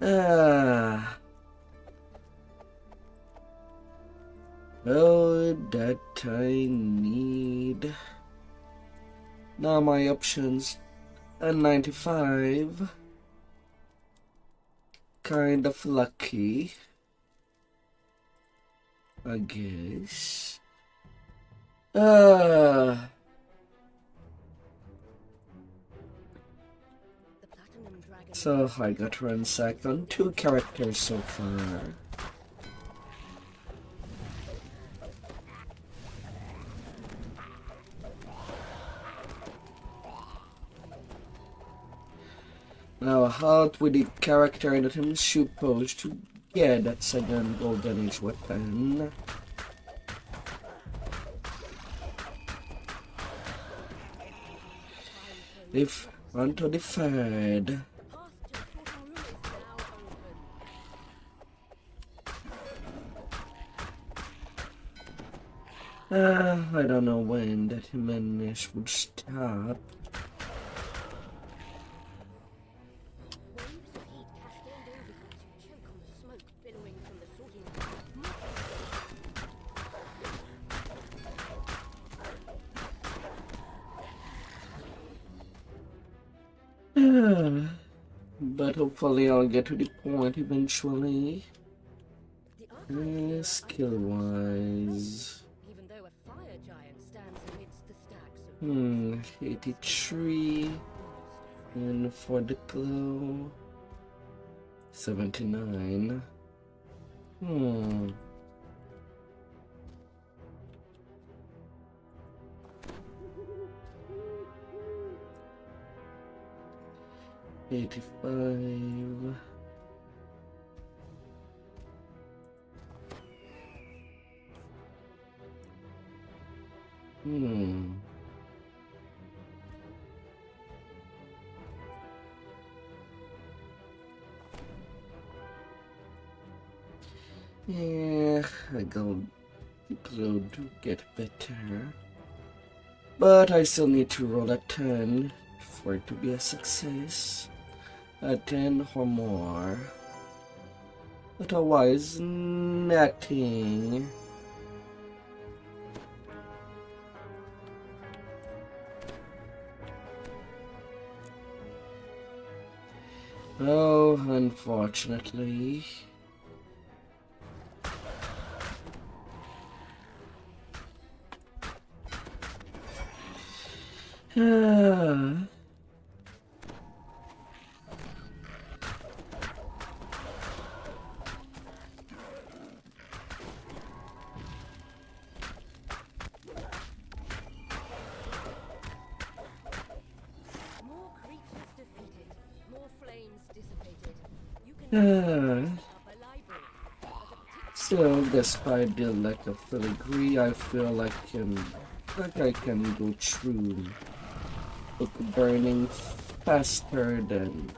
Ah. Oh, that I need. Now my options. A 95. Kind of lucky, I guess. So I got ransacked on 2 characters so far. Now out with the character that I'm supposed to get that second golden age weapon. If onto the third. I don't know when that madness would stop. But hopefully I'll get to the point eventually. Skill-wise. 83. And for the glow, 79. Hmm. $85. Yeah, I go glow to get better. But I still need to roll a 10 for it to be a success. A 10 or more. Otherwise, nothing. Oh, unfortunately. So, despite the lack of filigree, I feel like I can go through book burning faster than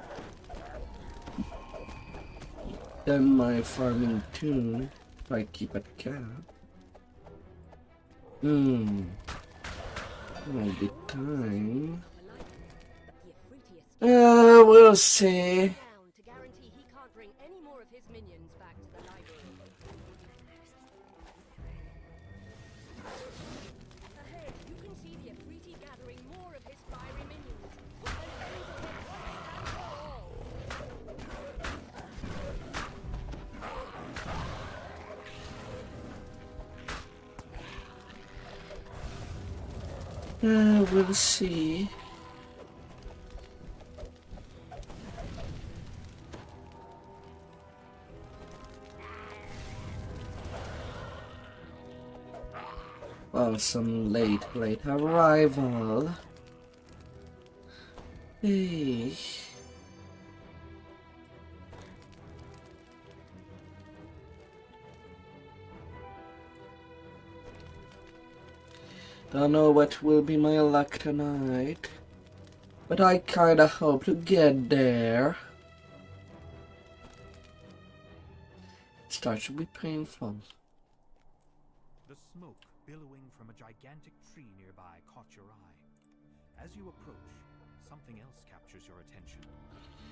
my farming tune if I keep at cap. All the time. We'll see. We'll see. Well, some late arrival. Hey. Don't know what will be my luck tonight, but I kinda hope to get there. It starts to be painful. The smoke billowing from a gigantic tree nearby caught your eye. As you approach, something else captures your attention.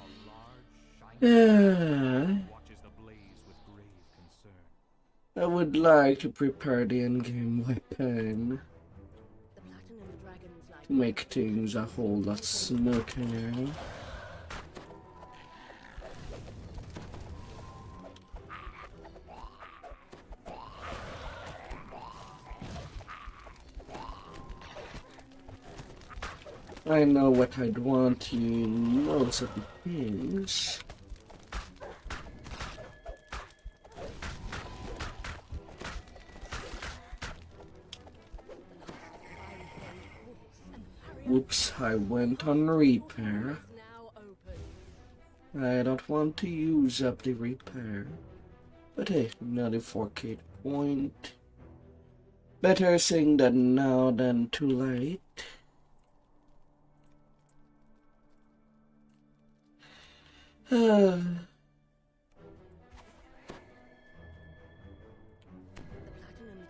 A large, Yeah, watches the blaze with grave concern. I would like to prepare the endgame weapon The Platinum Dragon's to make things a whole lot smoother. I know what I'd want, you know certain things. Whoops, I went on repair. now open. I don't want to use up the repair. But hey, another 4K point. Better saying that now than too late. The Platinum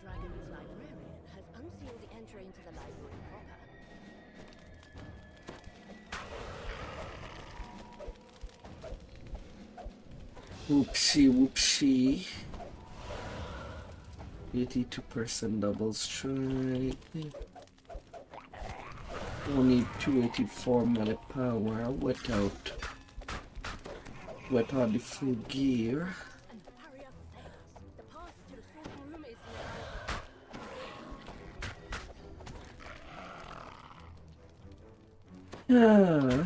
Dragon's librarian has unsealed the entry into the library proper. Whoopsie whoopsie. 82% double strike. Only 284 melee power without the full gear. And barrier fails. The path to the sorting room is now.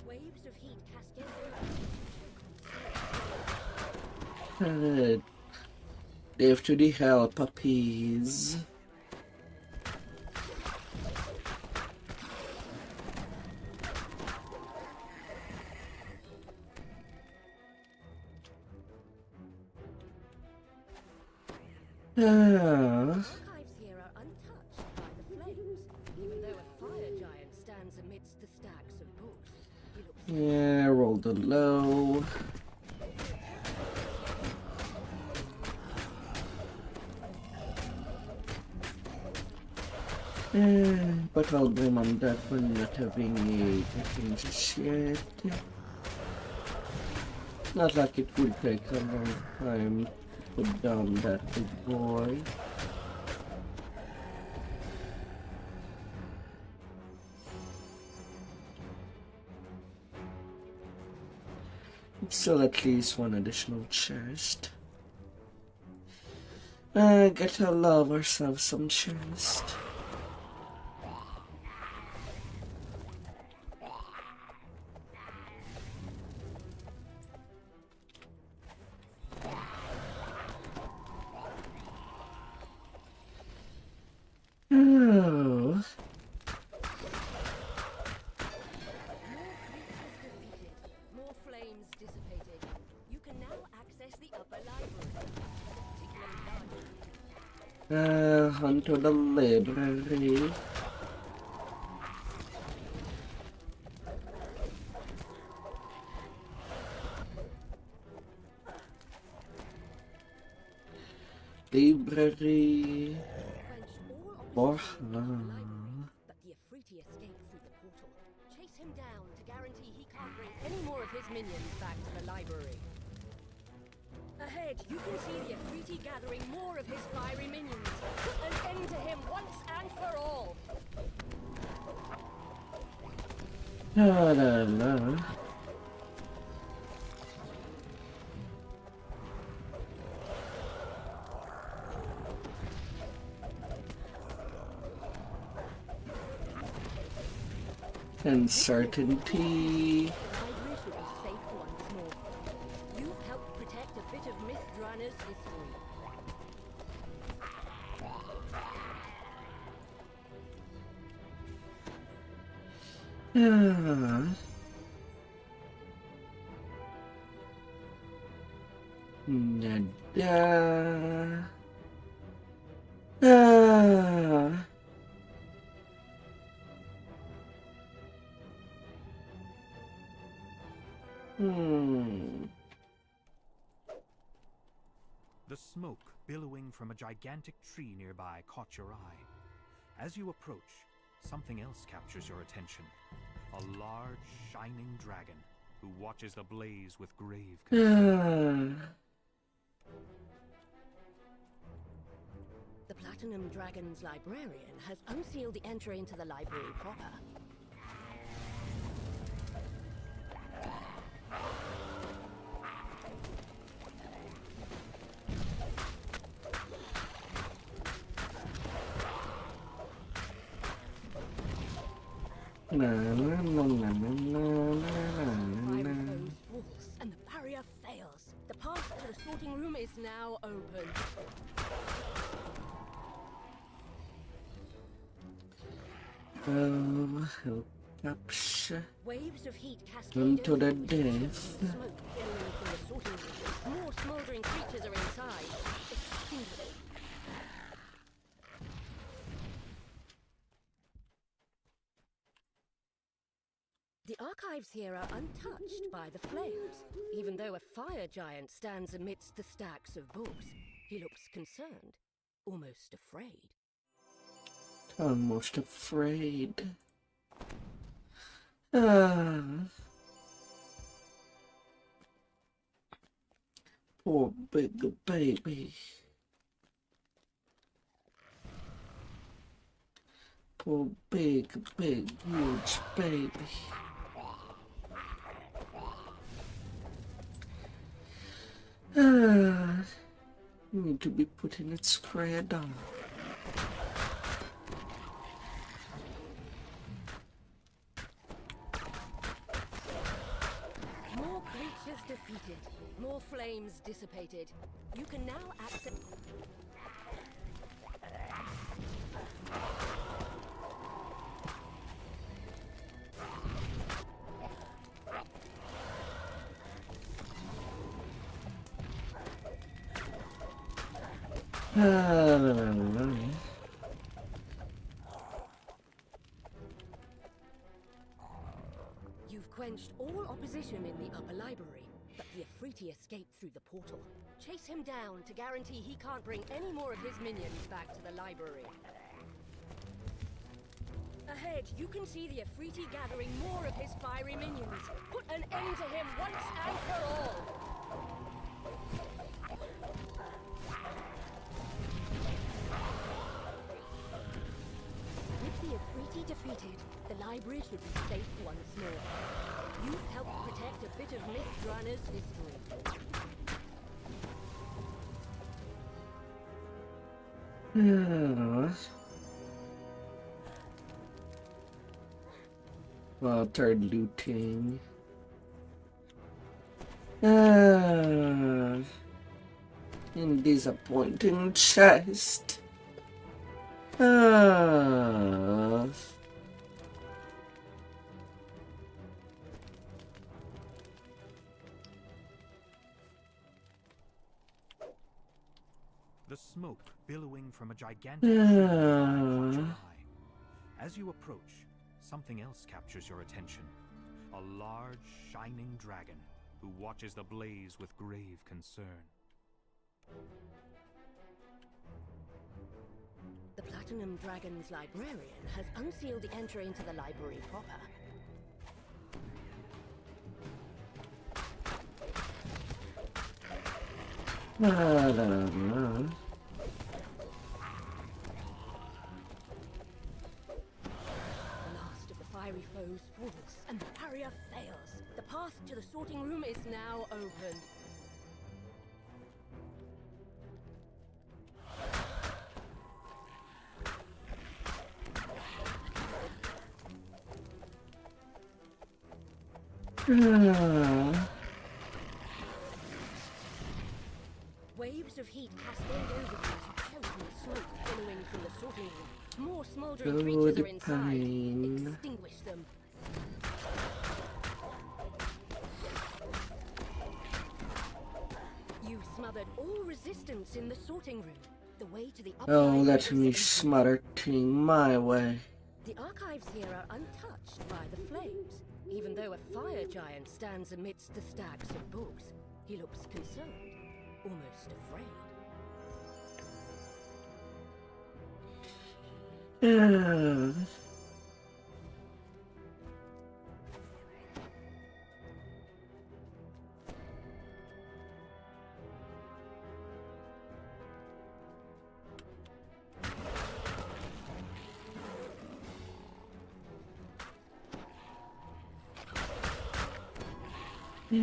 Waves of heat cascade. Live to the hell, puppies. Archives here are untouched by the flames, even though a fire giant stands amidst the stacks of books. He looks Yeah, roll the low. But I'll blame on that for not having a change just yet. Not like it would take a long time to put down that big boy. Still at least one additional chest. Gotta love ourselves some chest. Oh. more flames dissipated. You can now access the upper library. Particularly large. Onto the library. Library. But the Afriti escaped through the portal. Chase him down to guarantee he can't bring any more of his minions back to the library. Ahead, you can see the Afriti gathering more of his fiery minions. Put an end to him once and for all. La la la. Uncertainty. The library should be safe once more. You've helped protect a bit of Mythdrana's history. Nada. The smoke billowing from a gigantic tree nearby caught your eye. As you approach, something else captures your attention. A A large, shining dragon who watches the blaze with grave concern. The Platinum Dragon's librarian has unsealed the entry into the library proper. Na, na, na, na, na, Fire na, foes falls, and the barrier fails. The path to the sorting room is now open. Capture Waves of heat cascade into over the with chilling death. smoke billowing from the sorting room. More smoldering creatures are inside. Extinguished. The archives here are untouched by the flames, even though a fire giant stands amidst the stacks of books. He looks concerned, almost afraid. Almost afraid. Ah. Poor big baby. Poor big, huge baby. Ah. Need to be put in its cradle. More creatures defeated, more flames dissipated. You can now access... You've quenched all opposition in the upper library, but the Afriti escaped through the portal. Chase him down to guarantee he can't bring any more of his minions back to the library. Ahead, you can see the Afriti gathering more of his fiery minions. Put an end to him once and for all! With the Afriti defeated, the library should be safe once more. You've helped protect a bit of Mythdrana's history. Third looting. In disappointing chest. The smoke billowing from a gigantic tree caught your eye. As you approach, something else captures your attention. A large, shining dragon who watches the blaze with grave concern. The Platinum Dragon's librarian has unsealed the entry into the library proper. The last of the fiery foes falls, and the barrier fails. The path to the sorting room is now open. Waves of heat cascade over you to choke in the smoke billowing from the sorting room. More smoldering creatures are inside. Extinguish them. You've smothered all resistance in the sorting room. The way to the upper Oh, library let is me open. smother thing my way. The archives here are untouched by the flames, even though a fire giant stands amidst the stacks of books. He looks concerned, almost afraid. Yeah.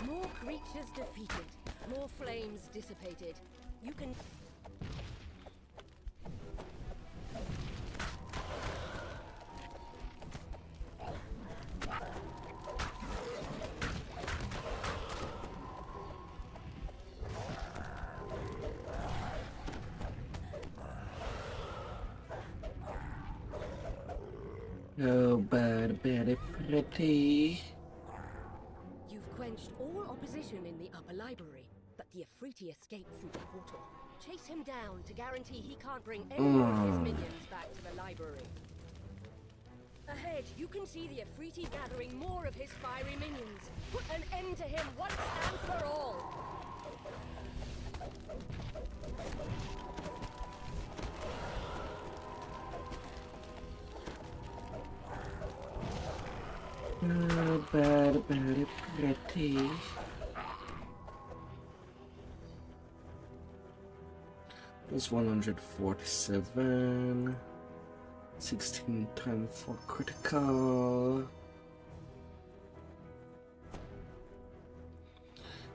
More creatures defeated, more flames dissipated. You can... Oh, but very pretty. You've quenched all opposition in the upper library, but the Afriti escaped through the portal. Chase him down to guarantee he can't bring any more of his minions back to the library. Ahead, you can see the Afriti gathering more of his fiery minions. Put an end to him once and for all! Oh, but very pretty. That's 147. 16 time for critical.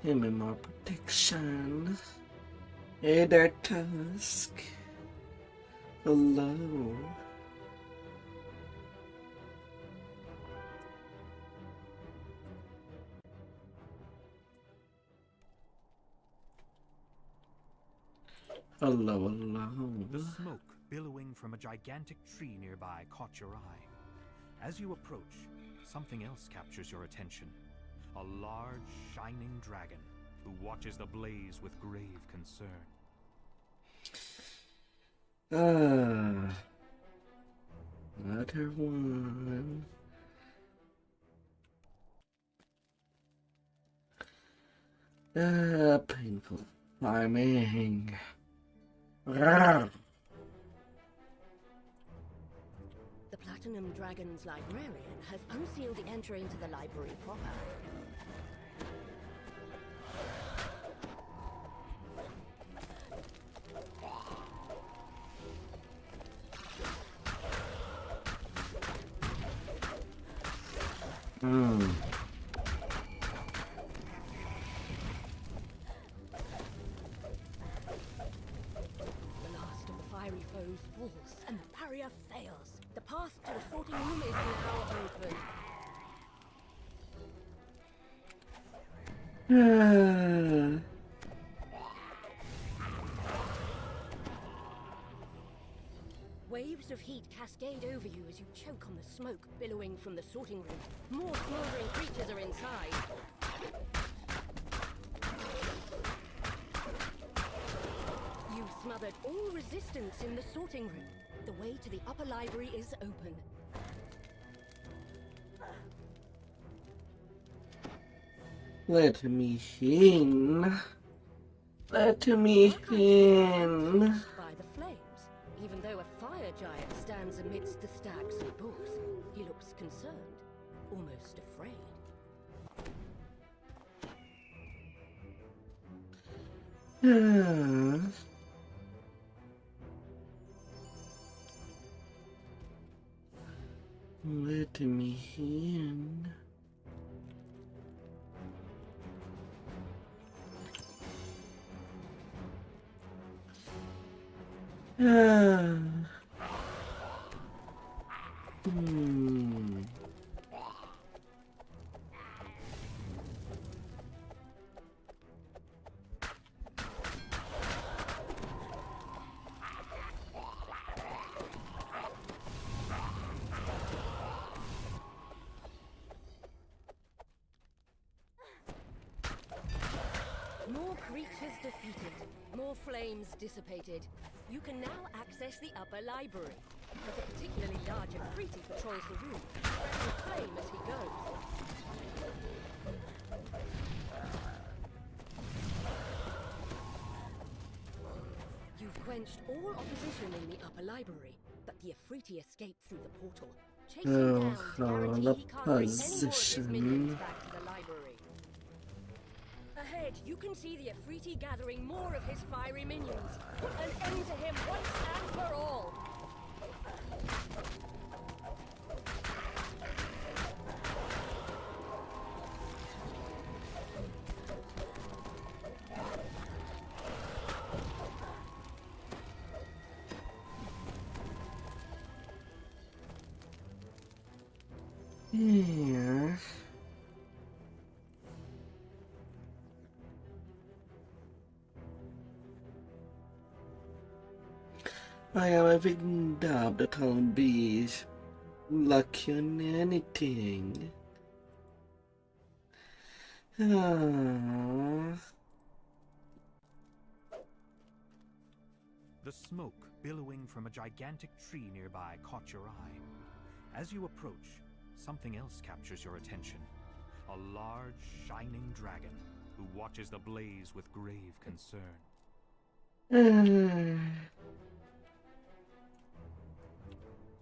MMR protection. Hey there, Tusk. Hello. Hello, hello. The smoke billowing from a gigantic tree nearby caught your eye. As you approach, something else captures your attention. A large, shining dragon who watches the blaze with grave concern. Another one. Painful farming. Rawr. The Platinum Dragon's librarian has unsealed the entry into the library proper. The last of the fiery foes falls, and the barrier fails. The path to the sorting room is now open. Waves of heat cascade over you as you choke on the smoke billowing from the sorting room. More smoldering creatures are inside. You've smothered all resistance in the sorting room. The way to the upper library is open. Let me in. Let me in. By the flames, even though a fire giant stands amidst the stacks of books, he looks concerned, almost afraid. Let me in. More creatures defeated, more flames dissipated. You can now access the upper library. But a particularly large Afriti patrols the room, spreading flame as he goes. You've quenched all opposition in the upper library, but the Afriti escaped through the portal. Chase him down to guarantee he can't bring any more of his minions back to the library. Ahead, you can see the Afriti gathering more of his fiery minions. Put an end to him once and for all. Yeah. I am a big doubt that I'll be lucky on anything. Ah. The smoke billowing from a gigantic tree nearby caught your eye. As you approach, something else captures your attention. A large, shining dragon who watches the blaze with grave concern.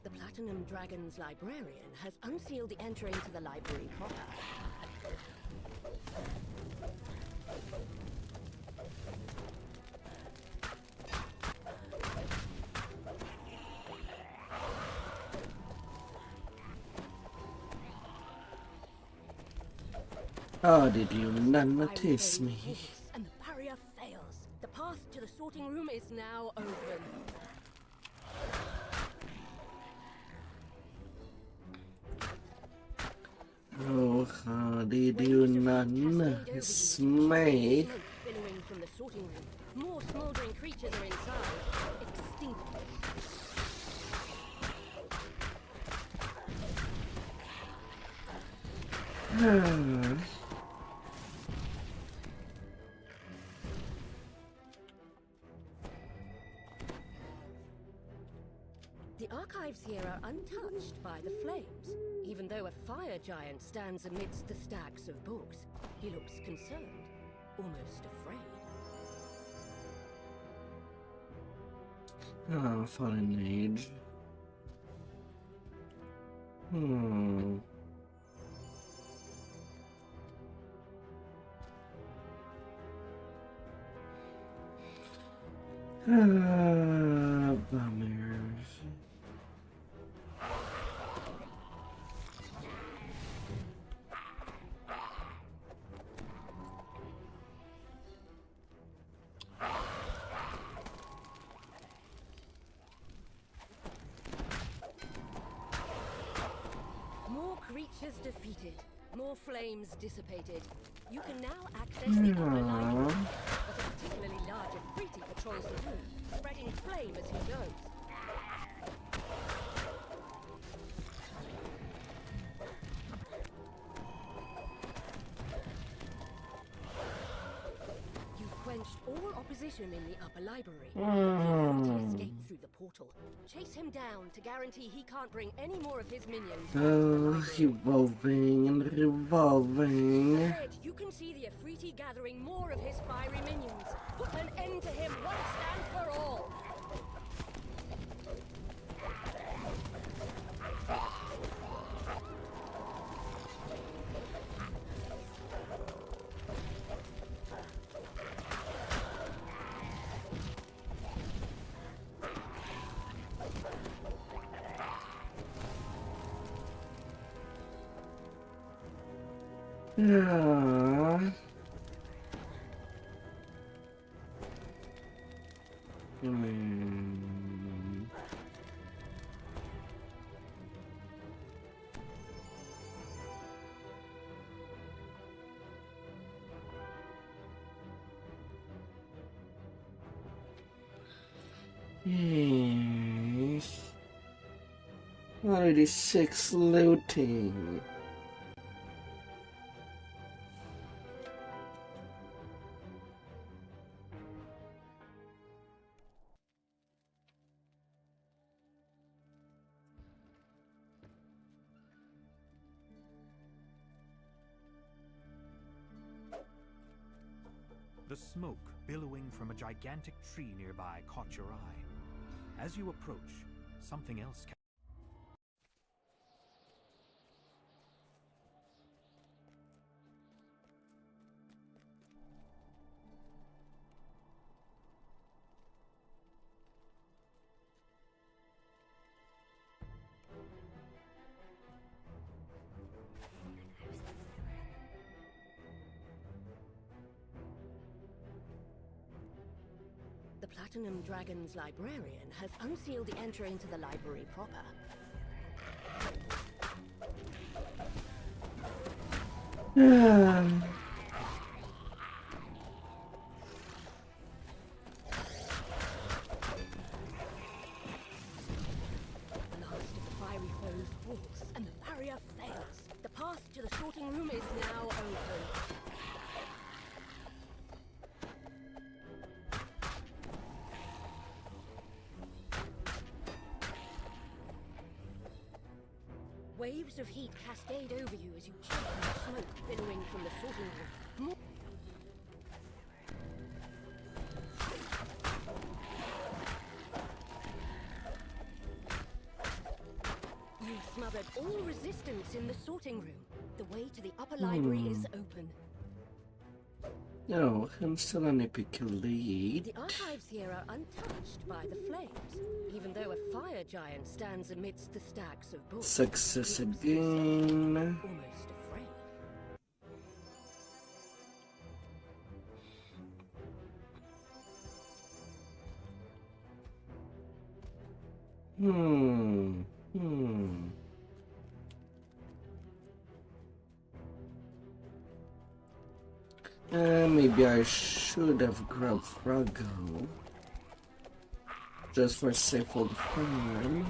The Platinum Dragon's librarian has unsealed the entry to the library proper. How did you not notice me? And the barrier fails. The path to the sorting room is now open. Oh, how did you not notice me? Smoke billowing from the sorting room. More smoldering creatures are inside. Extinct. The archives here are untouched by the flames. Even though a fire giant stands amidst the stacks of books, he looks concerned, almost afraid. Ah, fallen age. Bummers. More creatures defeated, more flames dissipated. You can now access the upper library, but a particularly large Afriti patrols the room, spreading flame as he goes. You've quenched all opposition in the upper library. The Afriti escaped through the portal. Chase him down to guarantee he can't bring any more of his minions back to the library. Revolving and revolving. Ahead, you can see the Afriti gathering more of his fiery minions. Put an end to him once and for all. Yeah. Yes. Already 6 looting. The smoke billowing from a gigantic tree nearby caught your eye. As you approach, something else The Platinum Dragon's librarian has unsealed the entry into the library proper. The last of the fiery foes falls, and the barrier fails. The path to the sorting room is now open. Waves of heat cascade over you as you choke on the smoke billowing from the sorting room. You've smothered all resistance in the sorting room. The way to the upper library is open. No, I'm still an epic lead. The archives here are untouched by the flames, even though a fire giant stands amidst the stacks of books. Success again. Almost afraid. Maybe I should have grabbed Fraggle. Just for safe old fun.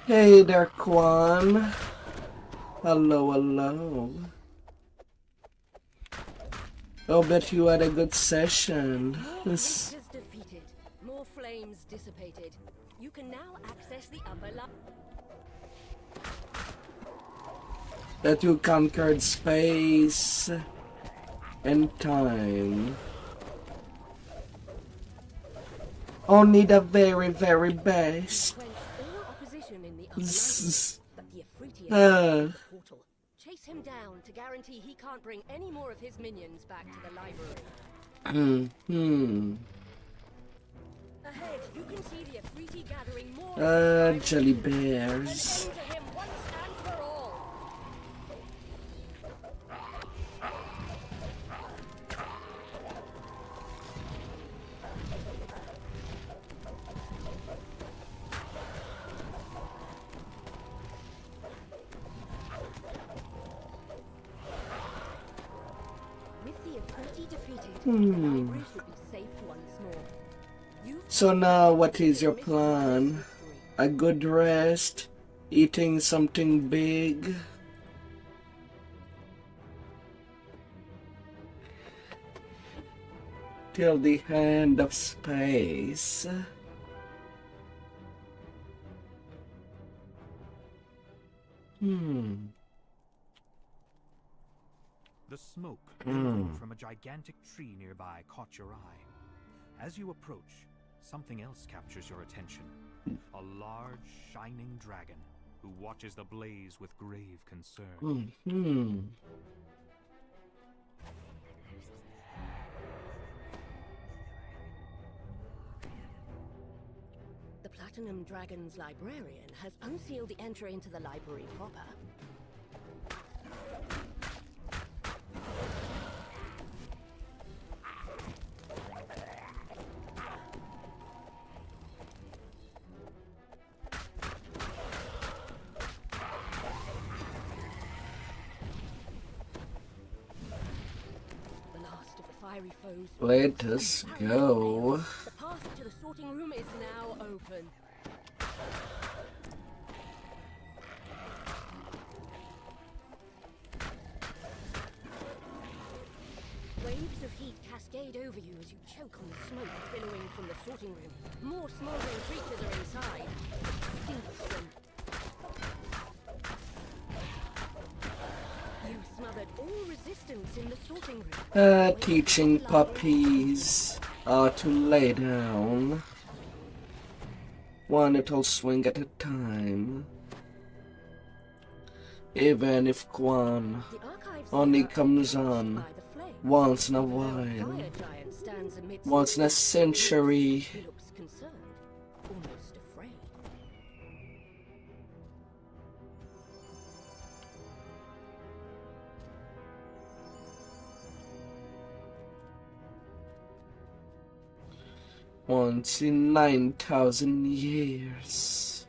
Hey there, Quan. Hello, hello. I'll bet you had a good session. More creatures defeated, more flames dissipated. You can now access the upper library. That you conquered space and time. Only the very, very best. Quench all opposition in the upper library, but the Afriti is the portal. Chase him down to guarantee he can't bring any more of his minions back to the library. Ahead, you can see the Afriti gathering more. Jelly bears. And to him once and for all. With the Afriti defeated, the library should be safe once more. So now what is your plan? A good rest? Eating something big? Till the end of space? The smoke billowing from a gigantic tree nearby caught your eye. As you approach, something else captures your attention. A large, shining dragon who watches the blaze with grave concern. The Platinum Dragon's librarian has unsealed the entry into the library proper. The last of the fiery foes. Let us go. The path to the sorting room is now open. Waves of heat cascade over you as you choke on the smoke billowing from the sorting room. More smoldering creatures are inside. It stinks them. You've smothered all resistance in the sorting room. Teaching puppies how to lay down. One little swing at a time. Even if Quan The archives only here are comes untouched on by the flames. once in a Though a while, fire giant stands amidst once in a century. He looks concerned, almost afraid. once in 9,000 years.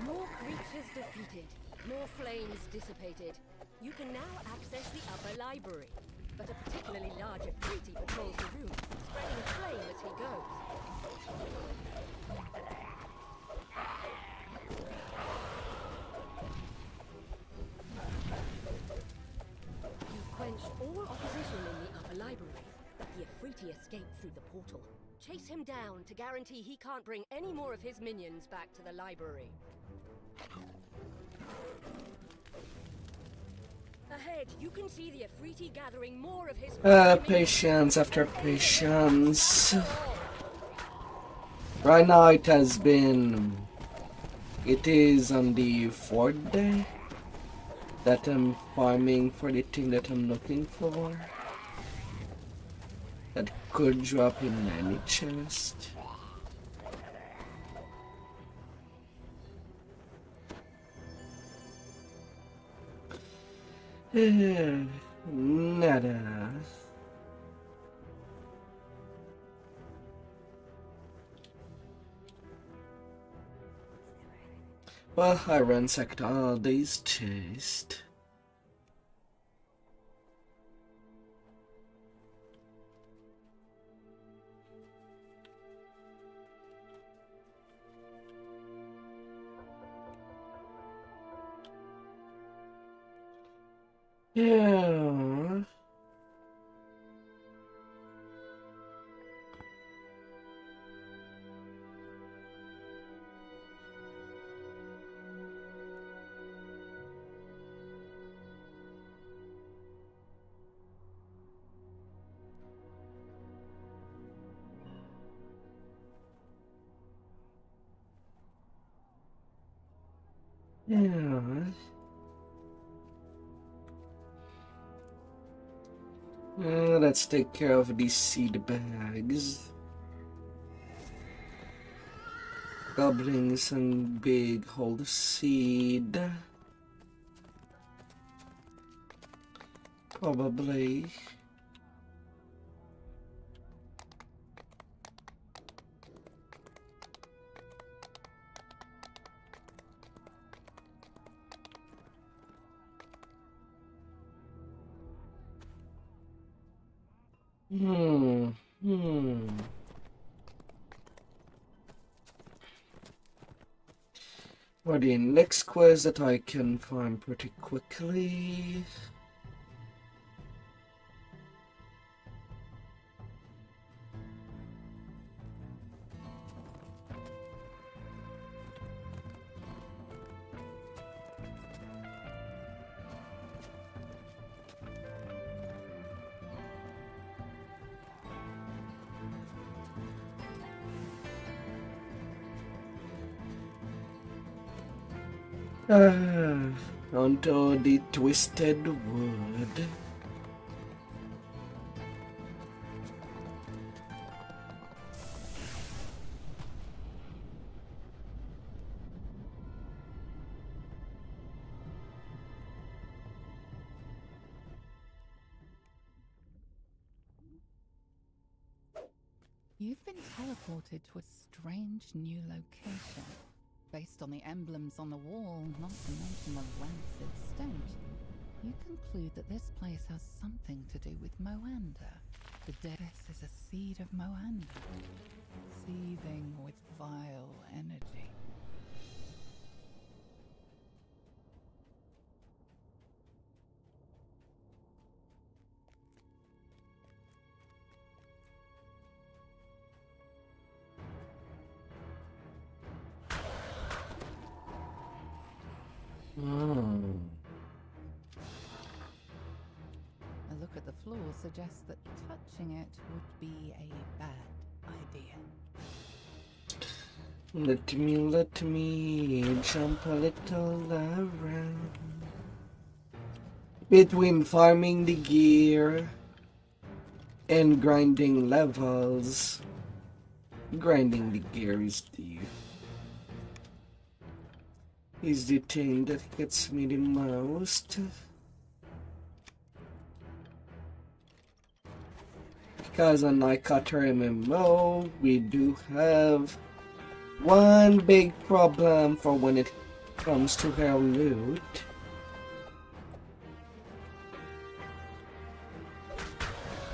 More creatures defeated, more flames dissipated. You can now access the upper library, but a particularly large Afriti patrols the room, spreading flame as he goes. You've quenched all opposition in the upper library, but the Afriti escaped through the portal. Chase him down to guarantee he can't bring any more of his minions back to the library. Ahead, you can see the Afriti gathering more of his Patience after patience. Right now it is on the 4th day that I'm farming for the thing that I'm looking for. That could drop in any chest. Nada. Well, I ransacked all these chests. Yeah. Yeah. Let's take care of these seed bags. Goblins and big hold seed. Probably. For the next quest that I can find pretty quickly. Onto the twisted wood. You've been teleported to a strange new location. Based on the emblems on the wall, not to mention the rancid stench, you conclude that this place has something to do with Moanda. This is a seed of Moanda, seething with vile energy. A look at the floor suggests that touching it would be a bad idea. Let me jump a little around. Between farming the gear and grinding levels, grinding the gear is the thing that gets me the most. Because unlike other MMO, we do have one big problem for when it comes to our loot.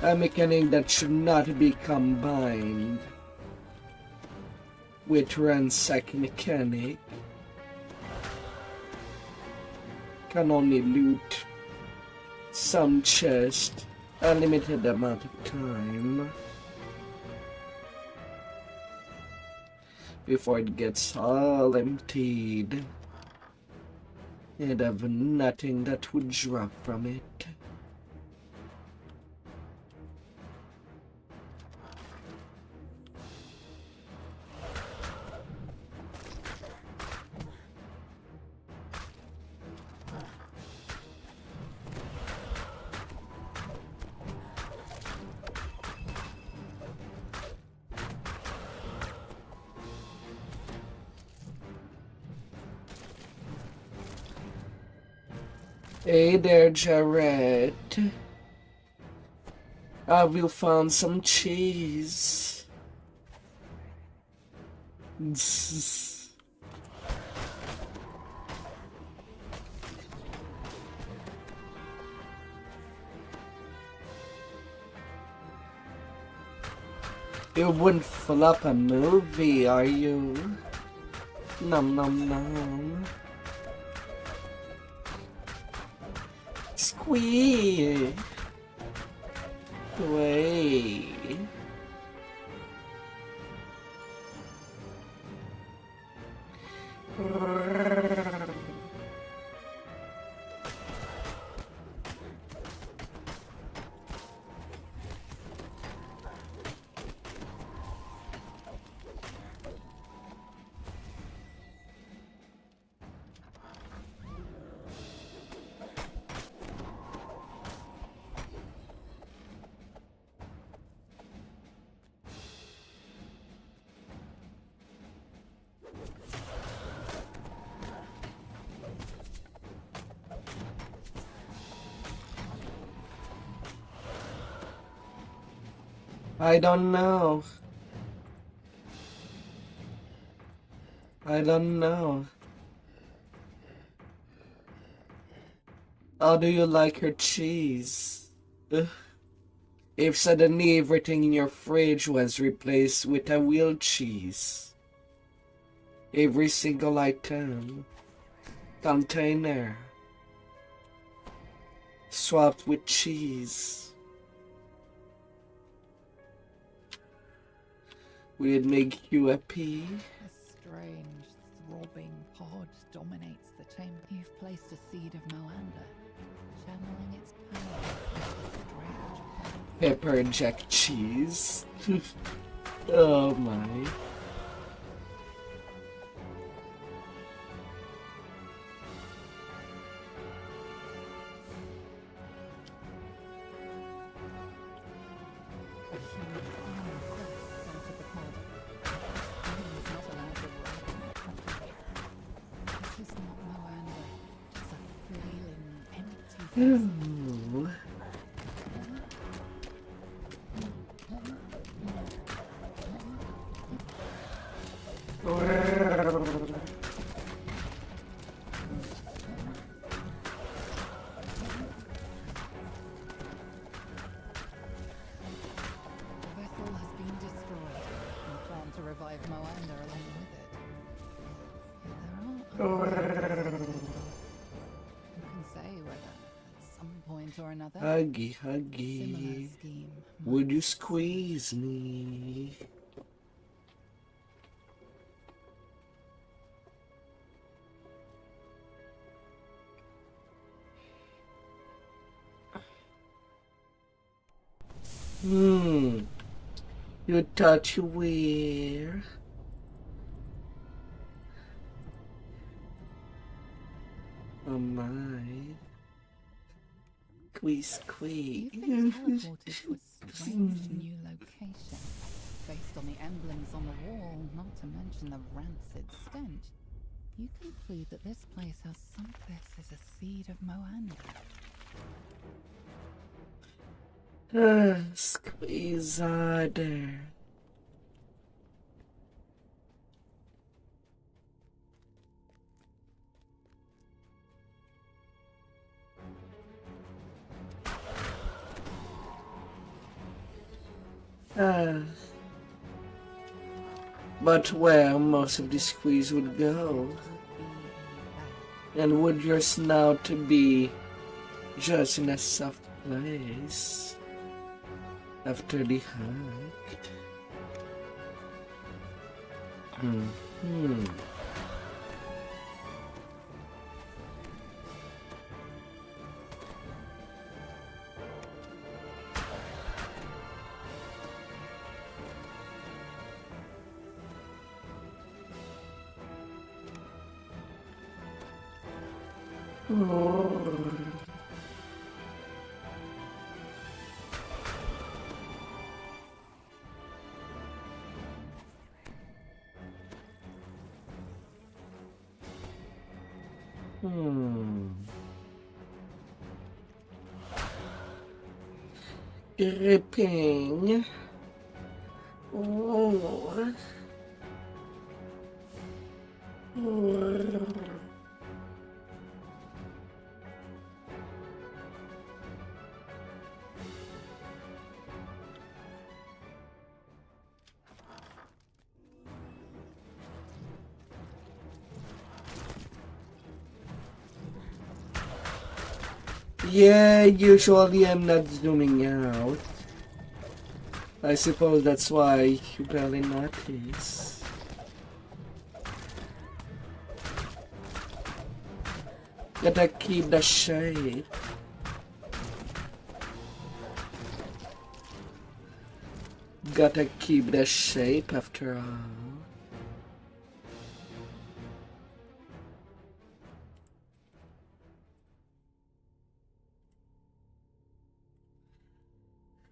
A mechanic that should not be combined with ransack mechanic. Can only loot some chest a limited amount of time before it gets all emptied and have nothing that would drop from it. Hey there, Jared. Have you found some cheese? You wouldn't fill up a movie, are you? Nom nom nom. Squee! Way. I don't know. I don't know. How do you like your cheese? If suddenly everything in your fridge was replaced with a real cheese. Every single item, container, swapped with cheese. Will it make you happy? A strange, throbbing pod dominates the chamber. You've placed a seed of Moanda, channeling its power into the strange pod. Pepper jack cheese. Oh my. A huge arm crests onto the pod. He is not allowed to ride in the country. This is not Moanda, just a flailing, empty Ooh. The vessel has been destroyed, and plan to revive Moanda along with it. Yet there are others. Who can say whether, at some point or another, Huggy, similar huggy. scheme Would you might squeeze me? You thought you were? Oh my. Squeeze, squeeze. You've been teleported to a strange new location. Based on the emblems on the wall, not to mention the rancid stench, you conclude that this place has something. This is a seed of Moanda. Squeeze harder. But where most of the squeeze would go? And would your snout be just in a soft place after the hike? Gripping. Oh. Yeah, usually I'm not zooming out. I suppose that's why you barely notice. Gotta keep the shape. Gotta keep the shape after all.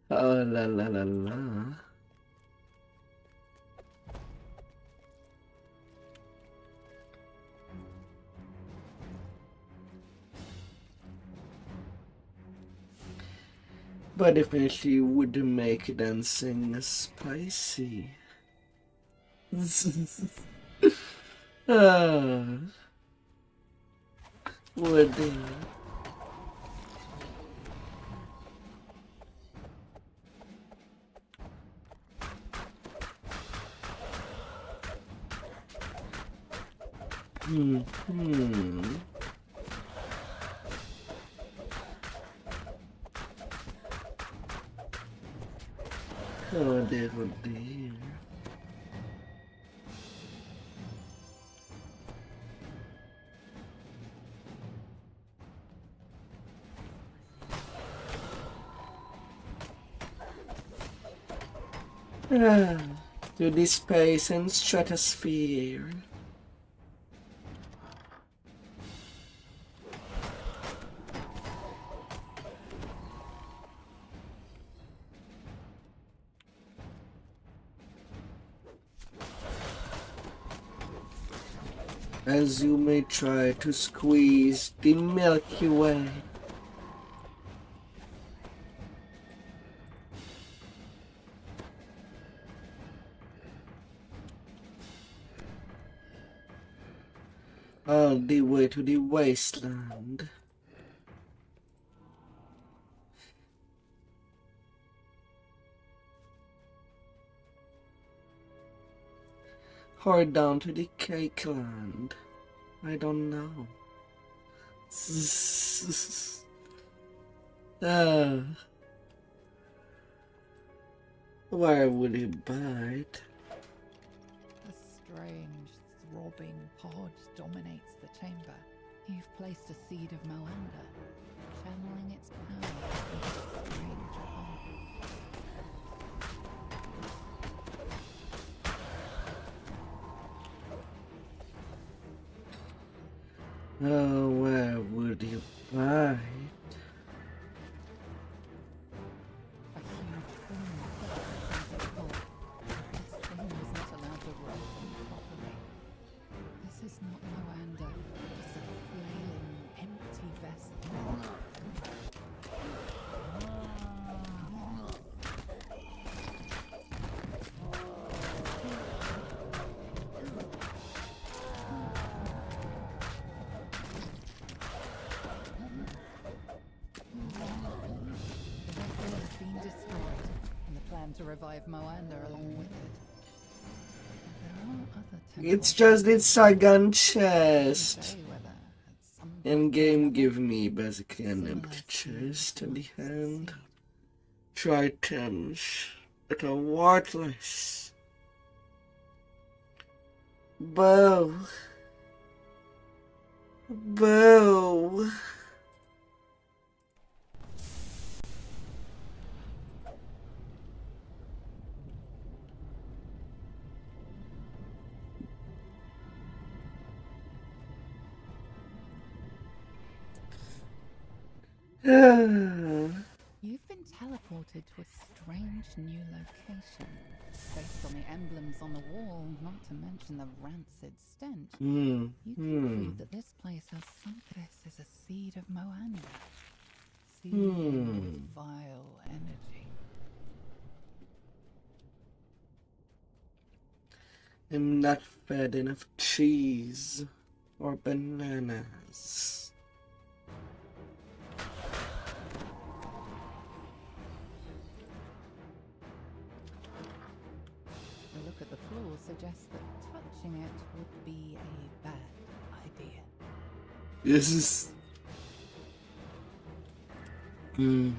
Oh la la la la. But definitely would make dancing spicy. Would it? Oh dear, oh dear. To this space and stratosphere. As you may try to squeeze the Milky Way. All the way to the wasteland. Or down to the cake land. I don't know. Where would he bite? A strange, throbbing pod dominates the chamber. You've placed a seed of Moanda, channeling its power into a strange pod. Oh, where would you bite? and to revive Moander along with it. There are other It's temples just its Saigon who chest. say whether at some point In or game, another, give me basically an similar empty schemes chest in the might hand. succeed. Tritons that are worthless. Bow. Bow. You've been teleported to a strange new location. Based on the emblems on the wall, not to mention the rancid stench, you conclude that this place has something. This is a seed of Moander. Seed with vile energy. I'm not fed enough cheese or bananas. The look at the floor suggests that touching it would be a bad idea. This is. Hmm.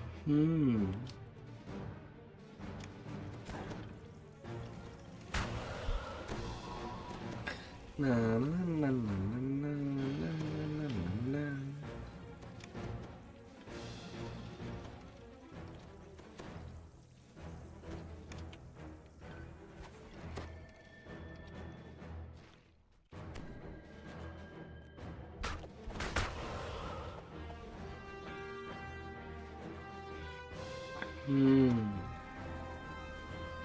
Na na na na na na na na na.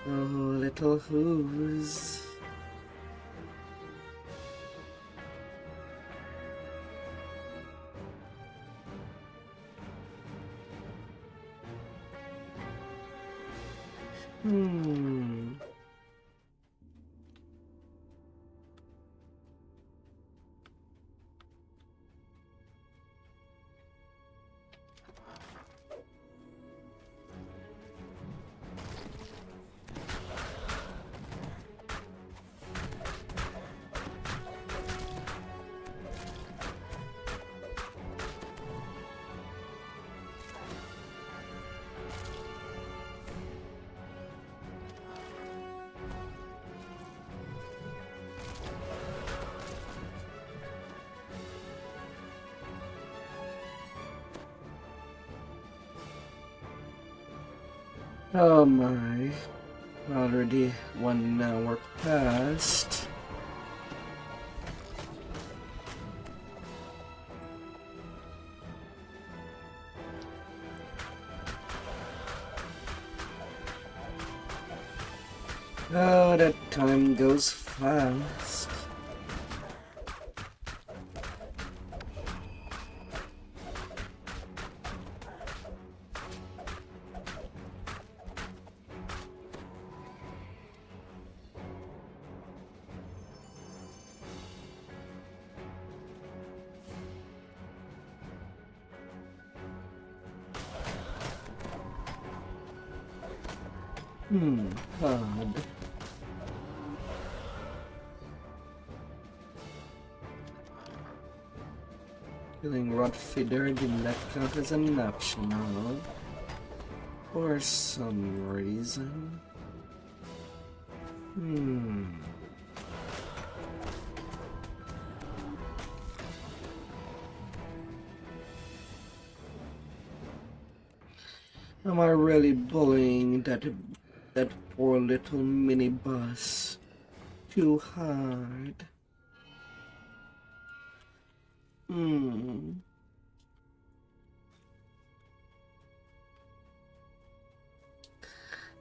Oh, little hooves. Oh my, already 1 hour passed. Oh, that time goes fast. Hard. Killing rot feeder did not count as an optional for some reason. Am I really bullying that poor little minibus too hard?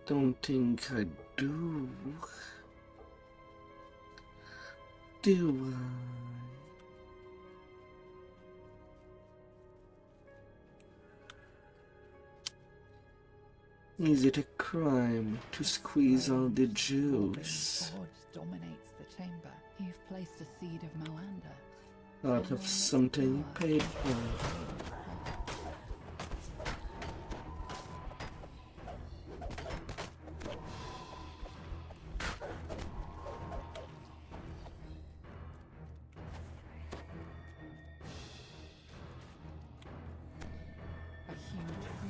Don't think I do. Do I? Is it a crime to squeeze all the juice Forge dominates the chamber. You've placed a seed of Moander. out of something you paid for?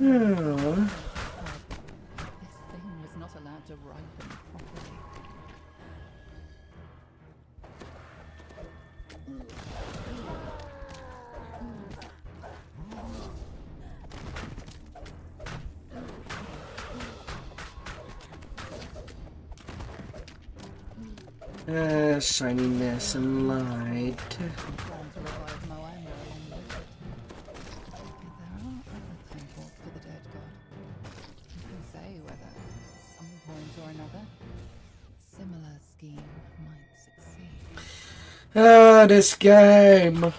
Oh. This thing was not allowed to ripen properly. Shininess and light. Trying to revive Moana along with it. There are other temples to the dead god. You can say whether, at some point or another, similar scheme might succeed. This game.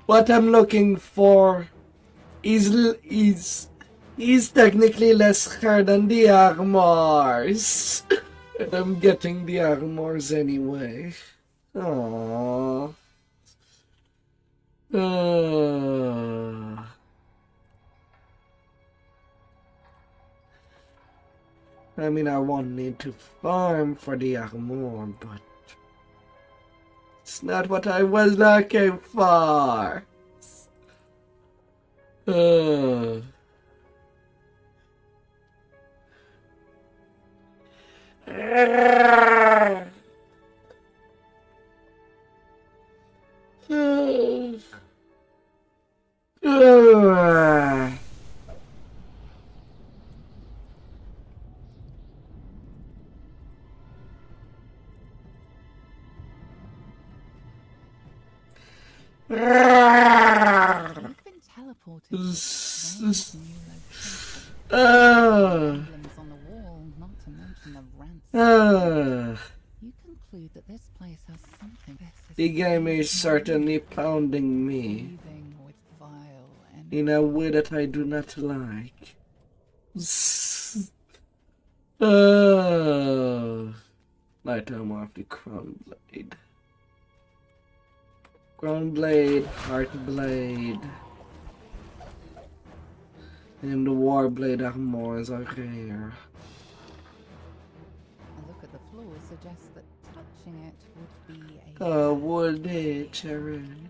What I'm looking for is technically less hard than the armors. And I'm getting the armors anyway. Aww. I mean, I won't need to farm for the armor, but it's not what I was looking for. You've been teleported to a strange new location. Emblems on the wall, not to mention the rancid. You conclude that this place has something. The game is certainly pounding me Breathing with vile energy. in a way that I do not like. Light armor of the crown blade. Crown blade, heart blade, and the war blade armors are rare. A look at the floor suggests that touching it would be a Oh, would it, Sharon?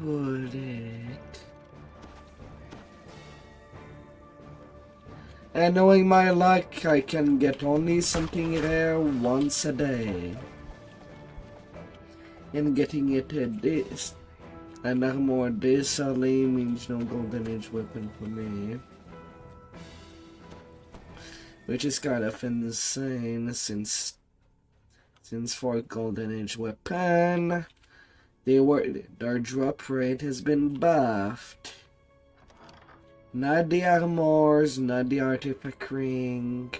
Would it? And knowing my luck, I can get only something rare once a day. And getting it this an armor this early means no golden age weapon for me. Which is kind of insane since for golden age weapon their drop rate has been buffed. Not the armors, not the artifact ring.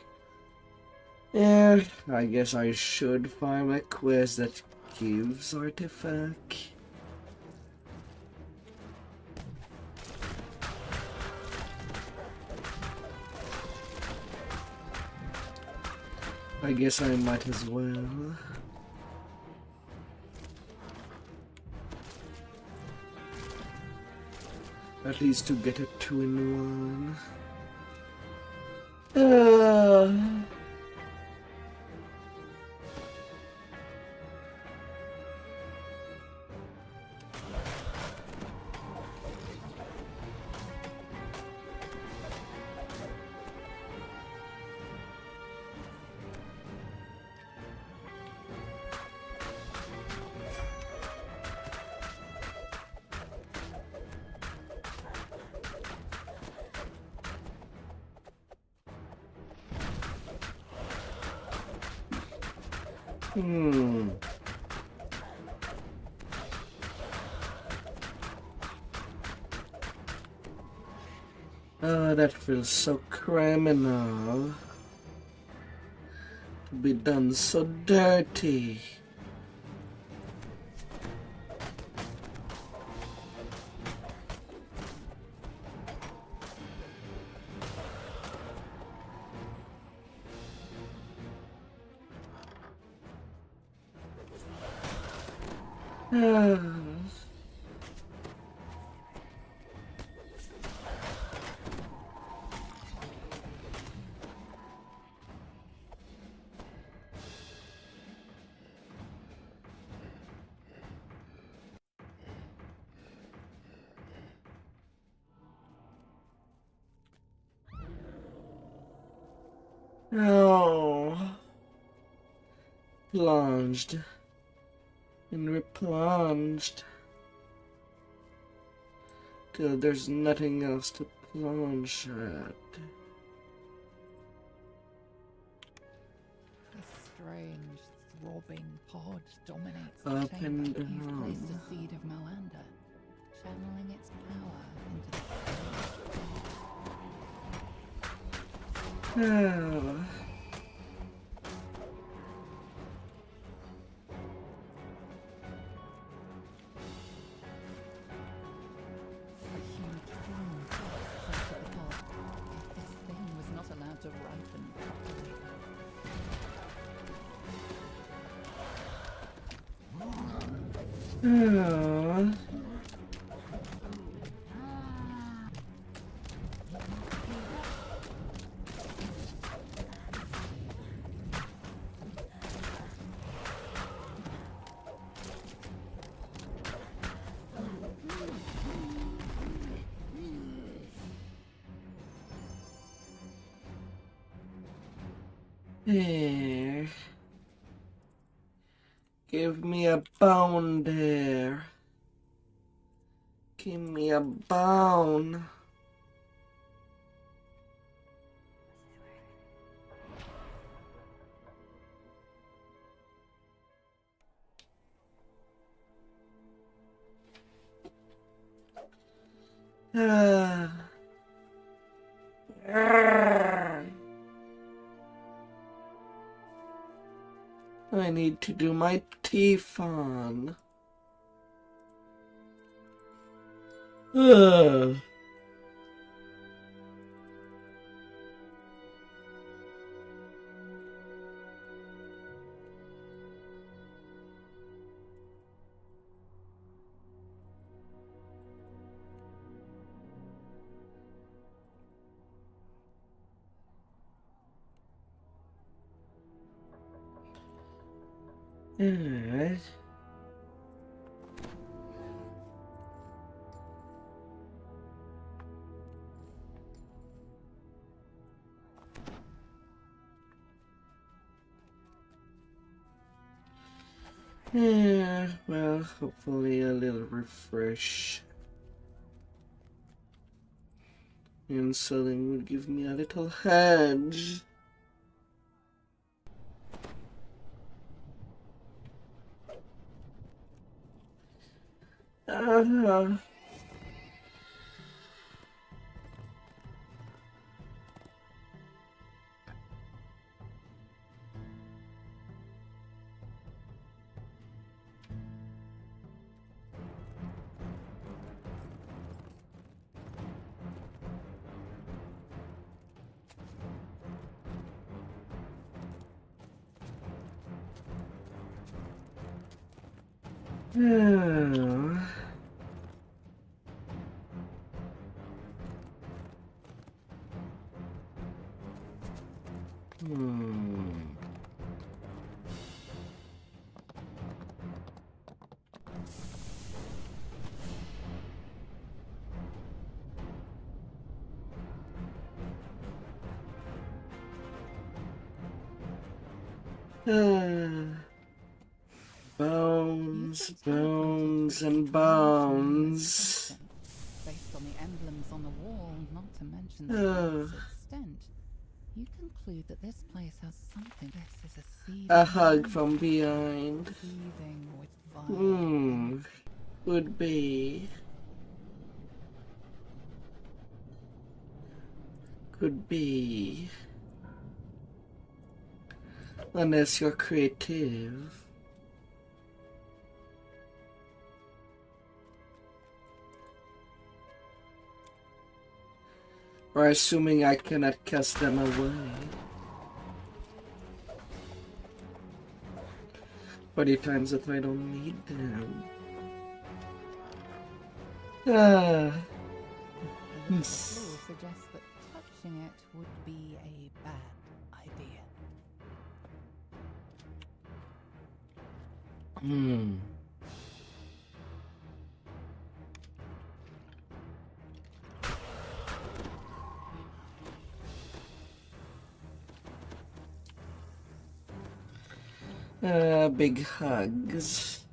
Yeah, I guess I should find a quest that gives artifact. I guess I might as well. At least to get a 2-in-1. Oh, that feels so criminal. To be done so dirty. Oh, plunged and replunged till there's nothing else to plunge at. The strange, throbbing pod dominates Up the chamber. and You've down. placed a seed of Moanda, channeling its power into the Oh. A huge plume pops out of the pod. This thing was not allowed to ripen properly. Oh. There. Give me a bone there. Give me a bone. Ah. I need to do my teeth on. Ugh. Alright. Yeah, well, hopefully a little refresh. And something would give me a little hedge. Uh-huh. Yeah. Bones, bones, and bones. Based on the emblems on the wall, not to mention the its extent, you conclude that this place has something. This is a seed. A hug from behind. Breathing with fire. Could be. Could be. Unless you're creative. Or assuming I cannot cast them away. For the times that I don't need them. Ah. The little clue suggests that touching it would be a bad idea. Hmm. Big hugs.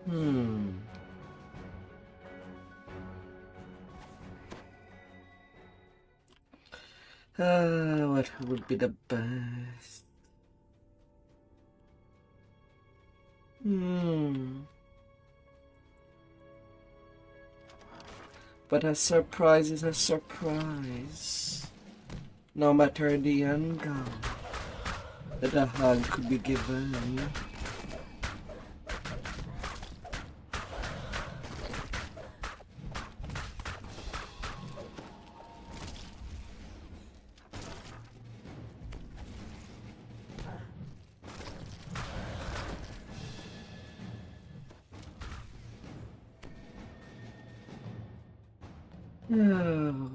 Hmm. What would be the best? Hmm. But a surprise is a surprise. No matter the angle that a hug could be given. Oh.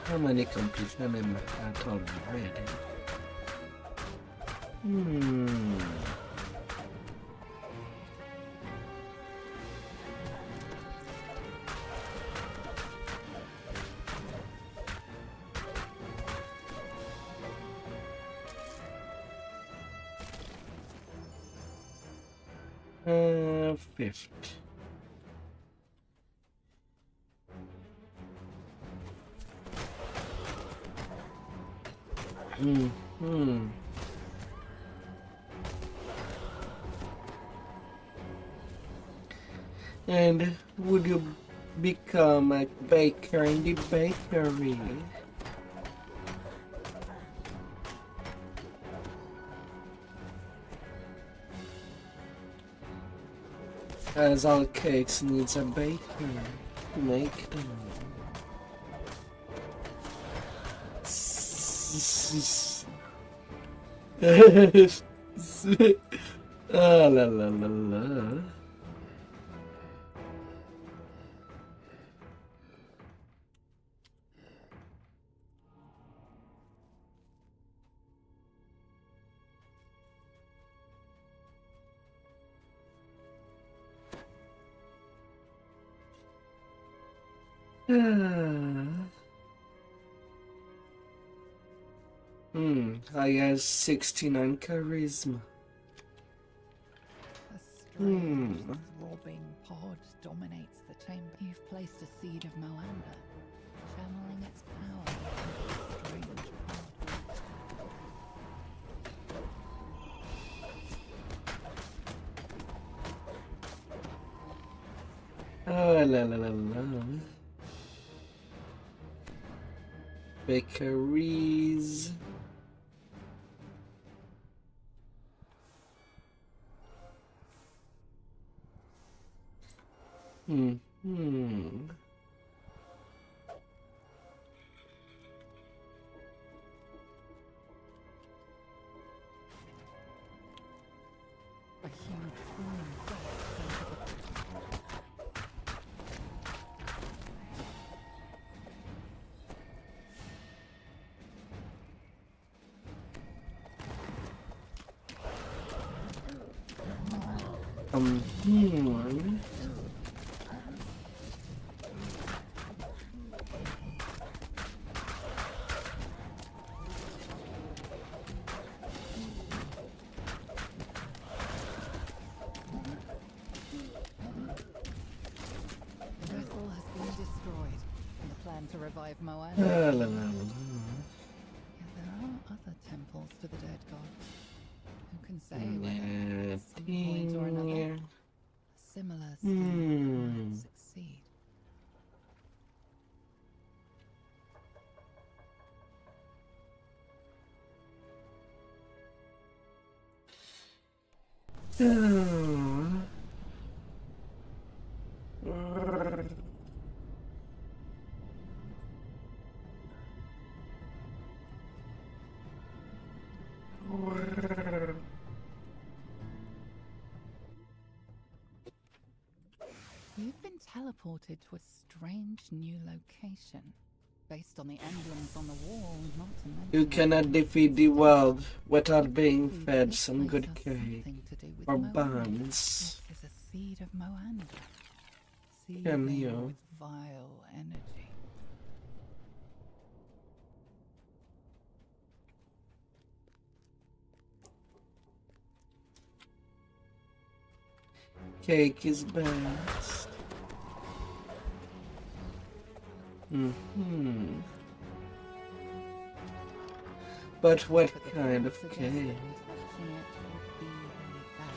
How many completion am I already? Hmm. Fifth. And would you become a baker in the bakery? As all cakes needs a baker to make them. Ah, la la la la. I have 69 charisma. A strange throbbing pod dominates the chamber. You've placed a seed of Moanda, channeling its power into the strange pod. Oh, la la la la. Bakeries. A huge flaming to revive Moana. La, la, la. Yet there are other temples to the dead god. Who can say whether at some point or another, a similar scheme might succeed? You've been teleported to a strange new location. Based on the emblems on the wall, not to mention... You cannot defeat the world without being Believe fed this some place good has cake something to do with or Moana. buns. This is a seed of Moana. Can Seething you? with vile energy. Cake is best. But what But the kind of food cake? suggested touching it would be really bad.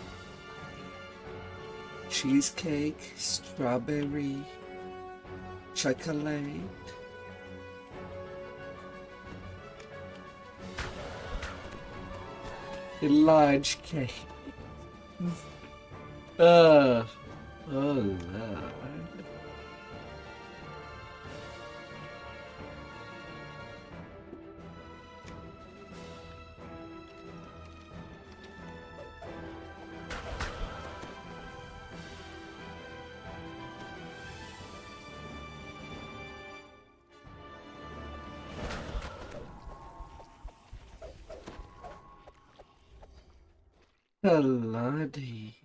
Cheesecake, strawberry, chocolate. A large cake. Oh Lord. A lordy.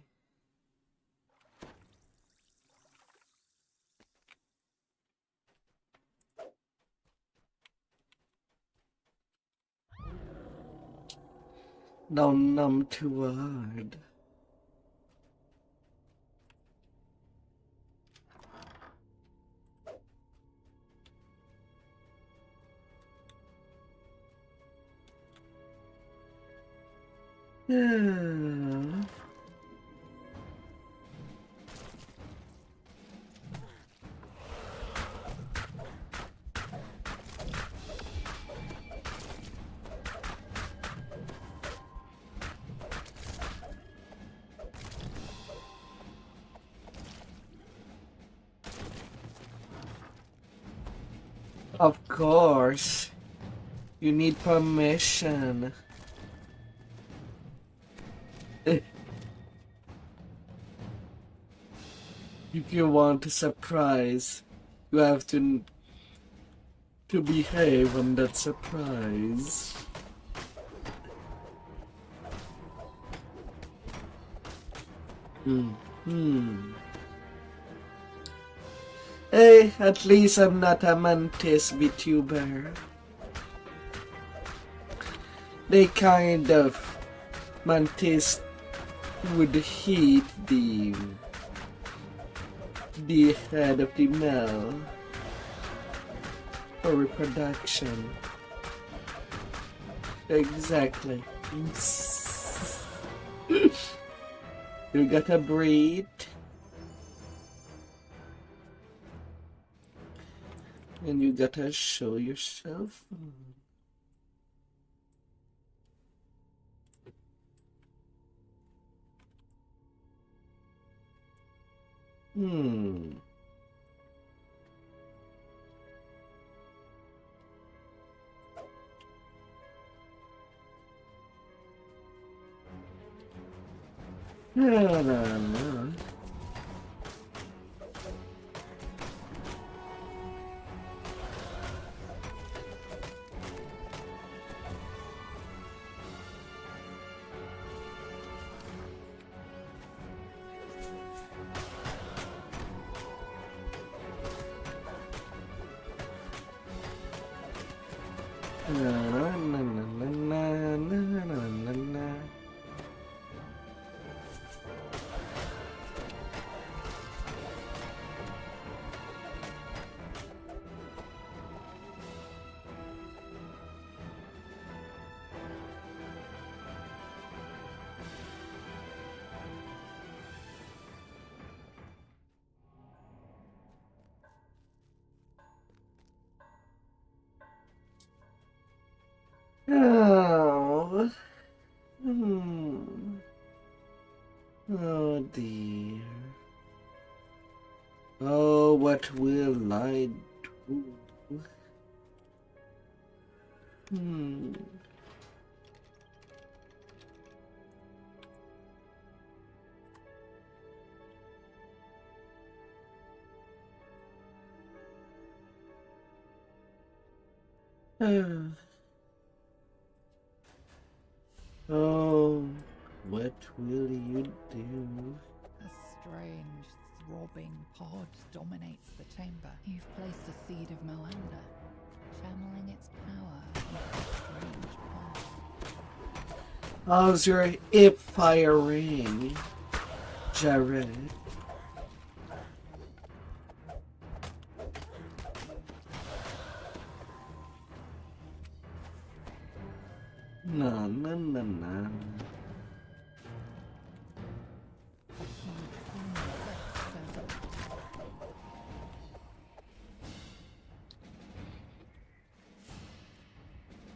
Don't numb too hard. Yeah. Of course. You need permission. If you want a surprise, you have to behave on that surprise. Hey, at least I'm not a mantis Vtuber. They kind of mantis would heat the head of the male for reproduction. Exactly. You gotta breed. And you gotta show yourself. No. Oh. Hmm. Oh dear. Oh, what will I do? Hmm. Oh, what will you do? A strange, throbbing pod dominates the chamber. You've placed a seed of Moanda, channeling its power into the strange pod. How's your hip firing, Jared? No, no, no, no.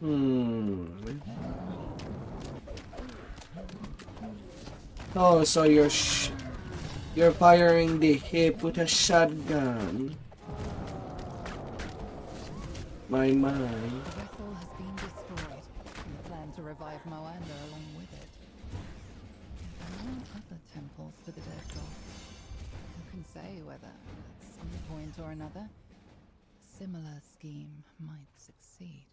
Hmm. Oh, so you're firing the hip with a shotgun. My mind. The vessel has been destroyed, and the plan to revive Moanda along with it. There are other temples for the dead god. Who can say whether, at some point or another, a similar scheme might succeed?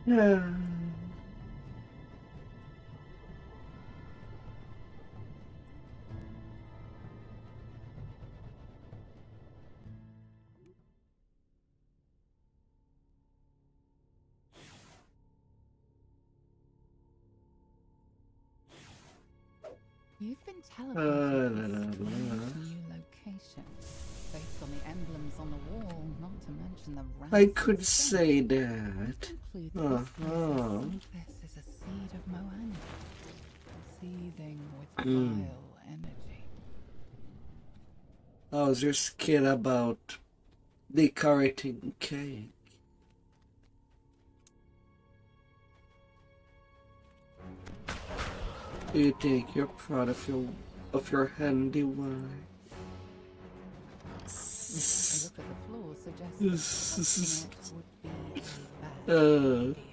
Yeah. You've been teleported to la, a la, strange la. new location, based on the emblems on the wall, not to mention the I rancid could stench. say You that. conclude that this place Uh-huh. is a seed of Moanda, seething with Mm. vile energy. How's your skill about decorating cake? Do you think you're proud of your handiwork? A look at the floor suggests that touching it would be a bad Uh. idea.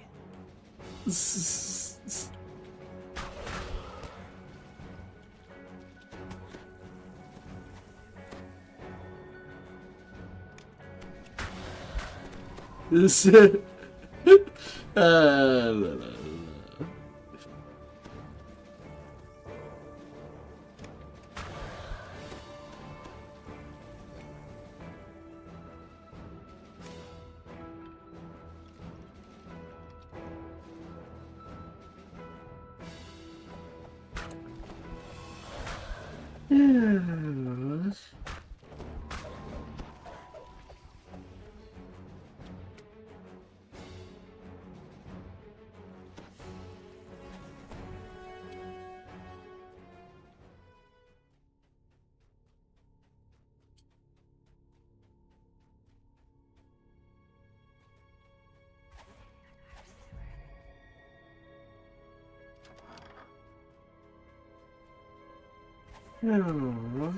La, la, la. Yes. Oh.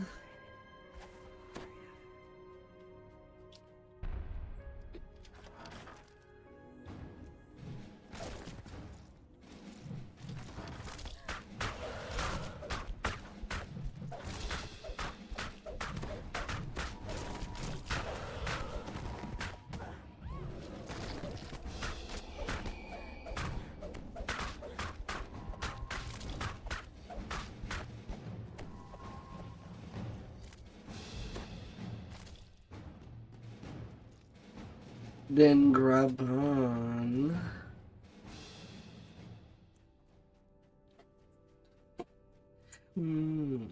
Then grab on. Hmm.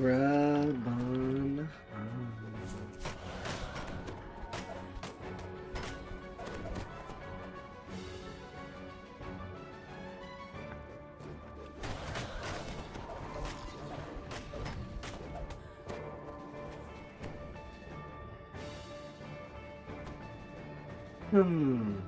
Raban. Hmm.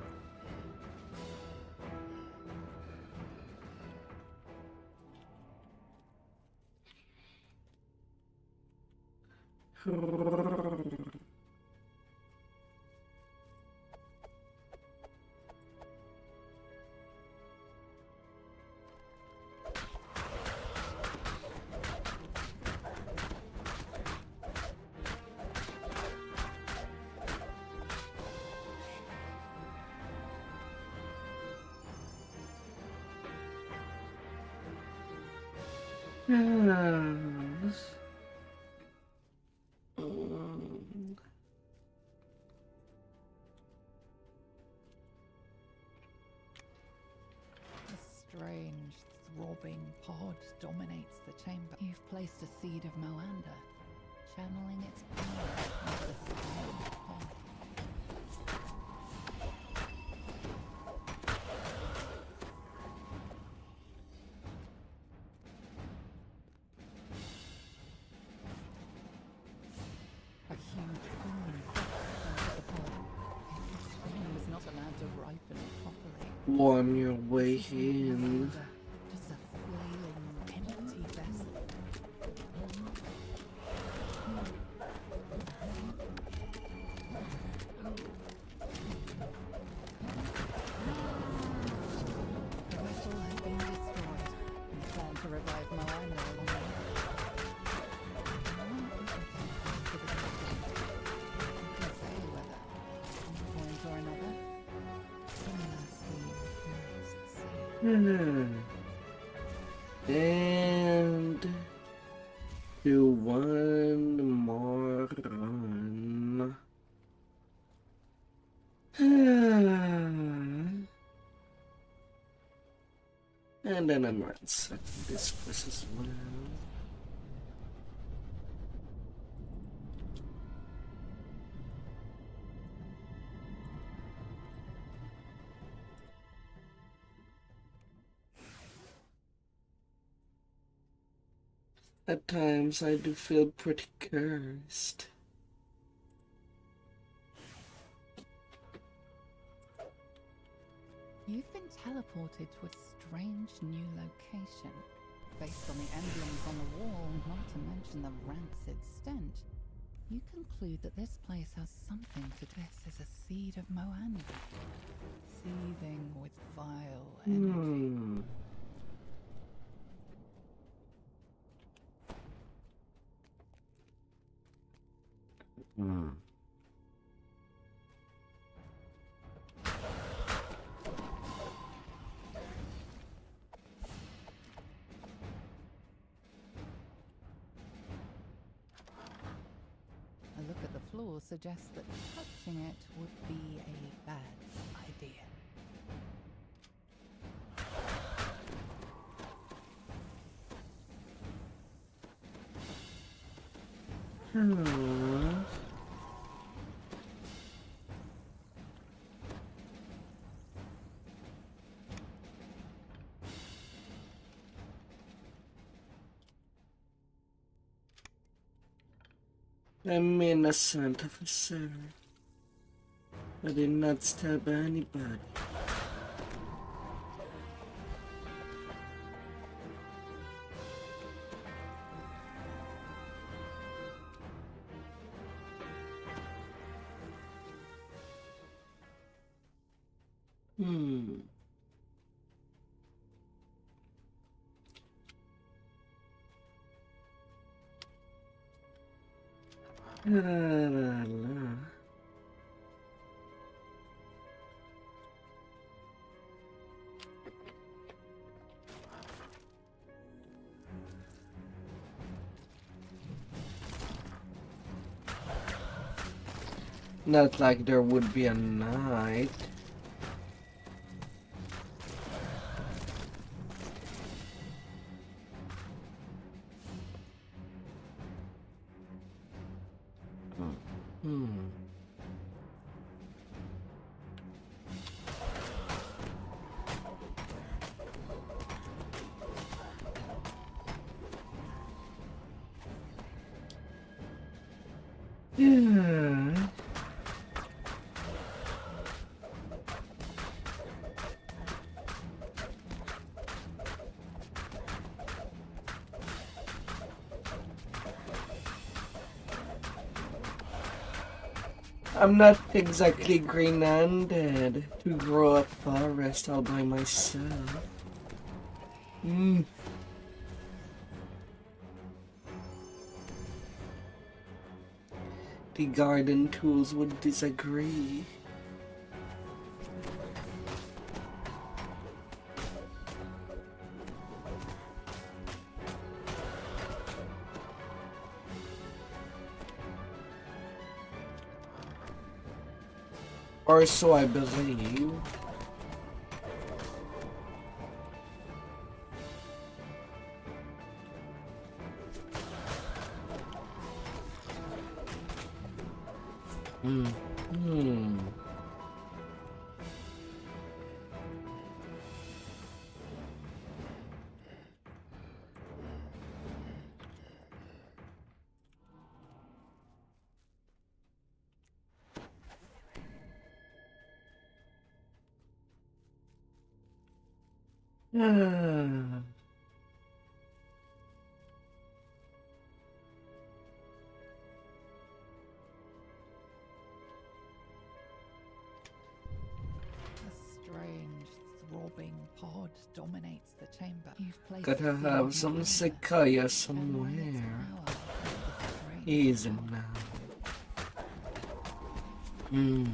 Yes. A strange, throbbing pod dominates the chamber. You've placed a seed of Moanda, channeling its power into the strange pod. A huge queen bursts into the pod. Its queen was not allowed to ripen properly. On your way This is no in. longer just a flailing, empty vessel. The vessel has been destroyed, and you plan to revive Moanda along the way. You can say whether, at one point or another, similar scheme will succeed. And do one more run. And then I'm ransacking this place as well. At times I do feel pretty cursed. You've been teleported to a strange new location. Based on the emblems on the wall, not to mention the rancid stench, you conclude that this place has something to do. This is a seed of Moanda, seething with vile energy. A look at the floor suggests that touching it would be a bad idea. I'm innocent, officer. I did not stab anybody. La, la, la. Not like there would be a night. Hmm. Yeah. I'm not exactly green-handed to grow a forest all by myself. Hmm. The garden tools would disagree. Or so I believe. Hmm. Ah. A strange, throbbing pod dominates the chamber. You've placed Gotta a seed have in some the sequoia chamber, channeling its somewhere. power into the strange Easy pod. now. Hmm.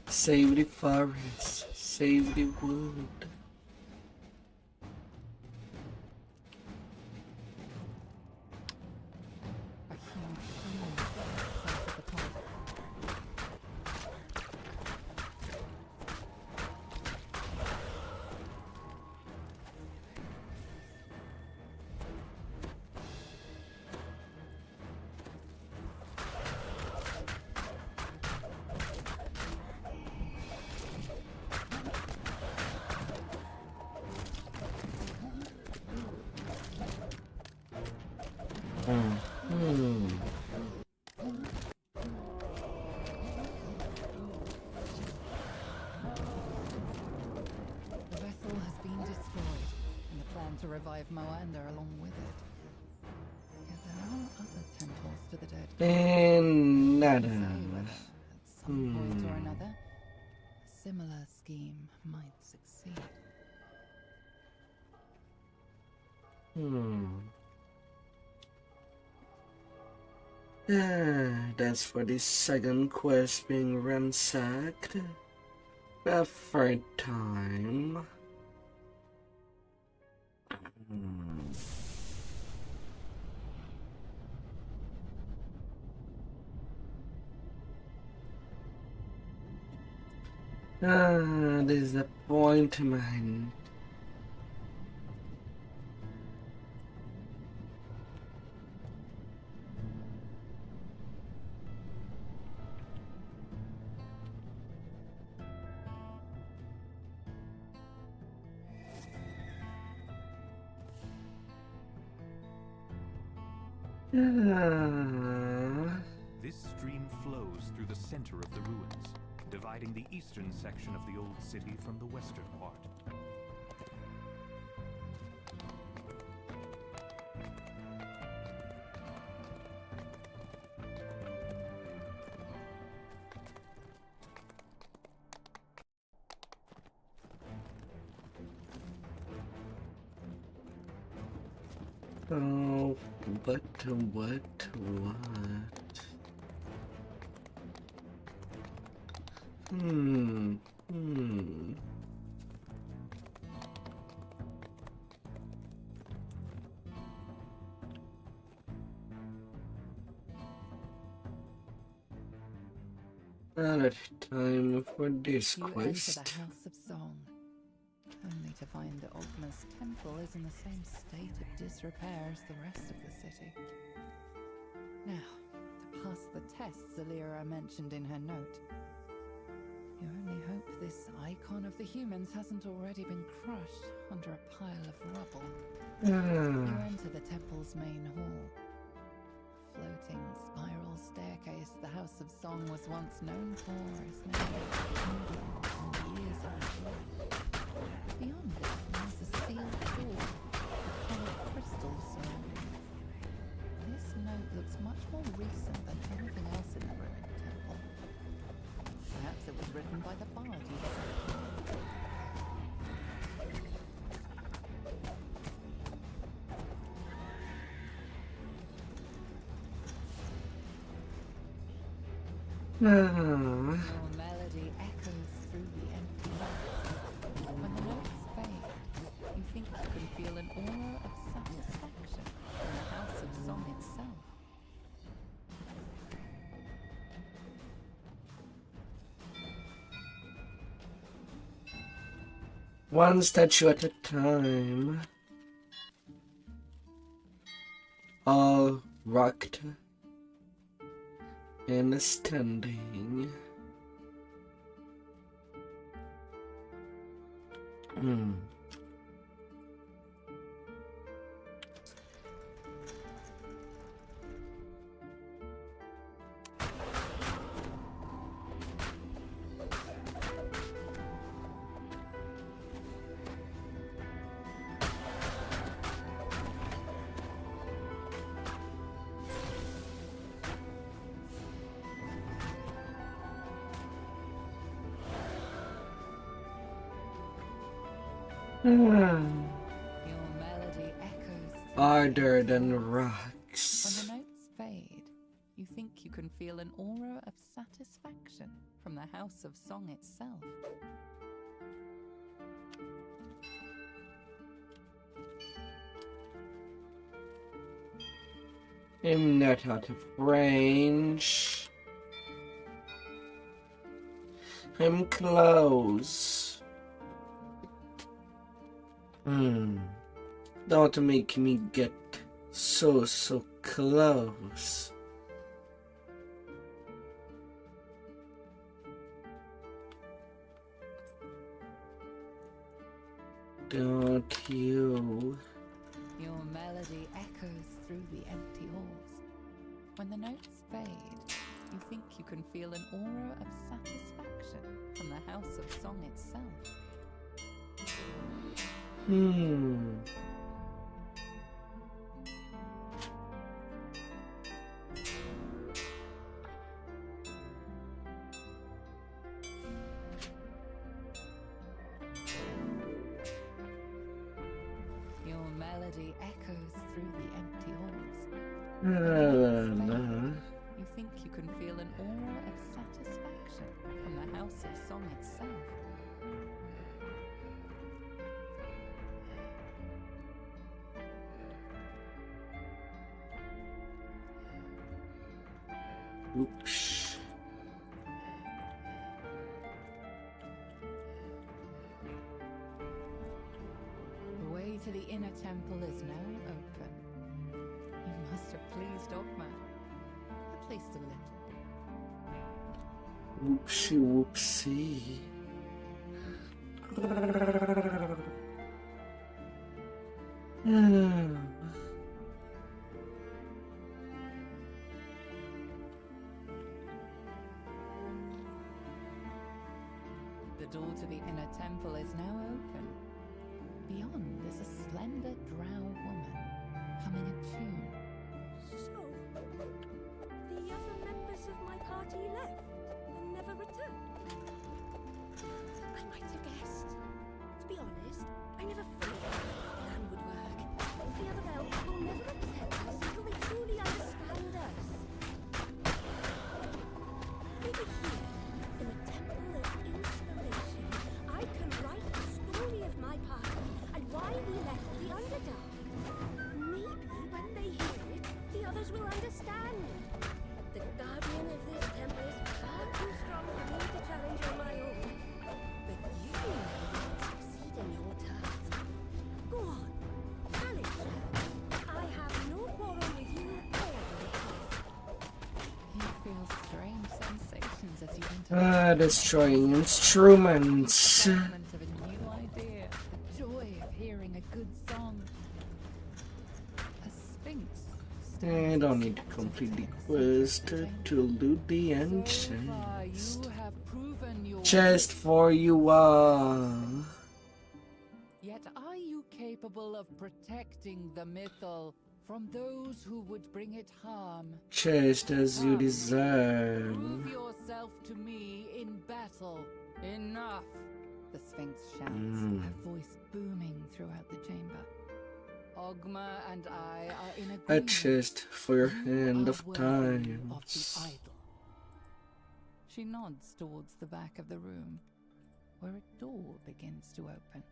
Save the forest, save the wood. A huge plume centered the pod. Hmm. The vessel has been destroyed, and the plan to revive Moander along with it. Yet there are other temples to the dead god. And nada. Say whether, at some point or another, a similar scheme might succeed. That's for the second quest being ransacked. A third time. Disappointment. This stream flows through the center of the ruins, dividing the eastern section of the old city from the western part. Oh, what? Hmm. Not time for this You enter quest. the House of Song, only to find that Ogma's temple is in the same state of disrepair as the rest of the city. Now, to pass the tests Alira mentioned in her note, you only hope this icon of the humans hasn't already been crushed under a pile of rubble. You enter the temple's main hall. Floating spiral staircase the House of Song was once known for is now years old. Beyond it lies a sealed door with coloured crystals surrounding it. This note looks much more recent than anything else in the ruined temple. Perhaps it was written by the bard you said. Your melody echoes through the empty night. When the notes fade, you think you can feel an aura of satisfaction in the House of Song itself. One statue at a time. All rocked and standing. Your melody echoes through Harder than When rocks. the notes fade, you think you can feel an aura of satisfaction from the House of Song itself. I'm not out of range. I'm close. Don't make me get so close. Don't you? Your melody echoes through the empty halls. When the notes fade, you think you can feel an aura of satisfaction from the House of Song itself. Your melody echoes through the empty halls. When the notes fade, you think you can feel an aura of satisfaction from the House of Song itself. Oops. The way to the inner temple is now open. You must have pleased Ogma. At least a little. Whoopsie. The door to the inner temple is now open. Beyond is a slender drow woman humming a tune. So, the other members of my party left and never returned. I might have guessed. To be honest, I never thought the plan would work. The other elves will never accept us until they truly understand us. Maybe here, in the Temple of Inspiration, I can write the story of my party and why we left the Underdark. Maybe when they hear it, the others will understand. The guardian of this temple is far too strong for me to challenge on my own. But you may succeed in your task. Go on, challenge her. I have no quarrel with you or with her. You feel strange sensations as you enter Destroying instruments. the moment of a new idea. The joy of hearing a good song. A sphinx. And I'll need to complete the quest to loot the end So far, chest. you have proven your Chest for you all. Yet are you capable of protecting the mythal from those who would bring it harm? Chest as you deserve. Prove yourself to me in battle. Enough! The Sphinx shouts, her voice booming throughout the chamber. Ogma and I are in A agreement. chest for your hand You of are worthy times. of the idol. She nods towards the back of the room, where a door begins to open.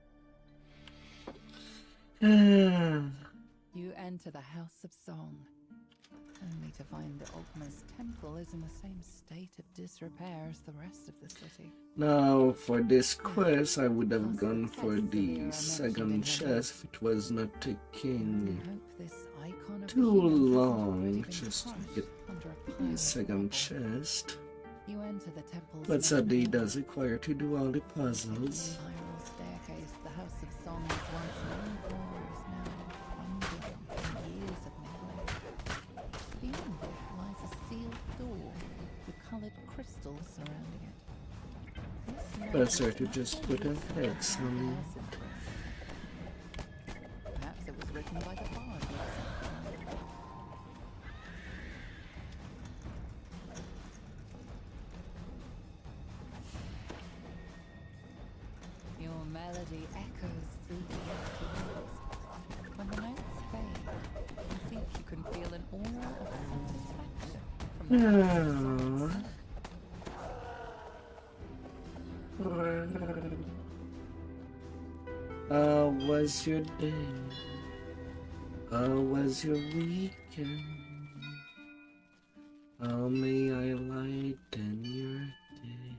You enter the House of Song, only to find that Ogma's temple is in the same state of disrepair as the rest of the city. Now, for this quest, I would have gone for the second chest if it was not I taking hope this icon of too humans hasn't long already been just to crushed get under a pile the of second rubble. chest. You enter the temple's But sadly, it main does require to do all the puzzles. spiral staircase, the House of Song was once known for, is now crumbling from years of neglect. Beyond it lies a sealed door with coloured crystals surrounding it. This Better note to just put a hex on it. Perhaps it was written by the bard who was sent. Your melody echoes through the empty halls. When the notes fade, you think you can feel an aura of satisfaction from the house of song itself. How was your day? How was your weekend? How may I lighten your day?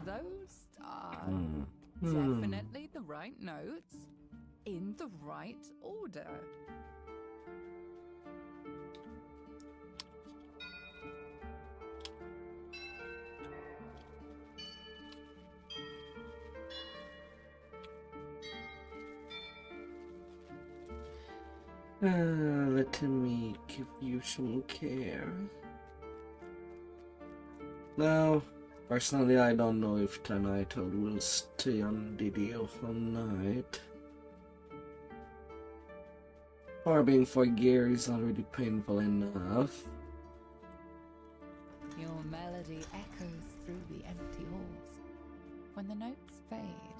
Those are definitely the right notes in the right order. Let me give you some care. Now, personally, I don't know if tonight I will stay on DDO all night. Farming for gear is already painful enough. Your melody echoes through the empty halls. When the notes fade,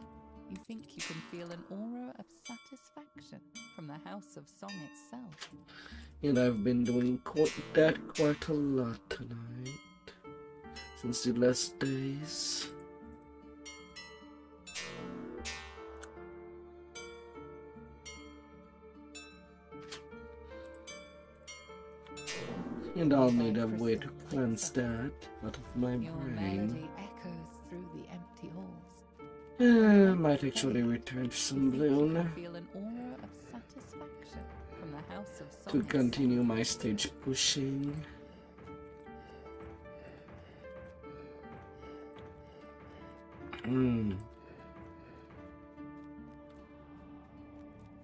you think you can feel an aura of satisfaction from the House of Song itself. And I've been doing quite a lot tonight. Since the last days. And I'll need a way to cleanse that out of my Your brain. melody echoes through the empty halls. Might actually return to some bloom Feel an aura of satisfaction from the House of Song to itself. continue my stage pushing.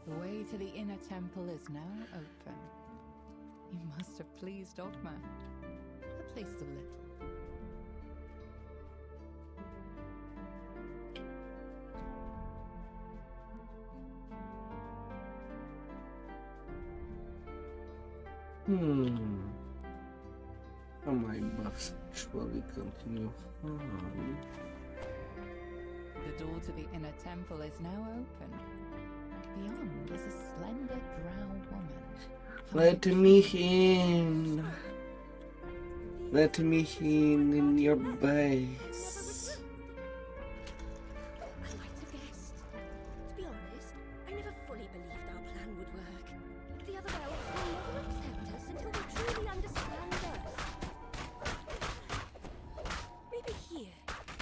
The way to the inner temple is now open. You must have pleased Ogma, at least a little. How my buffs actually continue on? The door to the inner temple is now open. Beyond is a slender drow woman. Let me in. Let me in your base. I might have guessed. To be honest, I never fully believed our plan would work. The other elves will never accept us until they truly understand us. Maybe here,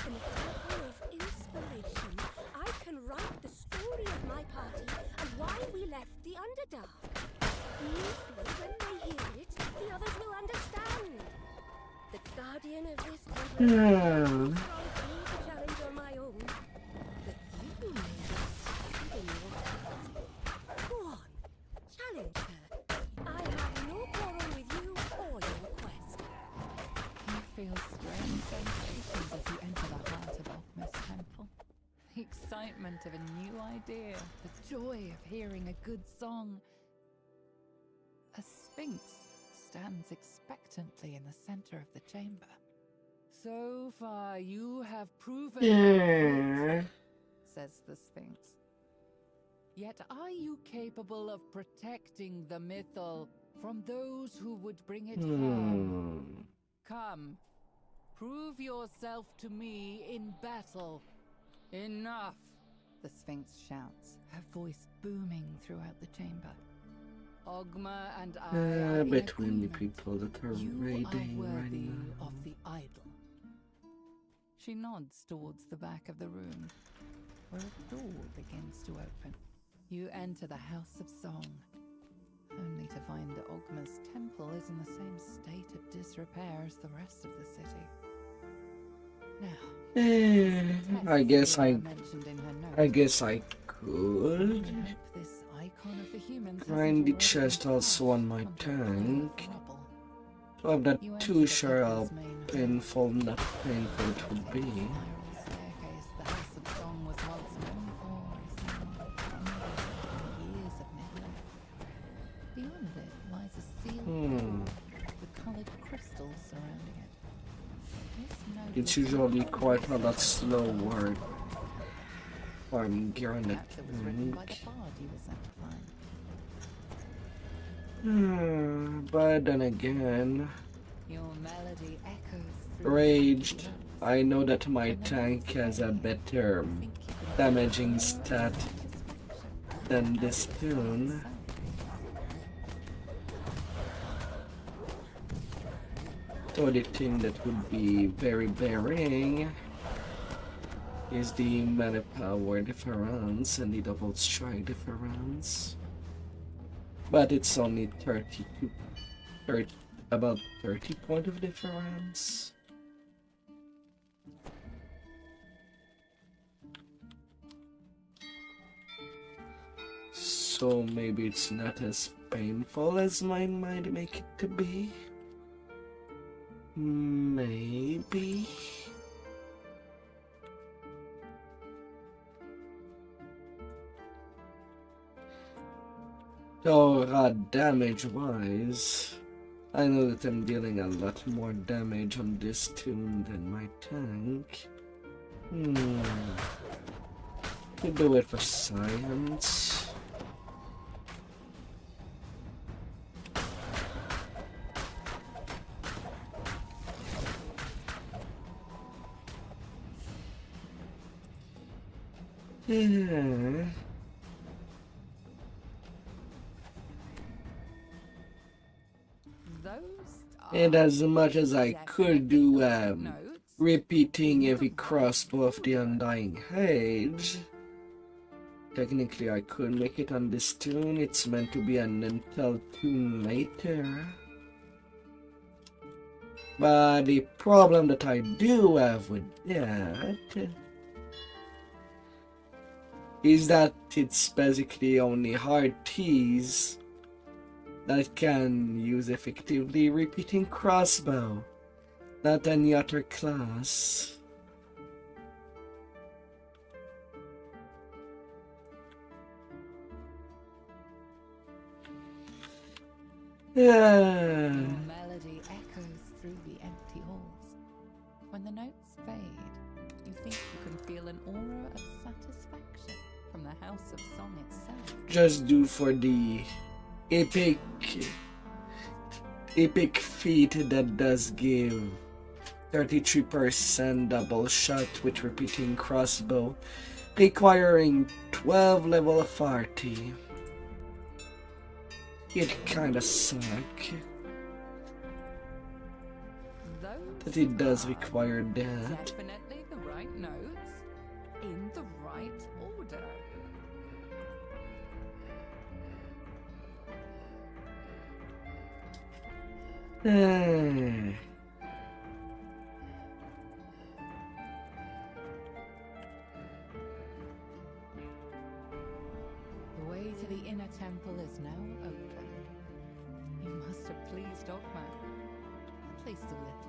in the temple of inspiration, I can write the story of my party and why we left the Underdark. Maybe when they hear it, the others will understand. The guardian of this temple is strong for me to challenge on my own. But you may just stand in your task. Go on, challenge her. I have no quarrel with you or your quest. You feel strange sensations as you enter the heart of Ogma's temple. The excitement of a new idea, the joy of hearing a good song. A sphinx stands expectantly in the center of the chamber. So far you have proven it, says the sphinx. Yet are you capable of protecting the mythal from those who would bring it harm? Come, prove yourself to me in battle. Enough, the sphinx shouts, her voice booming throughout the chamber. Ogma and I are in Between the agreement. people that are You raiding are right worthy now. of the idol. She nods towards the back of the room, where a door begins to open. You enter the House of Song, only to find that Ogma's temple is in the same state of disrepair as the rest of the city. Now, I guess I mentioned in her note. guess I could. Hope this icon of the humans hasn't Find the already chest been also on my crushed under a pile of tank. rubble. So I'm not You enter too the sure how temple's main hall. painful, not painful it would be. Spiral staircase the House of Song was once known for is now crumbled years of neglect. Beyond it lies a sealed door with coloured crystals surrounding it. This note It's is usually somewhat quite a lot obvious. slower farming gear on the Perhaps it was written by the tank. bard you were sent to find. But then again, Your melody echoes through raged. the woods. I know that my tank has a better Think you could damaging follow stat its description. than this tune. So the thing that would be very bearing is the mana power difference and the double strike difference. But it's only about 30 point of difference. So maybe it's not as painful as my mind make it to be. Maybe. So, damage wise, I know that I'm dealing a lot more damage on this tune than my tank. Could do it for science. Yeah. Those And are as much as I could do notes. repeating every crossbow of the Undying Age, technically I could make it on this tune. It's meant to be an Intel tune later. But the problem that I do have with that is that it's basically only hard T's that can use effectively repeating crossbow, not any other class. Yeah. Your melody echoes through the empty halls. When the notes fade, you think you can feel an aura of satisfaction from the House of Song itself. Just do for the epic feat that does give 33% double shot with repeating crossbow, requiring 12 level of RT. It kinda suck that it does require that. Definitely the right notes in the right order. The way to the inner temple is now open. You must have pleased Ogma, at least a little.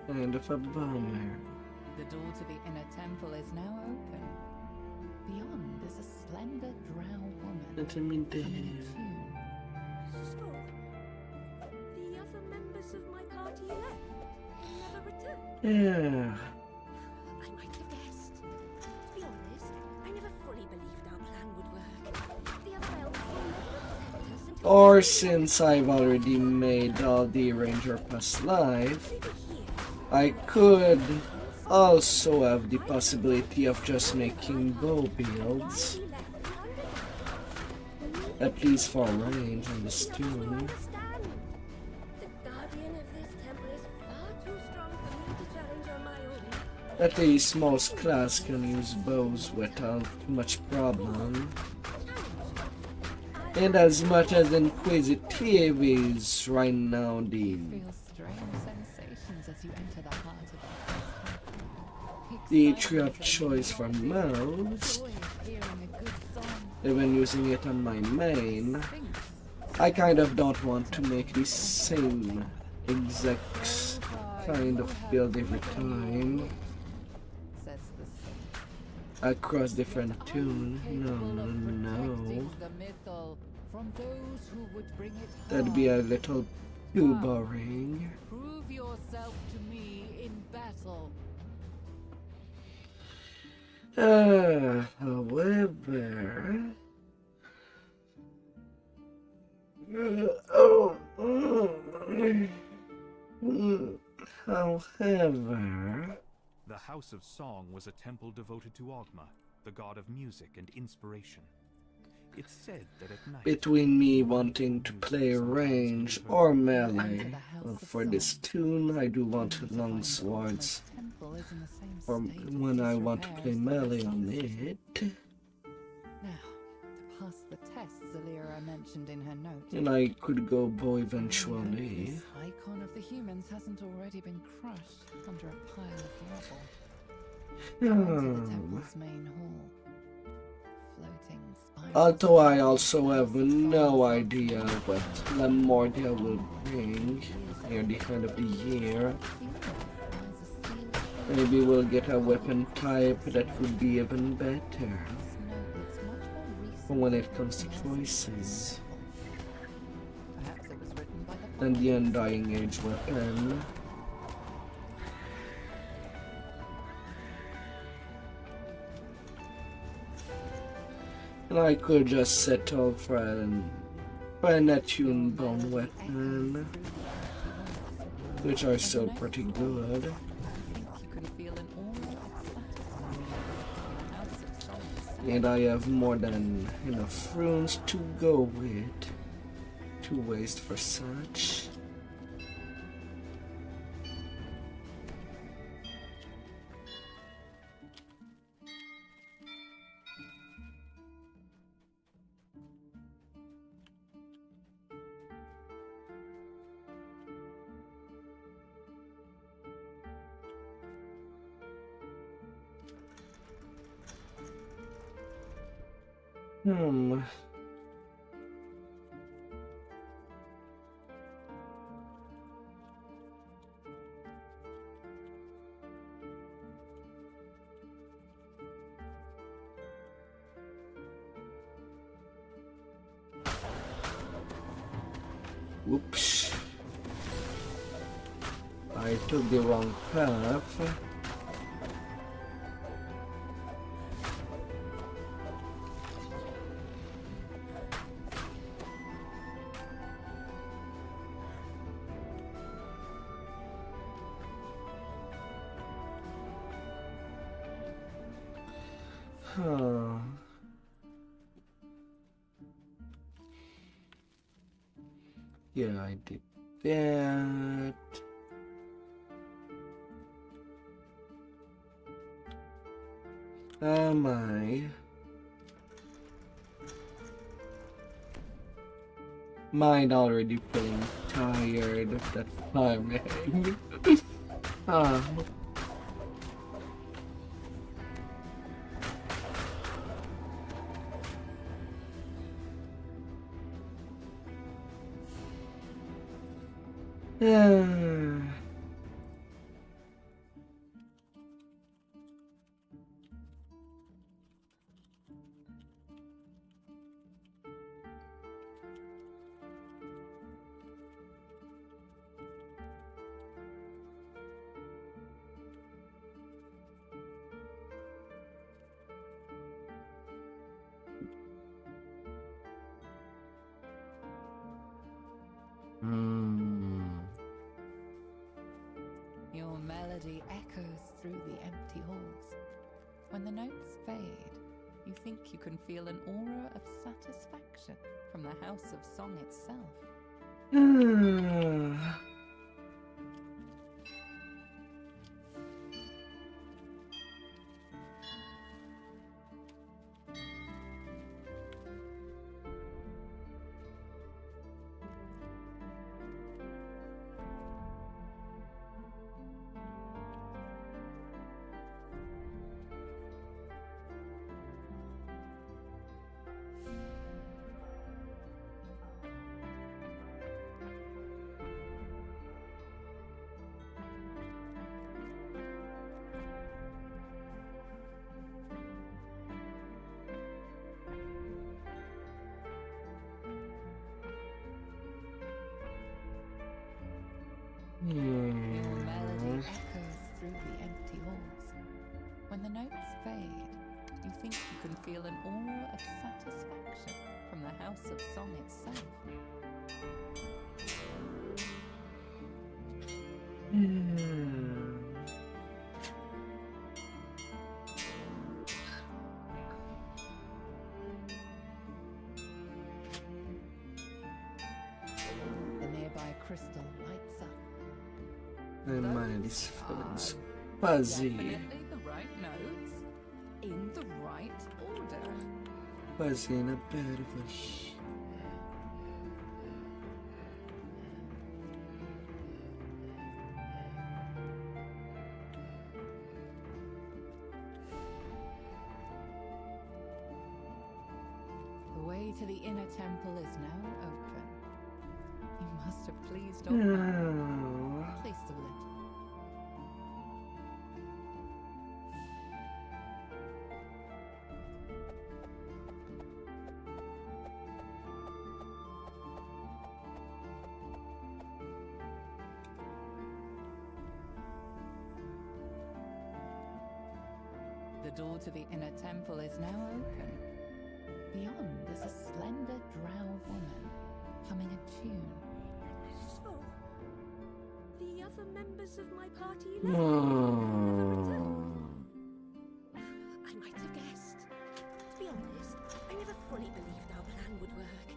Kind of a bummer. The door to the inner temple is now open. Beyond is a slender drow woman Let me humming there. a tune. So, the other members of my party left and never returned. Yeah. I might have guessed. To be honest, I never fully believed our plan would work. The other elves will never accept us until Or since I've already made all the Ranger Pass live, they were here. I could also have the possibility of just making bow builds, We left London. at least for range on this Enough to tune. understand. The guardian of this temple is far too strong for me to challenge on my own. At least most class can use bows without much problem. And as much as Inquisitive is right now the Feel strange sensations as you enter the heart of the tree of choice for most, even using it on my main, I kind of don't want to make the same exact kind of build every time across different tunes. No. That'd be a little too boring. Prove yourself to me in battle. However, however, The House of Song was a temple devoted to Ogma, the god of music and inspiration. It's said that at night, between me wanting to play range or melee, for this tune I do want long swords, or when I want to play melee on it. Now, to pass the tests Zalira mentioned in her note. And I could go bow eventually. This icon of the humans hasn't already been crushed under a pile of rubble. Enter the temple's main hall. Floating spirals. Although I also have no idea what Lamordia will bring near the end of the year. Maybe we'll get a weapon type that would be even better when it comes to choices than the Undying Age weapon. And I could just settle for a Neptune bone weapon, which are still pretty good. And I have more than enough runes to go with, to waste for such. Oops. I took the wrong path. Huh. Yeah, I did that. Am I? Mine already feeling tired of that farming. Ah. Your melody echoes through the empty halls. When the notes fade, you think you can feel an aura of satisfaction from the House of Song itself. Your melody echoes through the empty halls. When the notes fade, you think you can feel an aura of satisfaction from the House of Song itself. The nearby crystal lights up. My mind is feeling fuzzy. Definitely the right notes, in the right order. Fuzzy in a bit of a The way to the inner temple is now open. You must have pleased old man. Pleased a little. The door to the inner temple is now open. Beyond is a slender drow woman humming a tune. So, the other members of my party left and never returned. I might have guessed. To be honest, I never fully believed our plan would work.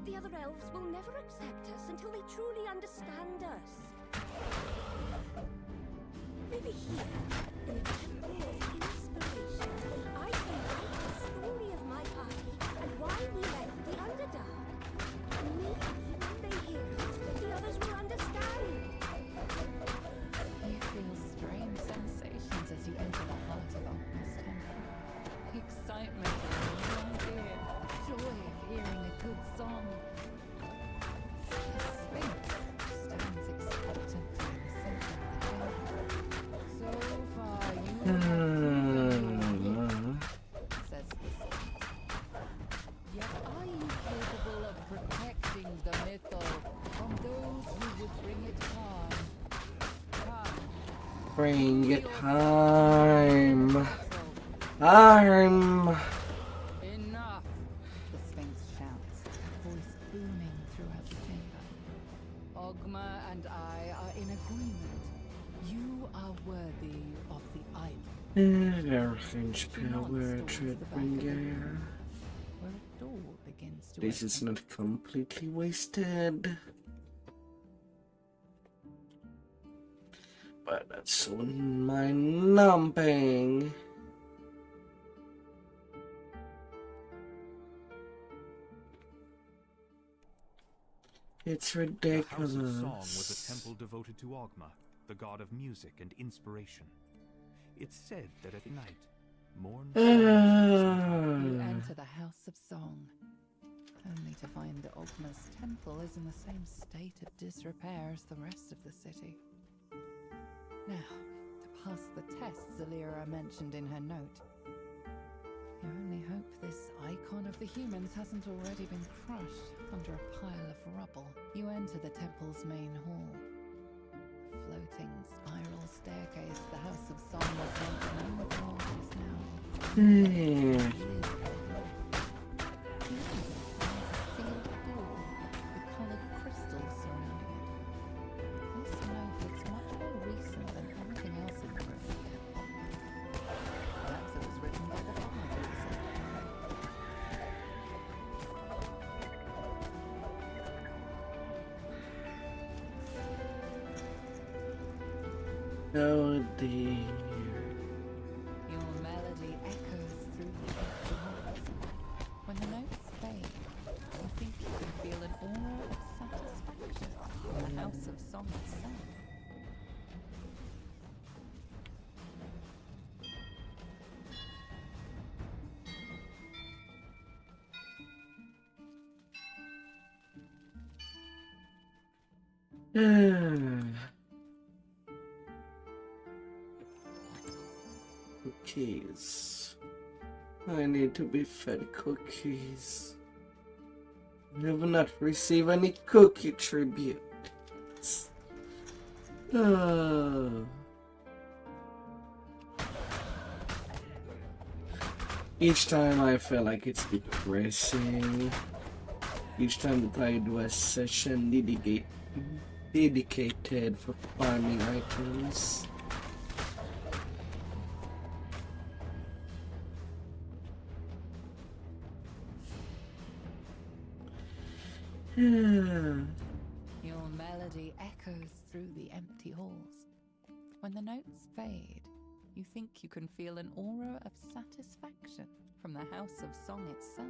The other elves will never accept us until they truly understand us. Maybe here, in the temple of inspiration, I can write the story of my party and why we left the Underdark. Maybe when they hear it, the others will understand. You feel strange sensations as you enter the heart of Alchemist Temple. Excitement of a new idea, joy of hearing a good song. A sphinx stands expectantly in the center of the chamber. So far, you have says the sphinx. Yet are you capable of protecting the myth from the Bring it home. Home. Enough! The Sphinx shouts, voice booming throughout the chamber. Ogma and I are in agreement. You are worthy of the idol. Everything's power, Treadbringer. Where a door begins to This is not completely wasted. But that's so mind-numbing. It's ridiculous. The House of Song was a temple devoted to Ogma, the god of music and inspiration. It's said that at night, mournful You enter the House of Song, only to find that Ogma's temple is in the same state of disrepair as the rest of the city. Now, to pass the tests Zalira mentioned in her note, you only hope this icon of the humans hasn't already been crushed under a pile of rubble. You enter the temple's main hall. Floating spiral staircase the House of Song was once known for is now years old. Sealed door with coloured crystals surrounding it. This note looks much more recent than anything else in the room. Perhaps it was written by the bard who was it. Oh dear. Your melody echoes through the empty halls. When the notes fade, you think you can feel an aura of satisfaction in the House of Song itself. Cookies. I need to be fed cookies. I have not received any cookie tributes. Each time I feel like it's depressing. Each time that I do a session dedicated for farming items. Your melody echoes through the empty halls. When the notes fade, you think you can feel an aura of satisfaction from the House of Song itself.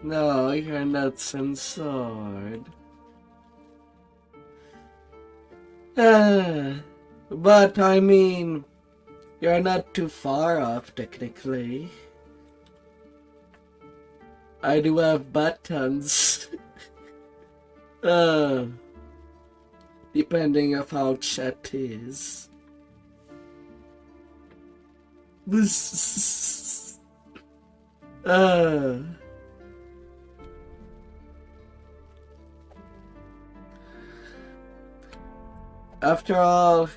No, you're not censored. But I mean, you're not too far off technically. I do have buttons. Depending of how chat is. After all,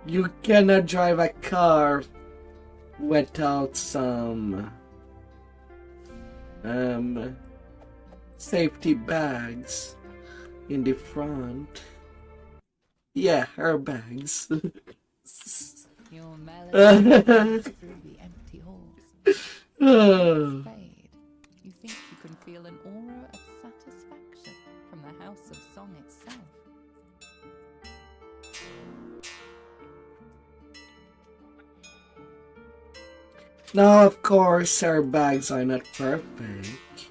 you cannot drive a car without some safety bags in the front. Yeah, airbags. Your melody echoes through the empty halls. Oh. Fade. You think you can feel an aura of satisfaction from the House of Song itself. Now, of course, airbags are not perfect.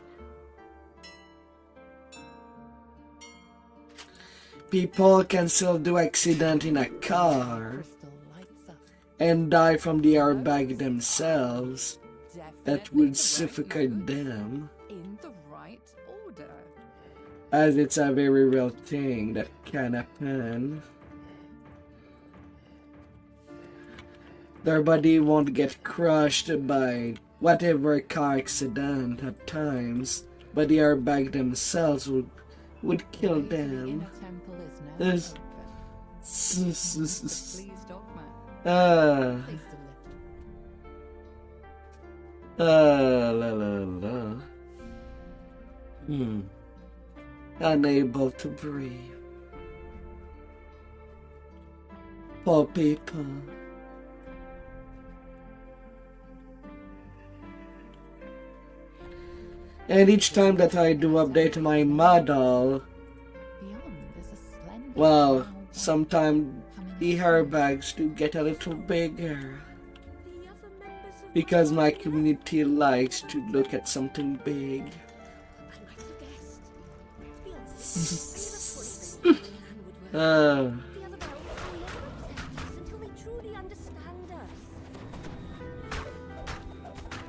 People can still do accident in a car Crystal lights up. and die from the airbag themselves. That Definitely would the suffocate right notes them, in the right order. as it's a very real thing that can happen. their body won't get crushed by whatever car accident at times, but the airbag themselves would kill The them. inner temple is now This- open. Please, Please, Dogma. Ah, Please deliver. la la la. Unable to breathe. Poor people. And each time that I do update my model, Beyond is a slender well, brown bag sometimes the coming airbags do get a little bigger. The other members of Because my community likes to look at something big. I might have guessed. To be honest, we have a fully based plan woodwork. Uh, The other realms will never accept us until they truly understand us.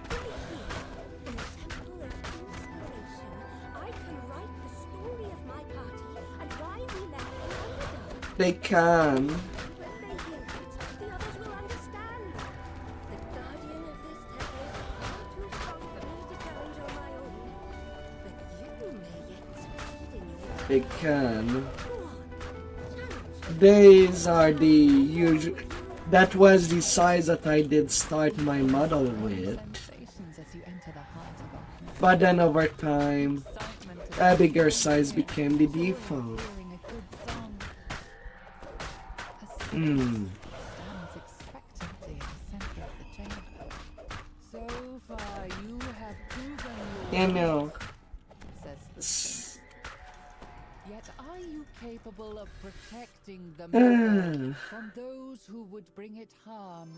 In the Temple of Inspiration, I can write the story of my party and why we left the underdog. they can. When they hear it, the others will understand. The guardian of this temple is far too strong for me to challenge on my own. But you may yet succeed in your They can. Go on, challenge. These are the usual. That was the size that I did start my model with. sensations as you enter the heart of darkness. But then over time, Excitement of a bigger size became the default. hearing a good song. A Hmm. stands expectantly at the center of the chamber. So far, you have proven your You know. says the s- Yet are you capable of protecting the Ah. mother from those who would bring it harm?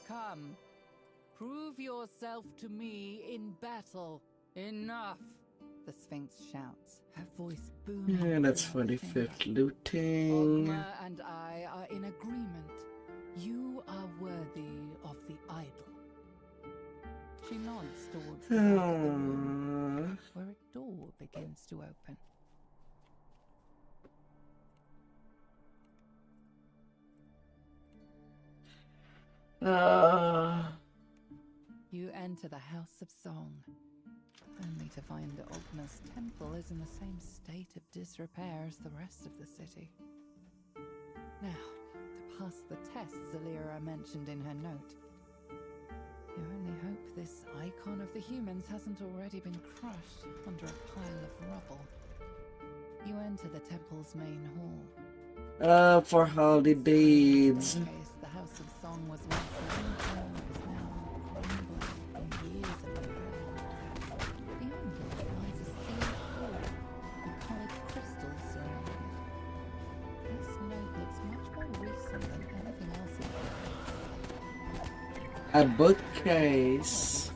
Come, prove yourself to me in battle. Enough! The Sphinx shouts, her voice booming. Yeah, that's throughout the 45th chamber. looting. Ogma and I are in agreement. You are worthy of the idol. She nods towards the back of the room, Ah. where a door begins to open. You enter the House of Song, only to find that Ogma's temple is in the same state of disrepair as the rest of the city. Now, to pass the tests Alira mentioned in her note, you only hope this icon of the humans hasn't already been crushed under a pile of rubble. You enter the temple's main hall. For all the deeds. Staircase the House of Song was once long is now crumbling from years of neglect. Beyond it lies a sealed hall with colored crystals surrounding it. This note looks much more recent than anything else in the place. A bookcase.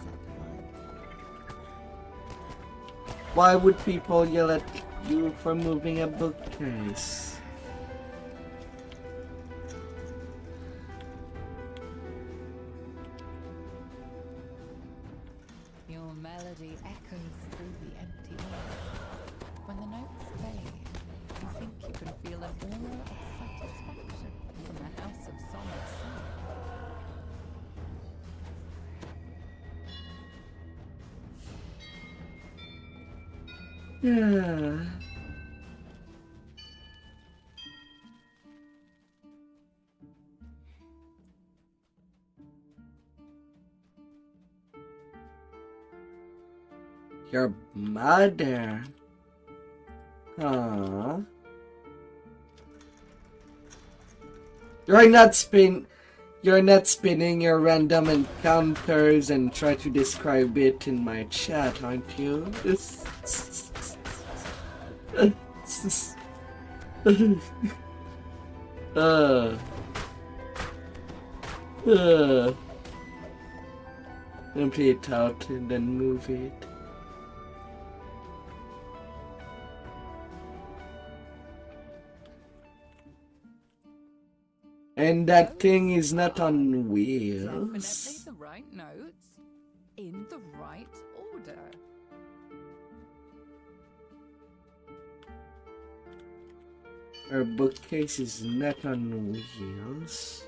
Why would people yell at you for moving a bookcase? Your melody echoes through the empty air. When the notes fade, you think you can feel an aura of satisfaction from the House of Song itself. Yeah. Your mother. Huh? You're not spinning your random encounters and try to describe it in my chat, aren't you? Empty it out and then move it. And that thing is not on wheels. Definitely the right notes, in the right order. Our bookcase is not on wheels.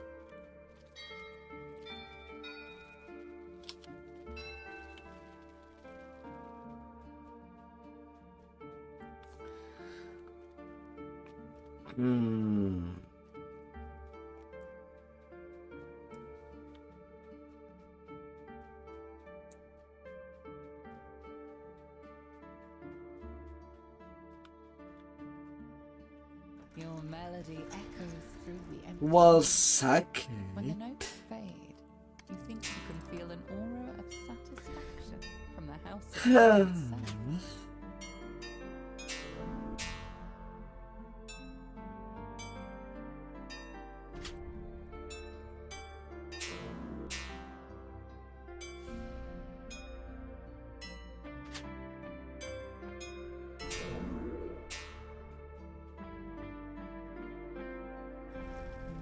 melody echoes through the empty Well, room. suck When the it. notes fade, you think you can feel an aura of satisfaction from the house itself.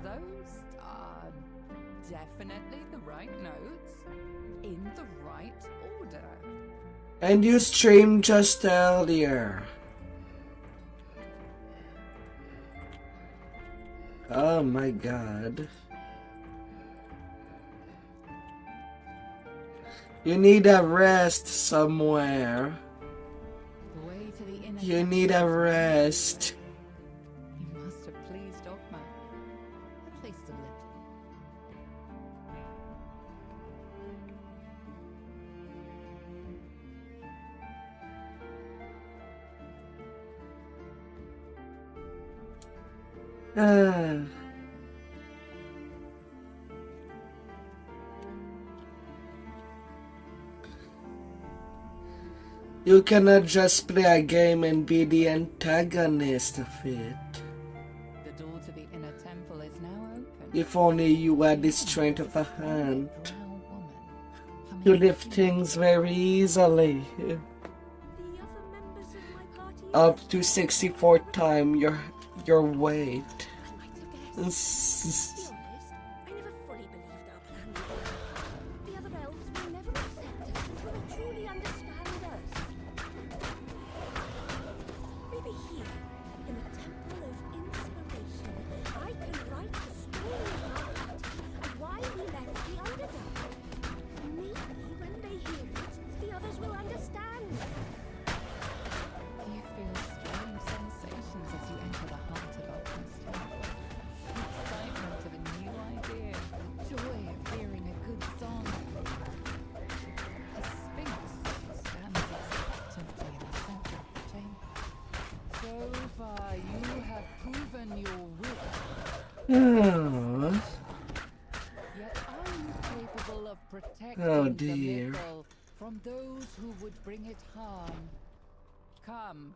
Those are definitely the right notes in the right order. And you streamed just earlier. Oh my god. You need a rest somewhere. The way to the inner You need a temple is rest. You must have pleased Ogma. At least a little. You cannot just play a game and be the antagonist of it. The door to the inner temple is now open. If only you had the strength of a hand. Brown woman, humming You a lift tune. things very easily. The other members of my party Up to 64 times your weight. I might have guessed. S- To be honest, I never fully believed our plan would work. The other elves will never accept us until they truly understand us. Maybe here, in the Temple of Inspiration, I can write the story of our party and why we left the Underdark. Maybe when they hear it, the others will understand. You feel strange sensations as you enter the heart of Ogma's temple. Excitement of a new idea, joy of hearing a good song. A sphinx stands expectantly in the center of the chamber. So far, you have proven your wit. Oh, Yet are you capable of protecting Oh, the dear. mythal from those who would bring it harm? Come,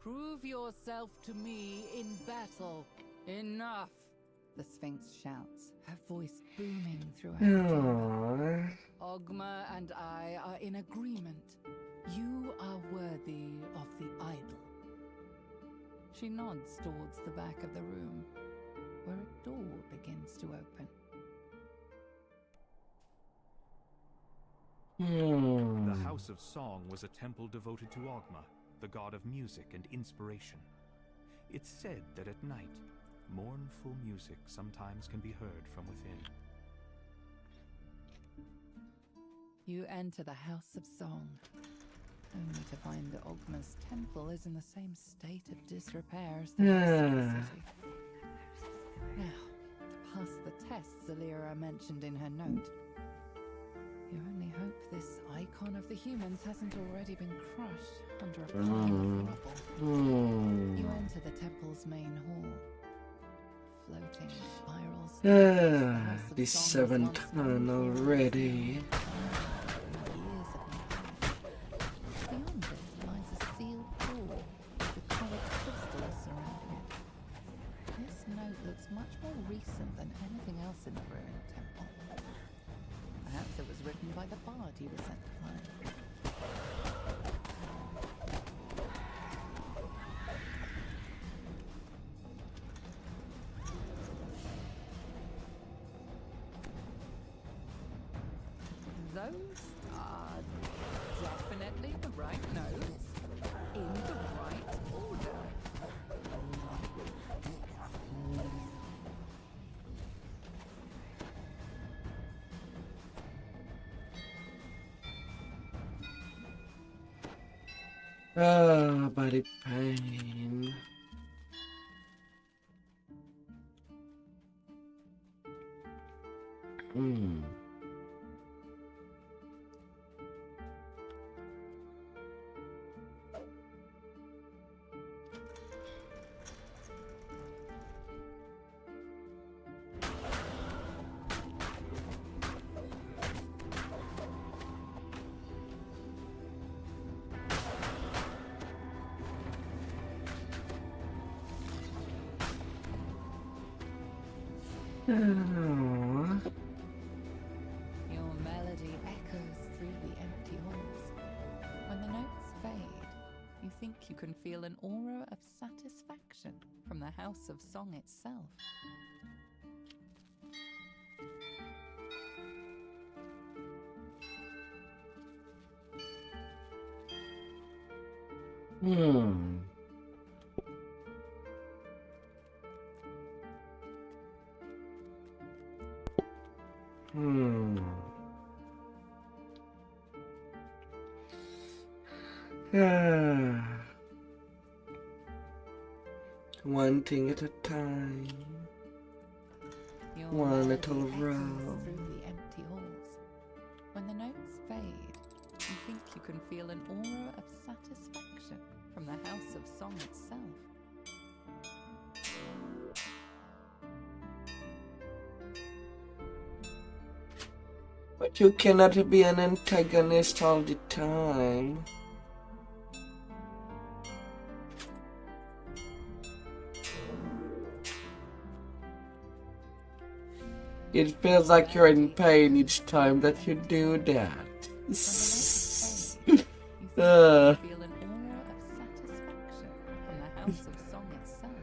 prove yourself to me in battle. Enough! The Sphinx shouts, her voice booming through her chamber. oh. Ogma and I are in agreement. You are worthy of the idol. She nods towards the back of the room, where a door begins to open. The Hmm. House of Song was a temple devoted to Ogma, the god of music and inspiration. It's said that at night, mournful music sometimes can be heard from within. You enter the House of Song, only to find that Ogma's temple is in the same state of disrepair as the rest of the city. Now, to pass the tests Alira mentioned in her note, you only hope this icon of the humans hasn't already been crushed under a pile of rubble. You enter the temple's main hall. Floating spiral stairs, the House of The Song was seventh once one known for its already. years of neglect. Beyond it lies a sealed door with colored crystals surrounding it. This note looks much more recent than anything else in the ruined temple. Perhaps it was written by the bard you were sent to find. Those are definitely the right notes in the right order. Ah, body pain. Hmm. Oh. Your melody echoes through the empty halls. When the notes fade, you think you can feel an aura of satisfaction from the House of Song itself. Hmm. Hmm. Ah. One thing at a time. Your One melody little echoes row. through the empty halls. When the notes fade, you think you can feel an aura of satisfaction from the House of Song itself. But you cannot be an antagonist all the time. It feels like you're in pain each time that you do that. When the notes fade, you think you can feel an aura of satisfaction from the House of Song itself.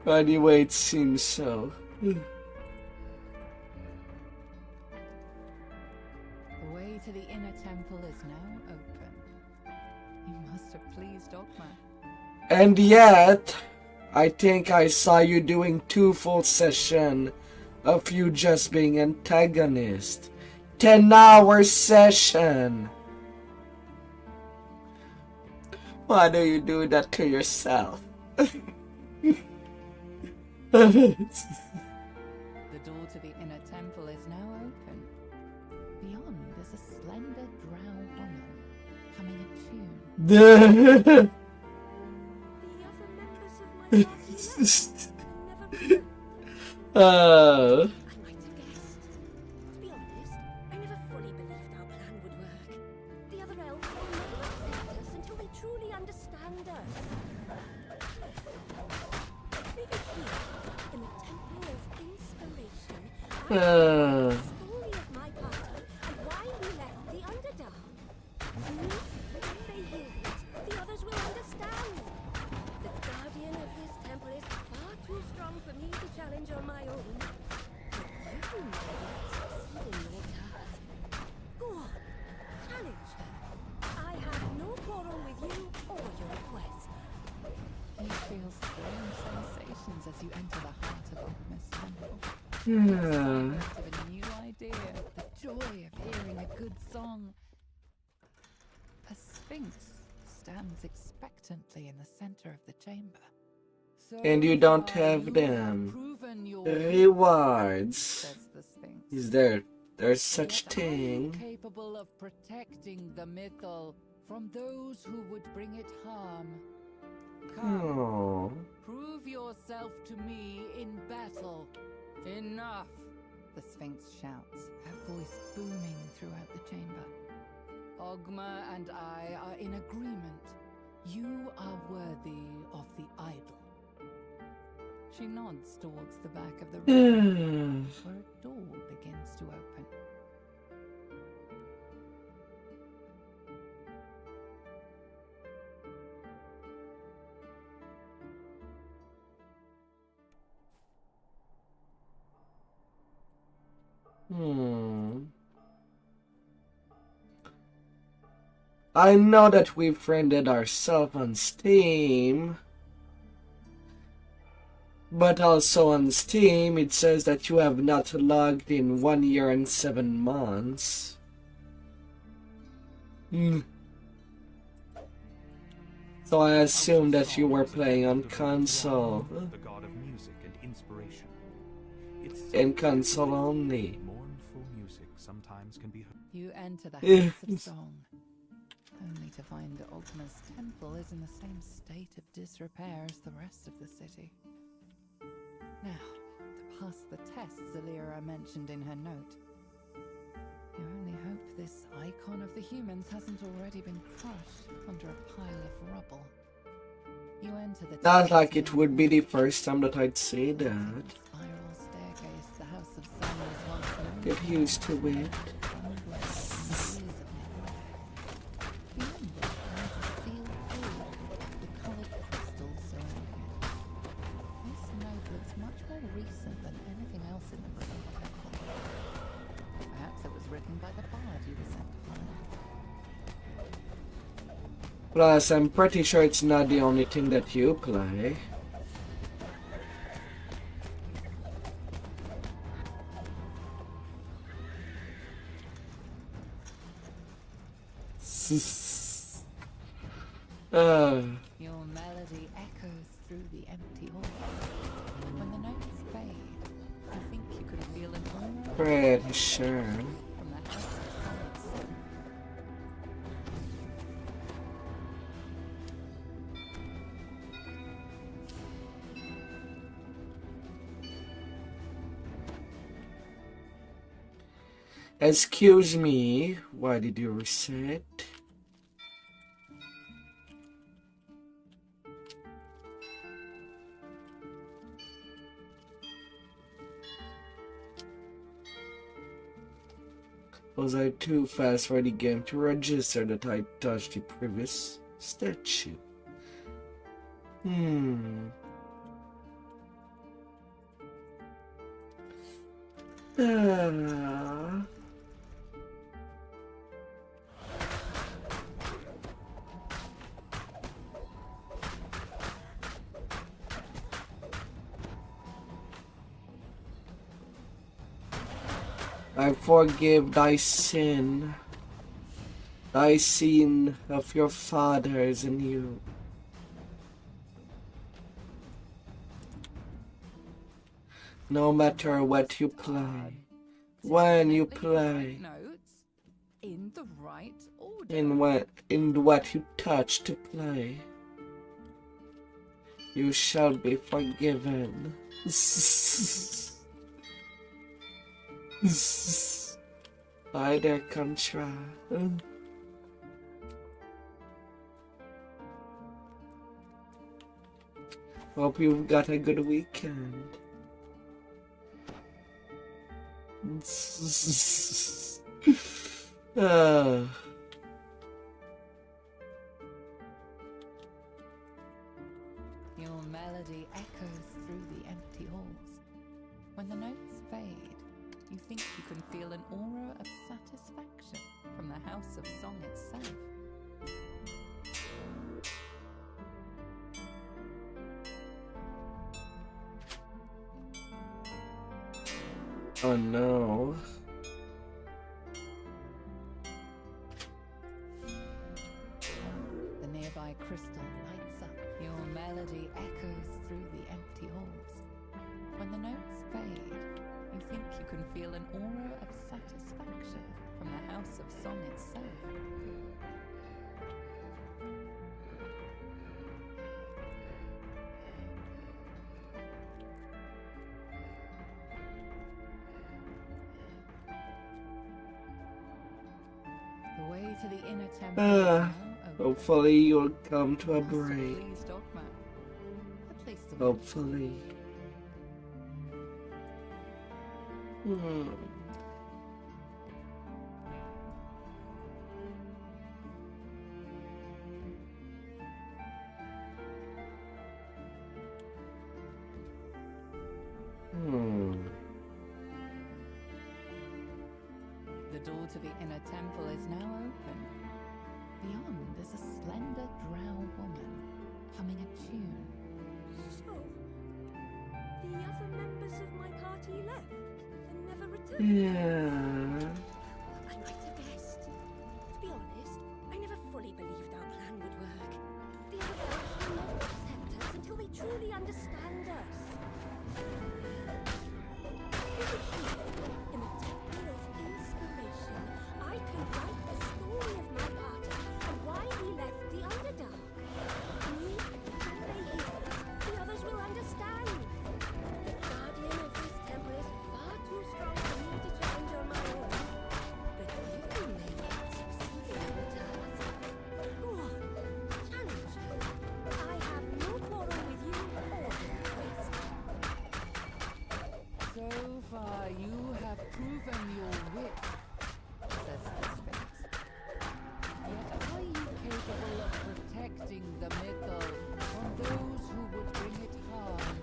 Anyway, it seems so. The way to the inner temple is now open. You must have pleased Ogma. And yet, I think I saw you doing 2 full sessions of you just being antagonist. 10-hour session. Why do you do that to yourself? The door to the inner temple is now open. Beyond is a slender drow woman, humming a tune. The other members of my party left. I never Oh. I might have guessed. To be honest, I never fully believed our plan would work. The other elves will never accept us until they truly understand us. Maybe here, in the Temple of Inspiration, I can tell the story of my party and why we left the Underdark. Maybe if they hear it, the others will understand. The guardian of this temple is far too strong for me to challenge on my own. But you might succeed in your task. Go on, challenge her. I have no quarrel with you or your quest. You feel strange sensations as you enter the heart of Ogma's temple. Yeah. Of a new idea, the joy of hearing a good song. A sphinx stands expectantly in the center of the chamber. And you don't have them. Proven your Rewards. says the sphinx. Is there's such Yet are you thing? capable of protecting the mythal from those who would bring it harm? Come, Oh. prove yourself to me in battle. Enough! The Sphinx shouts, her voice booming throughout the chamber. Ogma and I are in agreement. You are worthy of the idol. She nods towards the back of the room, where a door begins to open. I know that we friended ourselves on Steam, but also on Steam it says that you have not logged in 1 year and 7 months. So I assume that you were playing on console. The god of music and inspiration. It's And console only. mournful music sometimes can be heard. You enter the House of Song, only to find Ogma's temple is in the same state of disrepair as the rest of the city. Now, to pass the tests Zalira mentioned in her note, you only hope this icon of the humans hasn't already been crushed under a pile of rubble. You enter the Not like it temple would be the first time that I'd say that. spiral staircase, the House of Sun was once known Get used to it. for endless years of neglect. Beyond it lies a sealed hall, the coloured crystal surrounding it. This node looks much more recent than anything else in the Great Temple. Perhaps it was written by the bard you were sent to find. Plus, I'm pretty sure it's not the only thing that you play. Your melody echoes through the empty hall. When the notes fade, I think you could feel an aura Pretty sure. from the House of Sun itself. Excuse me, why did you reset? Was I too fast for the game to register that I touched the previous statue? Ah. I forgive thy sin of your fathers and you. No matter what you play, when you play, Notes in the right order. in what you touch to play, you shall be forgiven. By their contra. Hope you've got a good weekend. Your melody echoes through the empty halls. When the notes fade, you think you can feel an aura of satisfaction from the House of Song itself. Oh no. The nearby crystal lights up. Your melody echoes through the empty halls. When the notes fade, you think you can feel an aura of satisfaction from the House of Song itself. The way to the inner temple is now open. Hopefully you'll come to a Must have break. pleased Dogma. At least a Hopefully. The door to the inner temple is now open. Beyond is a slender drow woman humming a tune. So, the other members of my party left and never returned. Yeah. I might have guessed. To be honest, I never fully believed our plan would work. The other folks will never accept us until they truly understand us. Over here, in the Temple of Inspiration, I can write the story of my party and why we left the Underdark. When they hear it, the others will understand. The guardian of this temple is far too strong for me to challenge on my Ah, you have proven your wit, says the Sphinx. Yet are you capable of protecting the mythal from those who would bring it harm?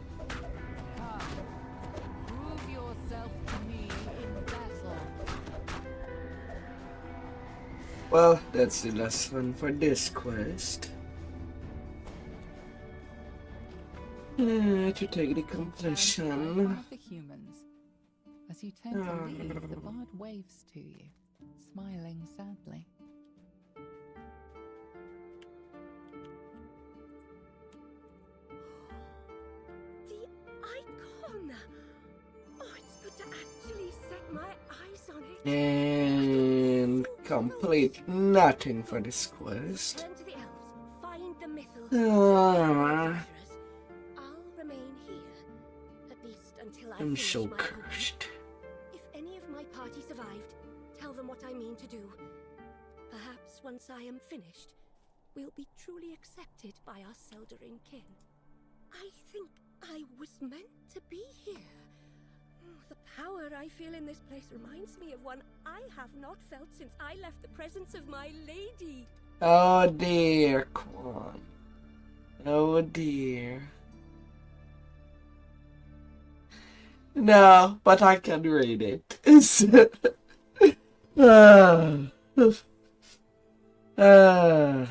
Come, prove yourself to me in battle. Well, that's the last one for this quest. To take the Stand right in completion. front of the humans. As you turn to leave, the bard waves to you, smiling sadly. The icon! Oh, it's good to actually set my eyes on it. And complete nothing for this quest. Turn to the elves, find the mythal. Ah, I'll remain here, at least until I I'm finish so my cooking. cursed. If any of my party survived, tell them what I mean to do. Perhaps once I am finished, we'll be truly accepted by our Seldering kin. I think I was meant to be here. The power I feel in this place reminds me of one I have not felt since I left the presence of my lady. Oh dear, Quan. Oh dear. No, but I can read it. Ah. Ah. Ah.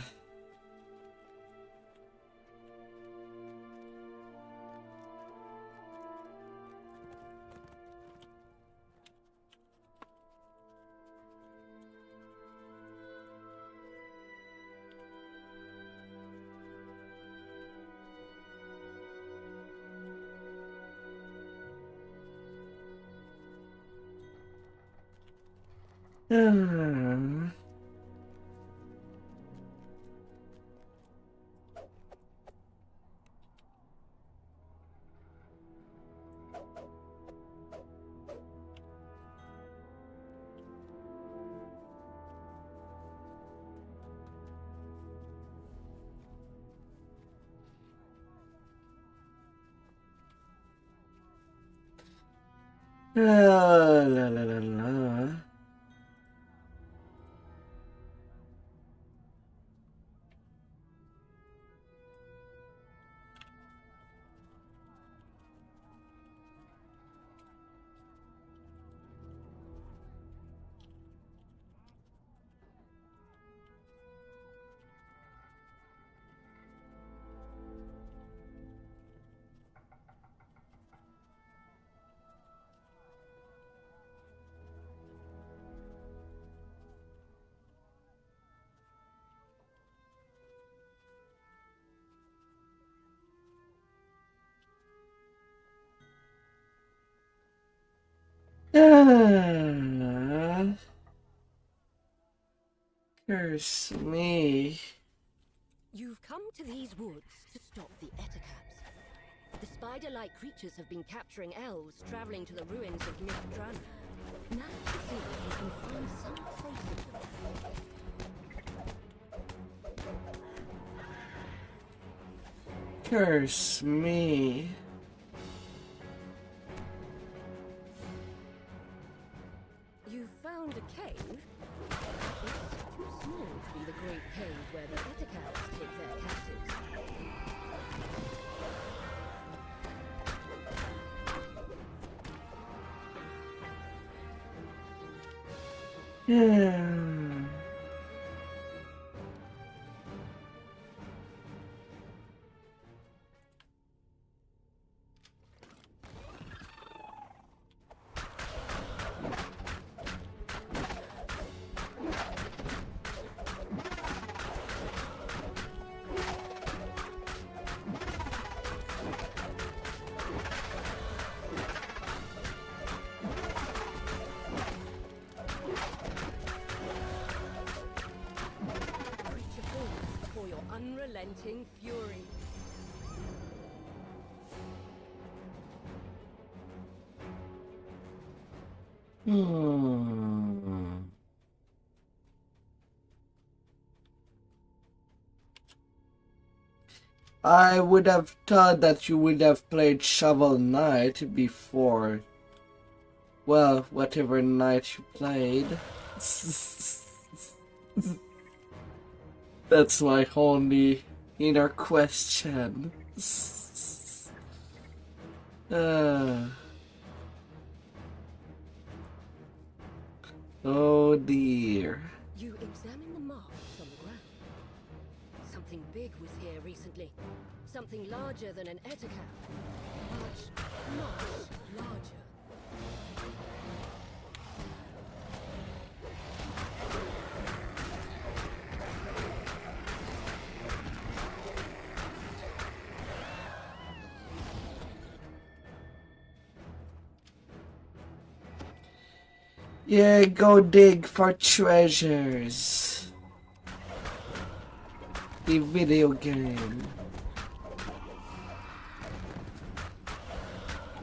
La la la la. Ah. Curse me. You've come to these woods to stop the Ettercaps. The spider-like creatures have been capturing elves traveling to the ruins of Mithdrana. Now to see if you can find some trace of them. Curse me. You found a cave? It's too small to be the great cave where the Ettercaps take their captives. Yeah. Creature falls before your unrelenting fury. Hmm. I would have thought that you would have played Shovel Knight before well, whatever night you played. That's my only inner question. Oh dear. You examine the marks on the ground. Something big was here recently. Something larger than an etacap. Much larger. Yeah, go dig for treasures. The video game.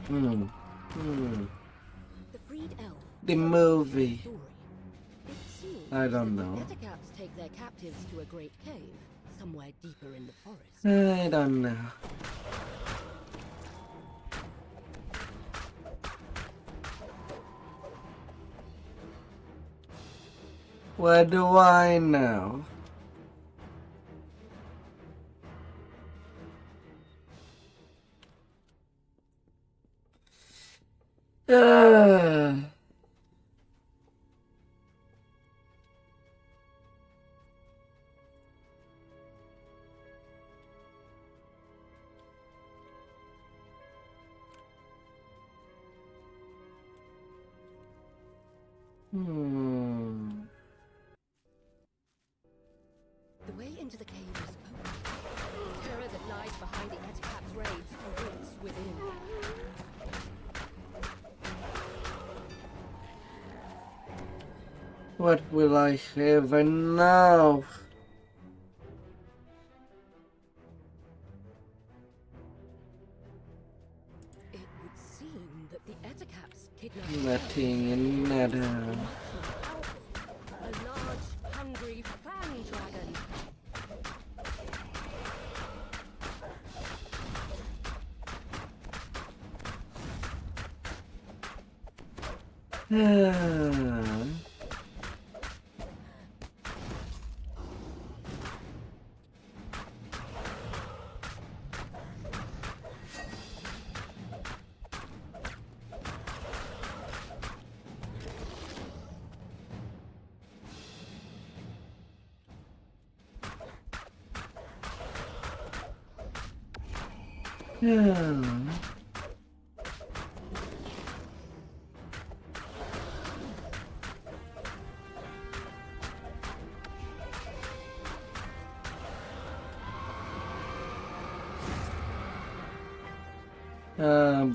The freed elf. The movie. Story. It seems I don't that know. The etacaps take their captives to a great cave, somewhere deeper in the forest. I don't know. What do I know? The way into the cave is open. The terror that lies behind the etacap's raids awaits within. What will I have now? It would seem that the etacaps kidnapped Nothing and nada. a large, hungry fan dragon.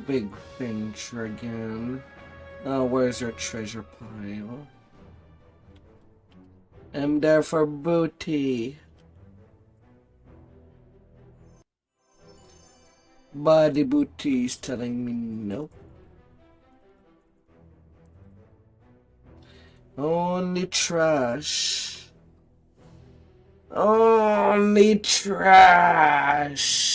Big venture again. Where's your treasure pile? I'm there for booty. Body booty is telling me no. Only trash. Only trash.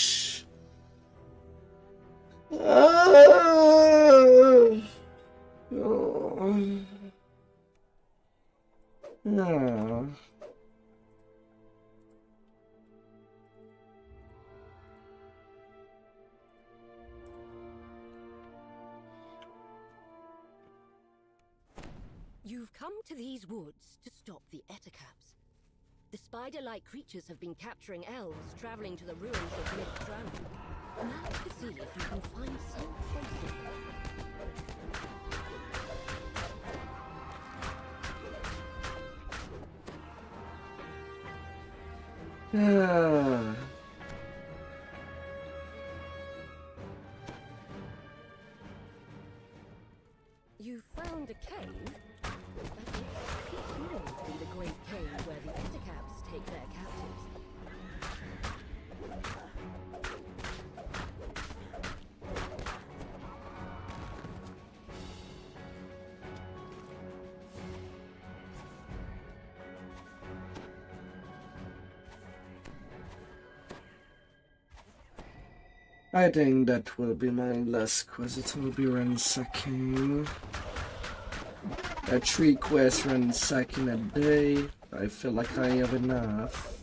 You've come to these woods to stop the etacaps. The spider-like creatures have been capturing elves traveling to the ruins of Myth Drowning. Now to see if you can find some trace of them. You found a cave, but it's too small to be the great cave where the etacaps take their captives. I think that will be my last quest. It will be ransacking. 3 quests ransacking a day. I feel like I have enough.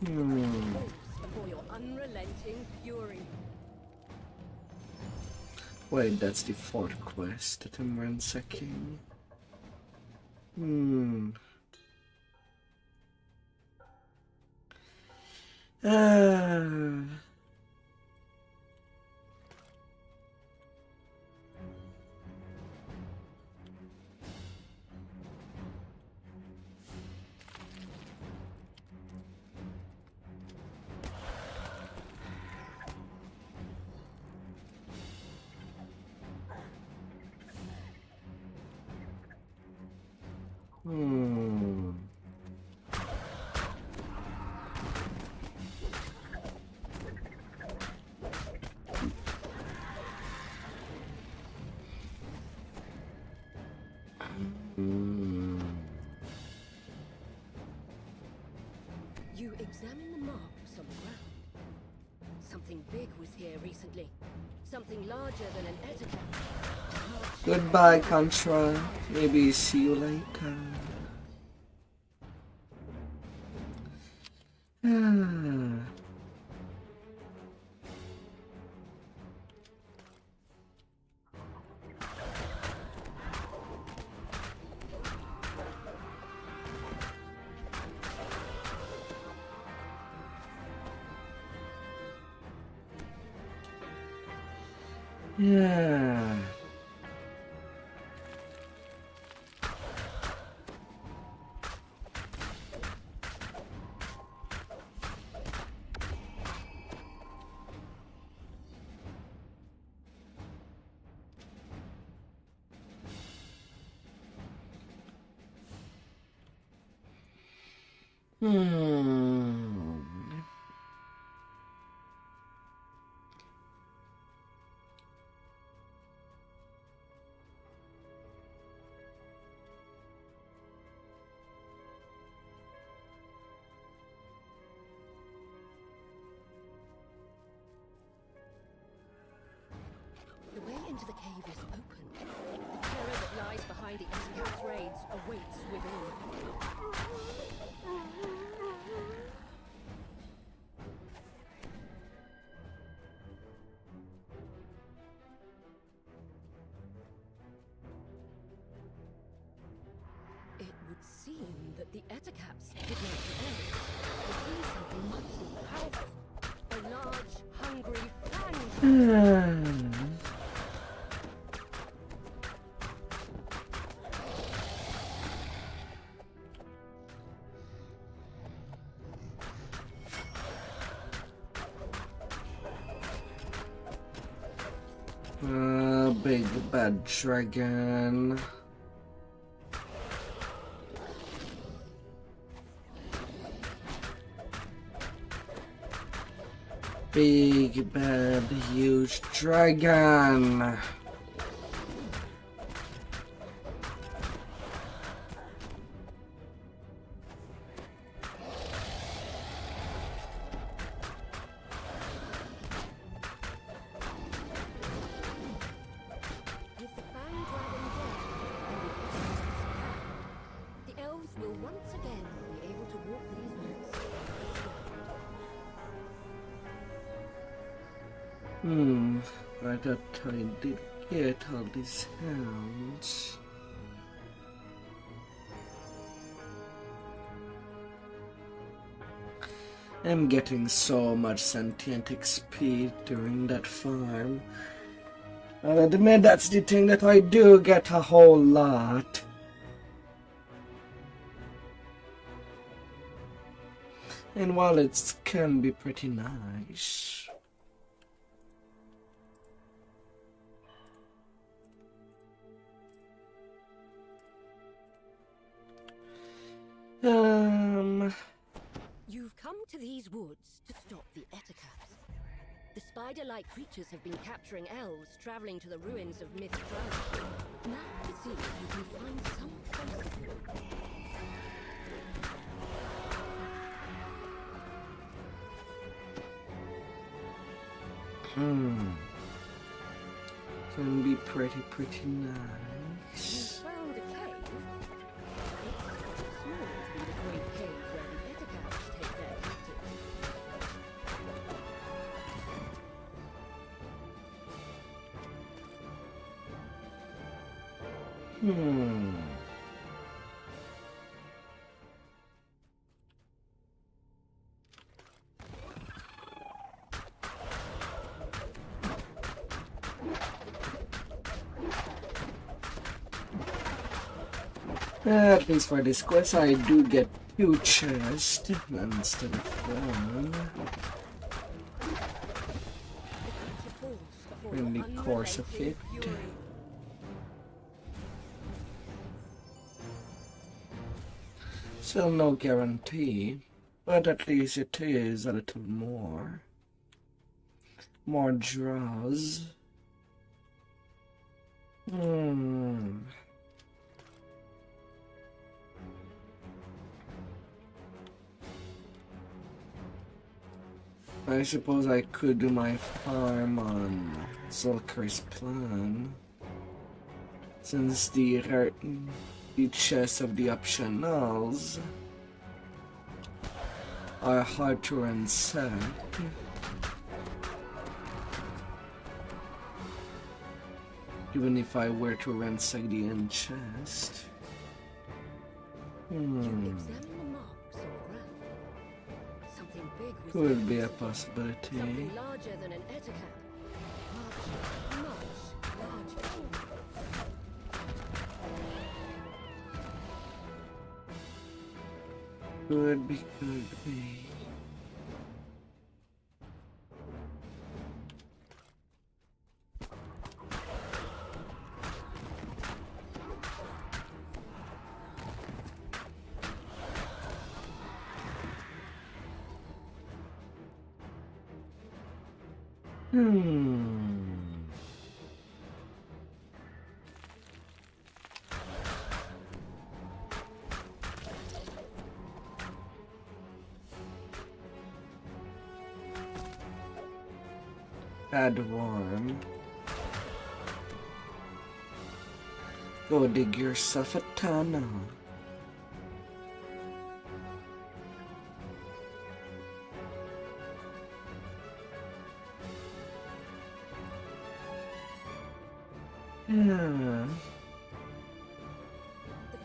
For your unrelenting fury. Wait, that's the 4th quest that I'm ransacking. You examine the marks on the ground. Something big was here recently. Something larger than an etiquette. Goodbye, Contra. Maybe see you later. Yeah. The way into the cave is open. The terror that lies behind the etiquette's raids awaits within. It would seem that the etiquettes did not end. Would be something much more powerful. A large, hungry fang. Big bad dragon. Big bad huge dragon. I thought I did get all these hounds. I'm getting so much sentient XP during that farm. I'll admit that's the thing that I do get a whole lot. And while it can be pretty nice, You've come to these woods to stop the etiquettes. The spider-like creatures have been capturing elves traveling to the ruins of Myth Drive. Now to see if you can find some trace of them. Can be pretty nice. Found a cave. It's small to be the great cave where the Ettercaps take their captives. At least for this quest, I do get 2 chests instead of 1 in the course of it. Still no guarantee, but at least it is a little more. More draws. I suppose I could do my farm on Zulker's plan, since the chests of the optionals are hard to ransack. Even if I were to ransack the end chest. Could be a possibility. Something larger than an Ettercap. Much larger. Could be. Add warm. Go dig yourself a tunnel. The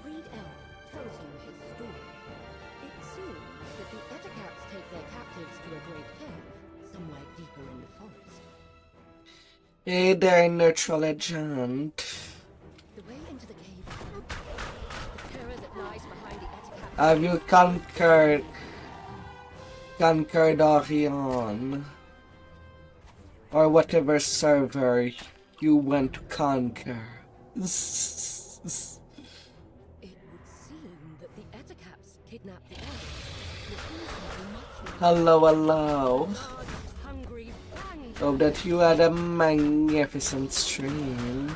freed elf tells you his story. It seems that the Ettercaps take their captives to a great cave, somewhere deeper in the forest. Hey there, neutral agent. The way into the cave, the terror that lies behind the Ettercaps. Have you conquered Orion? Or whatever server you went to conquer? It would seem that the Ettercaps kidnapped the elves. Hello. Hungry fangs. Hope that you had a magnificent stream.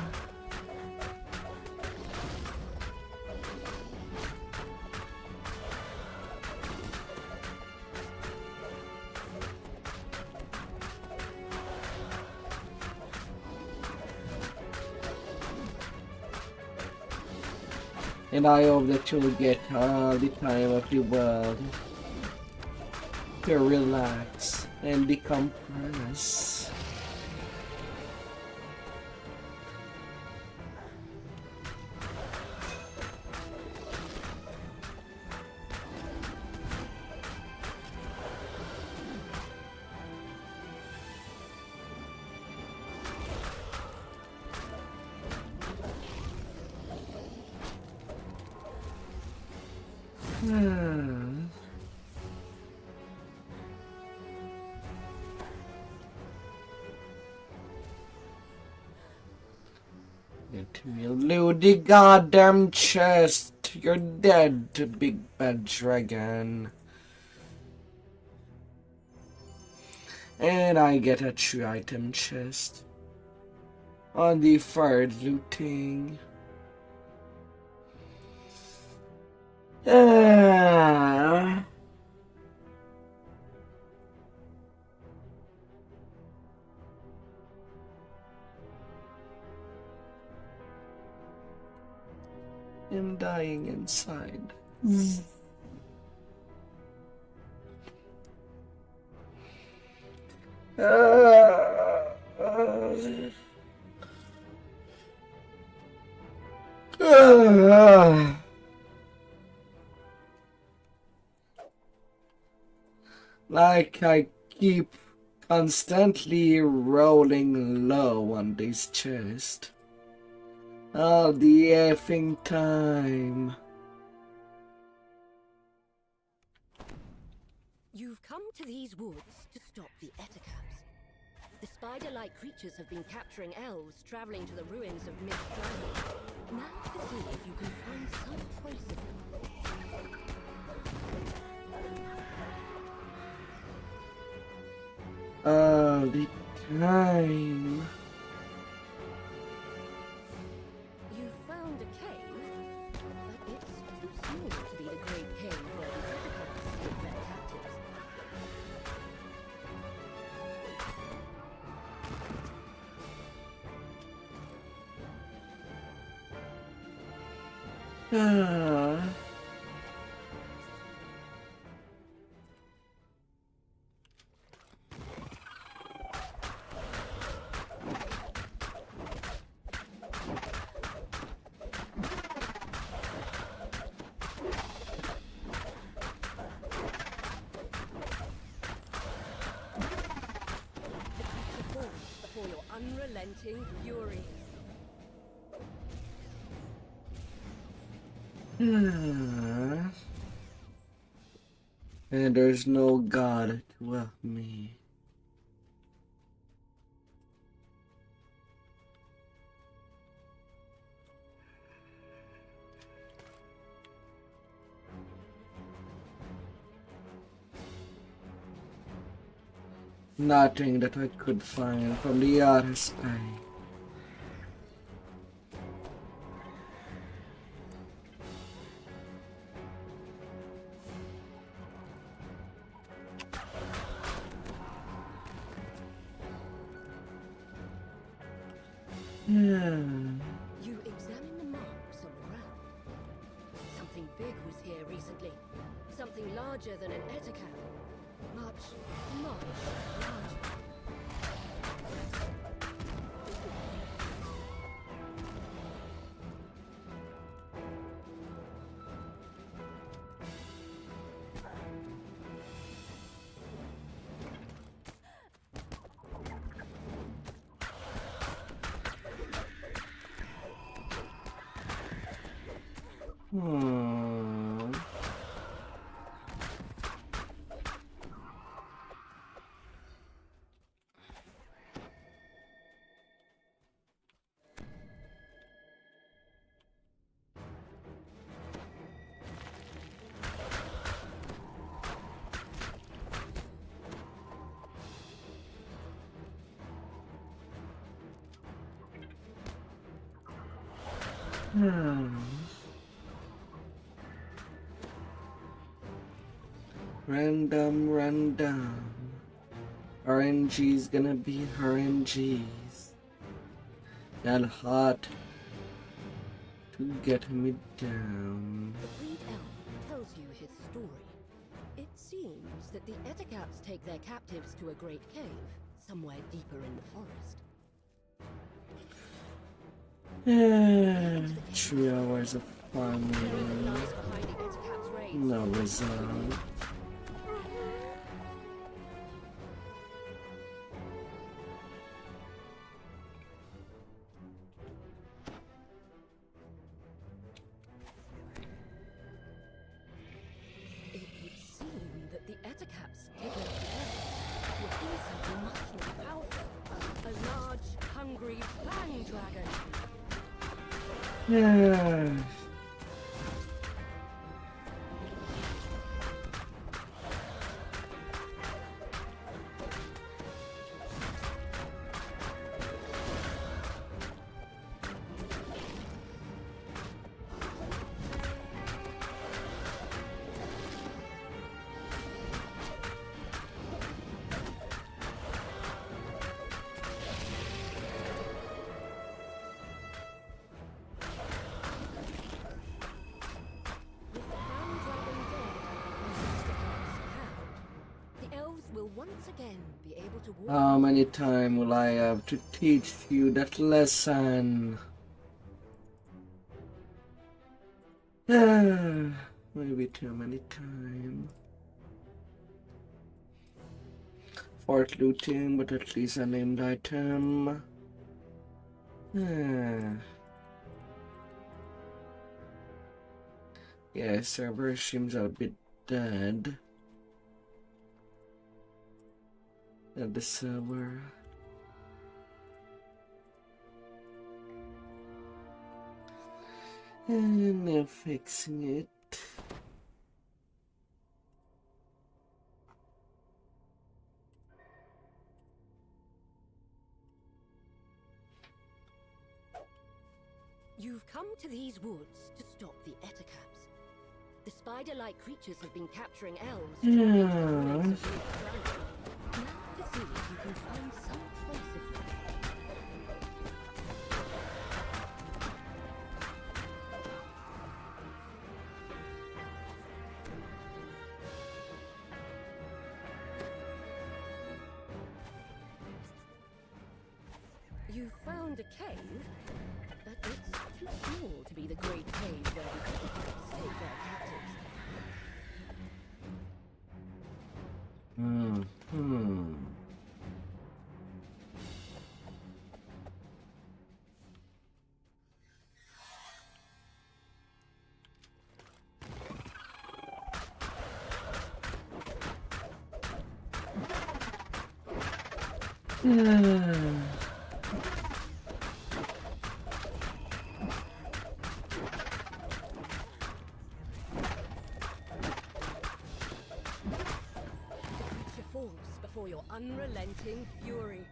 And I hope that you'll get all the time of the world to relax and decompress. Let me loot the goddamn chest. You're dead, big bad dragon. And I get a 3-item chest on the third looting. am dying inside. Like I keep constantly rolling low on this chest. All the effing time. You've come to these woods to stop the Eticaps. The spider-like creatures have been capturing elves traveling to the ruins of Mist Dragon. Now to see if you can find some trace of them. All the time. You found a cave, but it's too small to be the great cave where the Eticaps take their captives. Ah. The creature falls before your unrelenting fury. And there's no God to help me. Nothing that I could find from the outer sky. You examine the marks on the ground. Something big was here recently. Something larger than an Eticap. Much, much larger. Random. RNG's gonna be RNG's. That hot to get me down. The Reed Elf tells you his story. It seems that the Eticaps take their captives to a great cave, somewhere deeper in the forest. 3 hours of fun. Lies behind the Eticaps' raids. No result. It would seem that the Eticaps taken up the elves would be something much more powerful. A large, hungry fang dragon. once again be able to walk. How many times will I have to teach you that lesson? Maybe too many times. Fourth looting, but at least a named item. Yeah, server seems a bit dead. At the server. And they're fixing it. You've come to these woods to stop the Etacaps. The spider-like creatures have been capturing elves. Now to see if you can find some trace of them. You found a cave, but it's too small to be the great cave where the Etacaps take their captives. Falls before your unrelenting fury.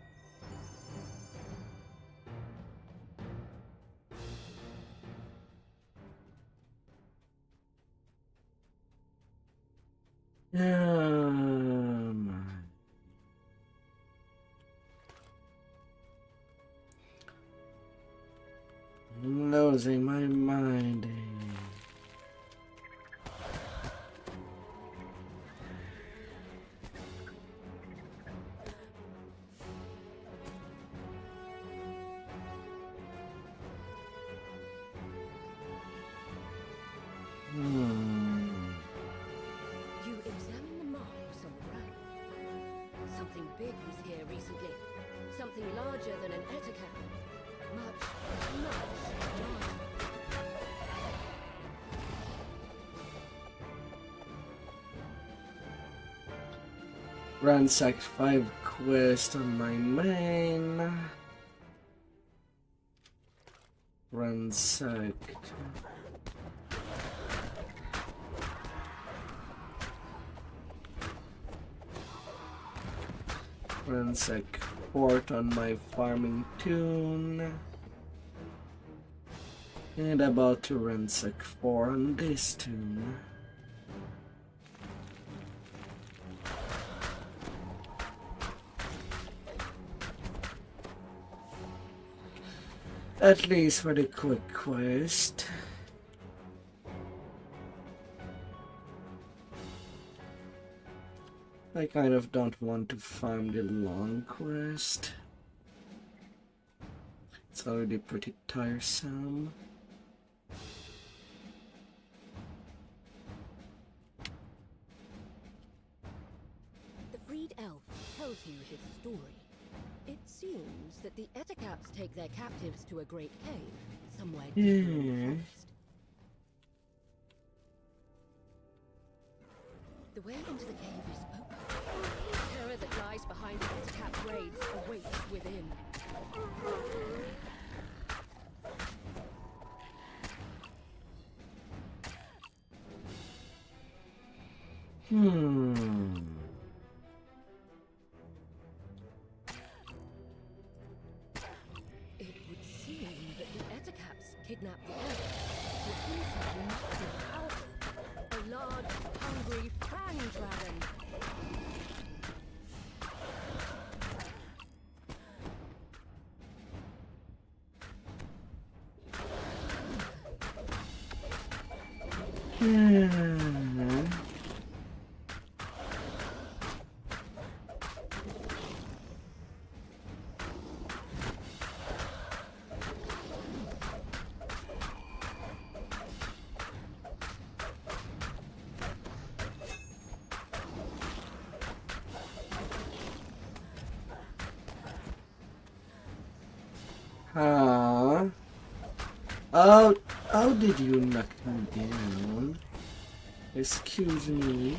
Losing my mind. You examine the marks on the ground. Something big was here recently. Something larger than an Etacap. Much larger. Ransacked 5 quests on my main. Ransacked. Ransack port on my farming tune. And about to ransack 4 on this tune. At least for the quick quest. I kind of don't want to farm the long quest. It's already pretty tiresome. The freed elf tells you his story. It seems that the Etacaps take their captives to a great cave somewhere deep in the forest. The way into the cave is open. The terror that lies behind the Etacap raids awaits within. It would seem that the Etacaps kidnapped the elf to do something much more powerful. A large, hungry fang dragon. Huh? How did you knock me down? Excuse me.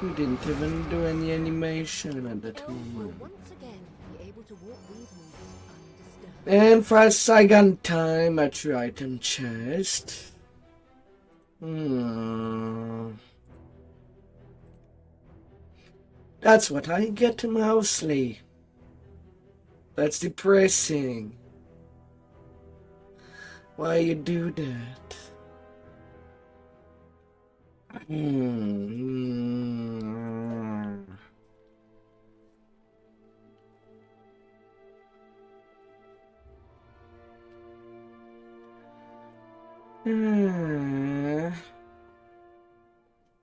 You didn't even do any animation at that Elves will moment. once again be able to walk these woods undisturbed. And for a second time at your item chest. That's what I get mostly. That's depressing. Why you do that?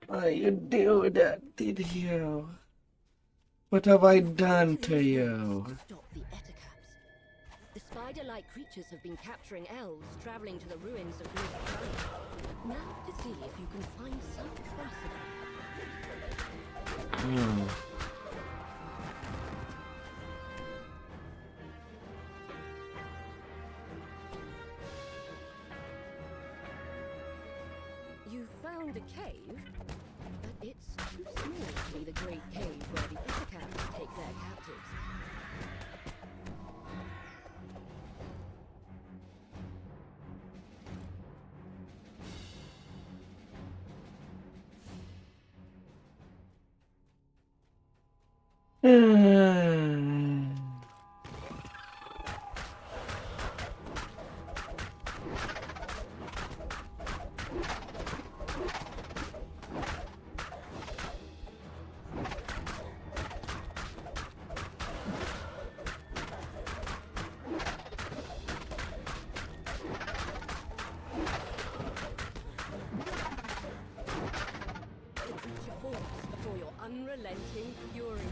Why you do that, did you? What have I done to you? Stop the Etacaps. The spider-like creatures have been capturing elves traveling to the ruins of North. Now to see if you can find some trace of them. You found a cave, but it's too small to be the great cave where the Etacaps take their captives. Before your unrelenting fury.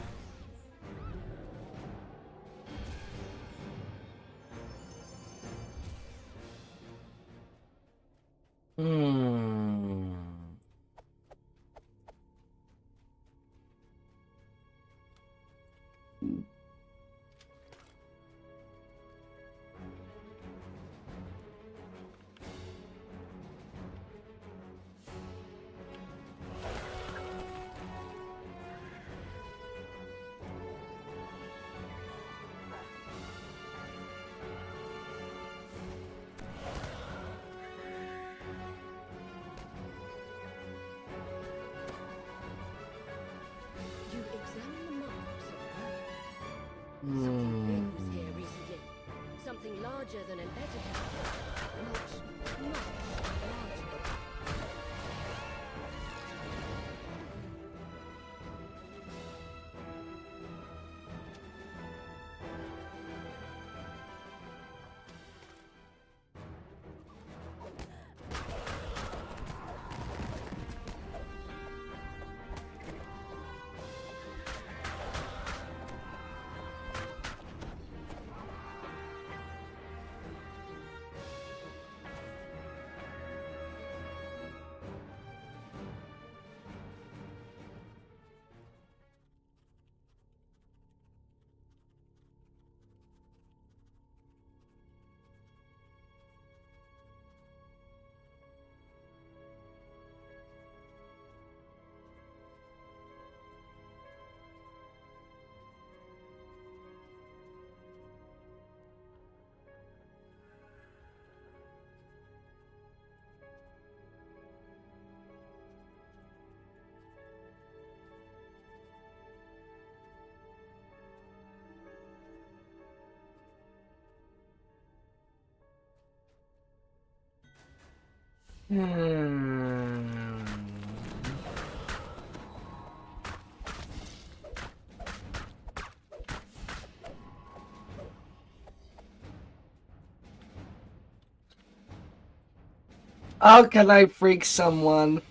You examine the marks of the earth. Something big was here recently. Something larger than an Etacap. Much, much larger. How can I freak someone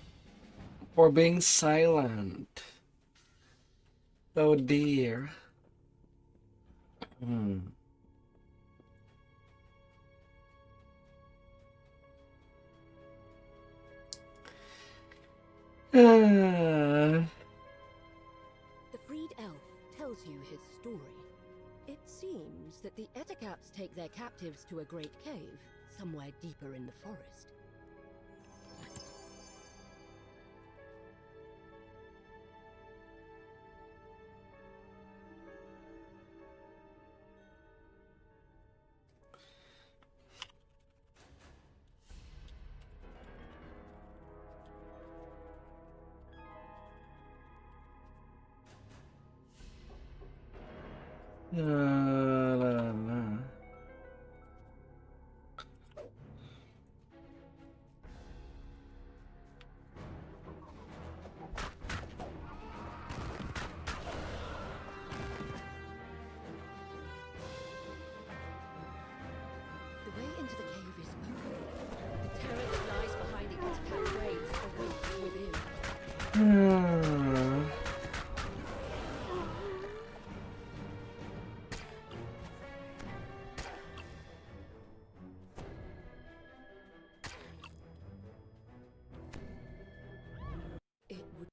for being silent? Oh dear. The free seems that the Ettercaps take their captives to a great cave, somewhere deeper in the forest. La, la, la. The way into the cave is open. The terror that lies behind the Ettercap graves awaits within. It would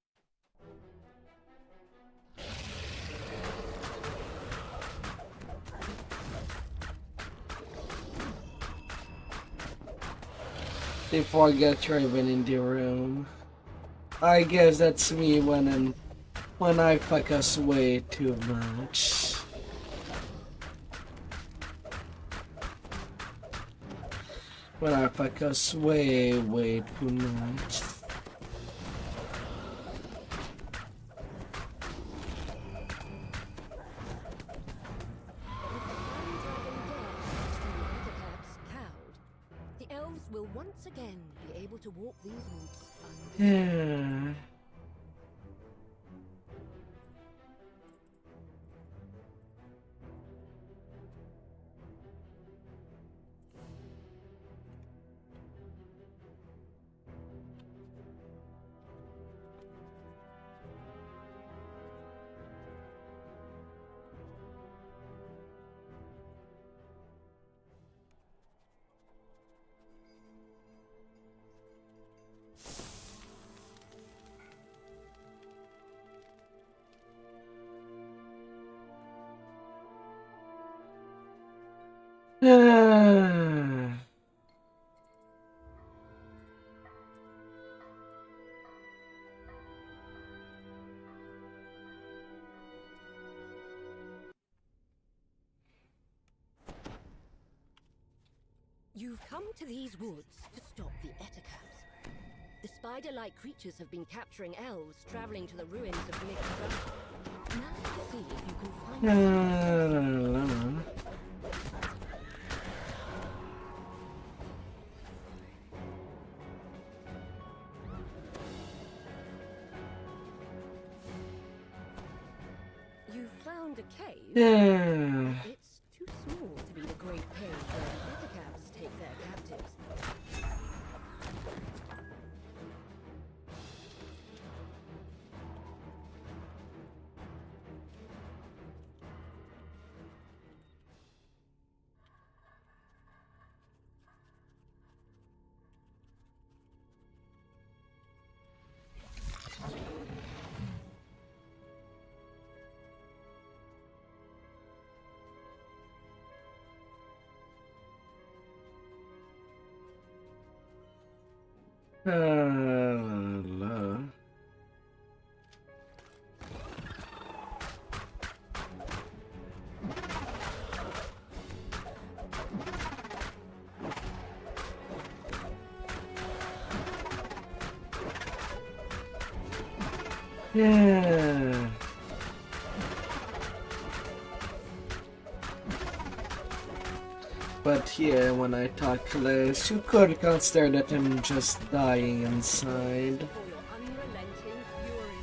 They forget you're even in the room. I guess that's me when I focus way too much. When I focus way too much. the elves will once again be able to walk these woods undisturbed. Yeah. You've come to these woods to stop the Ettercaps. The spider-like creatures have been capturing elves traveling to the ruins of Myth. Now to see if you can find You found a cave? Yeah. It's too small to be the great cave where Ettercaps take their captives. La. Yeah. But here, when I talk less, you could consider that I'm just dying inside. For your unrelenting fury.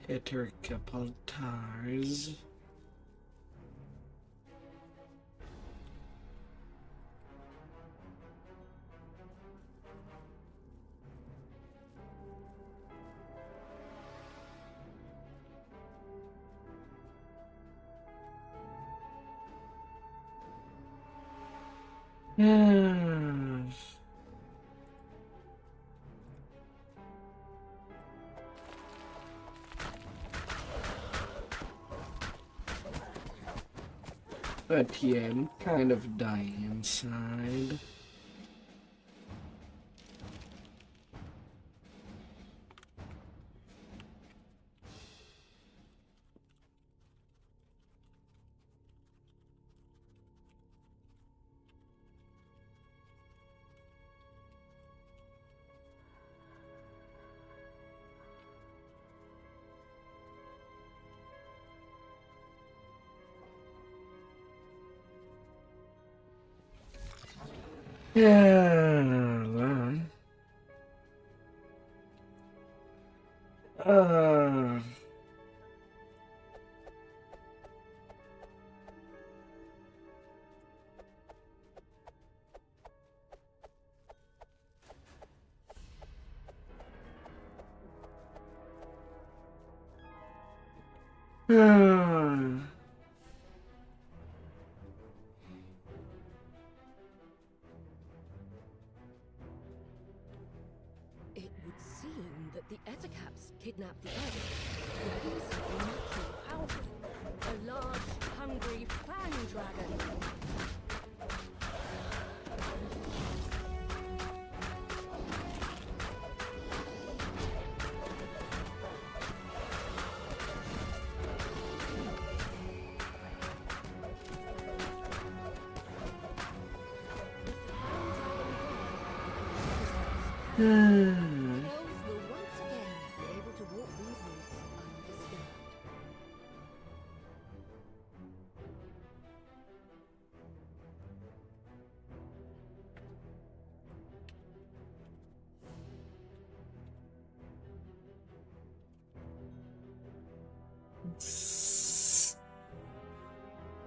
Hit her a couple times. But yeah, I'm kind of dying inside. Yeah. Uh, uh, It would seem that the Ettercaps kidnapped the egg, ready something much more powerful. A large, hungry fang dragon. uh. Elves will once again be able to walk these woods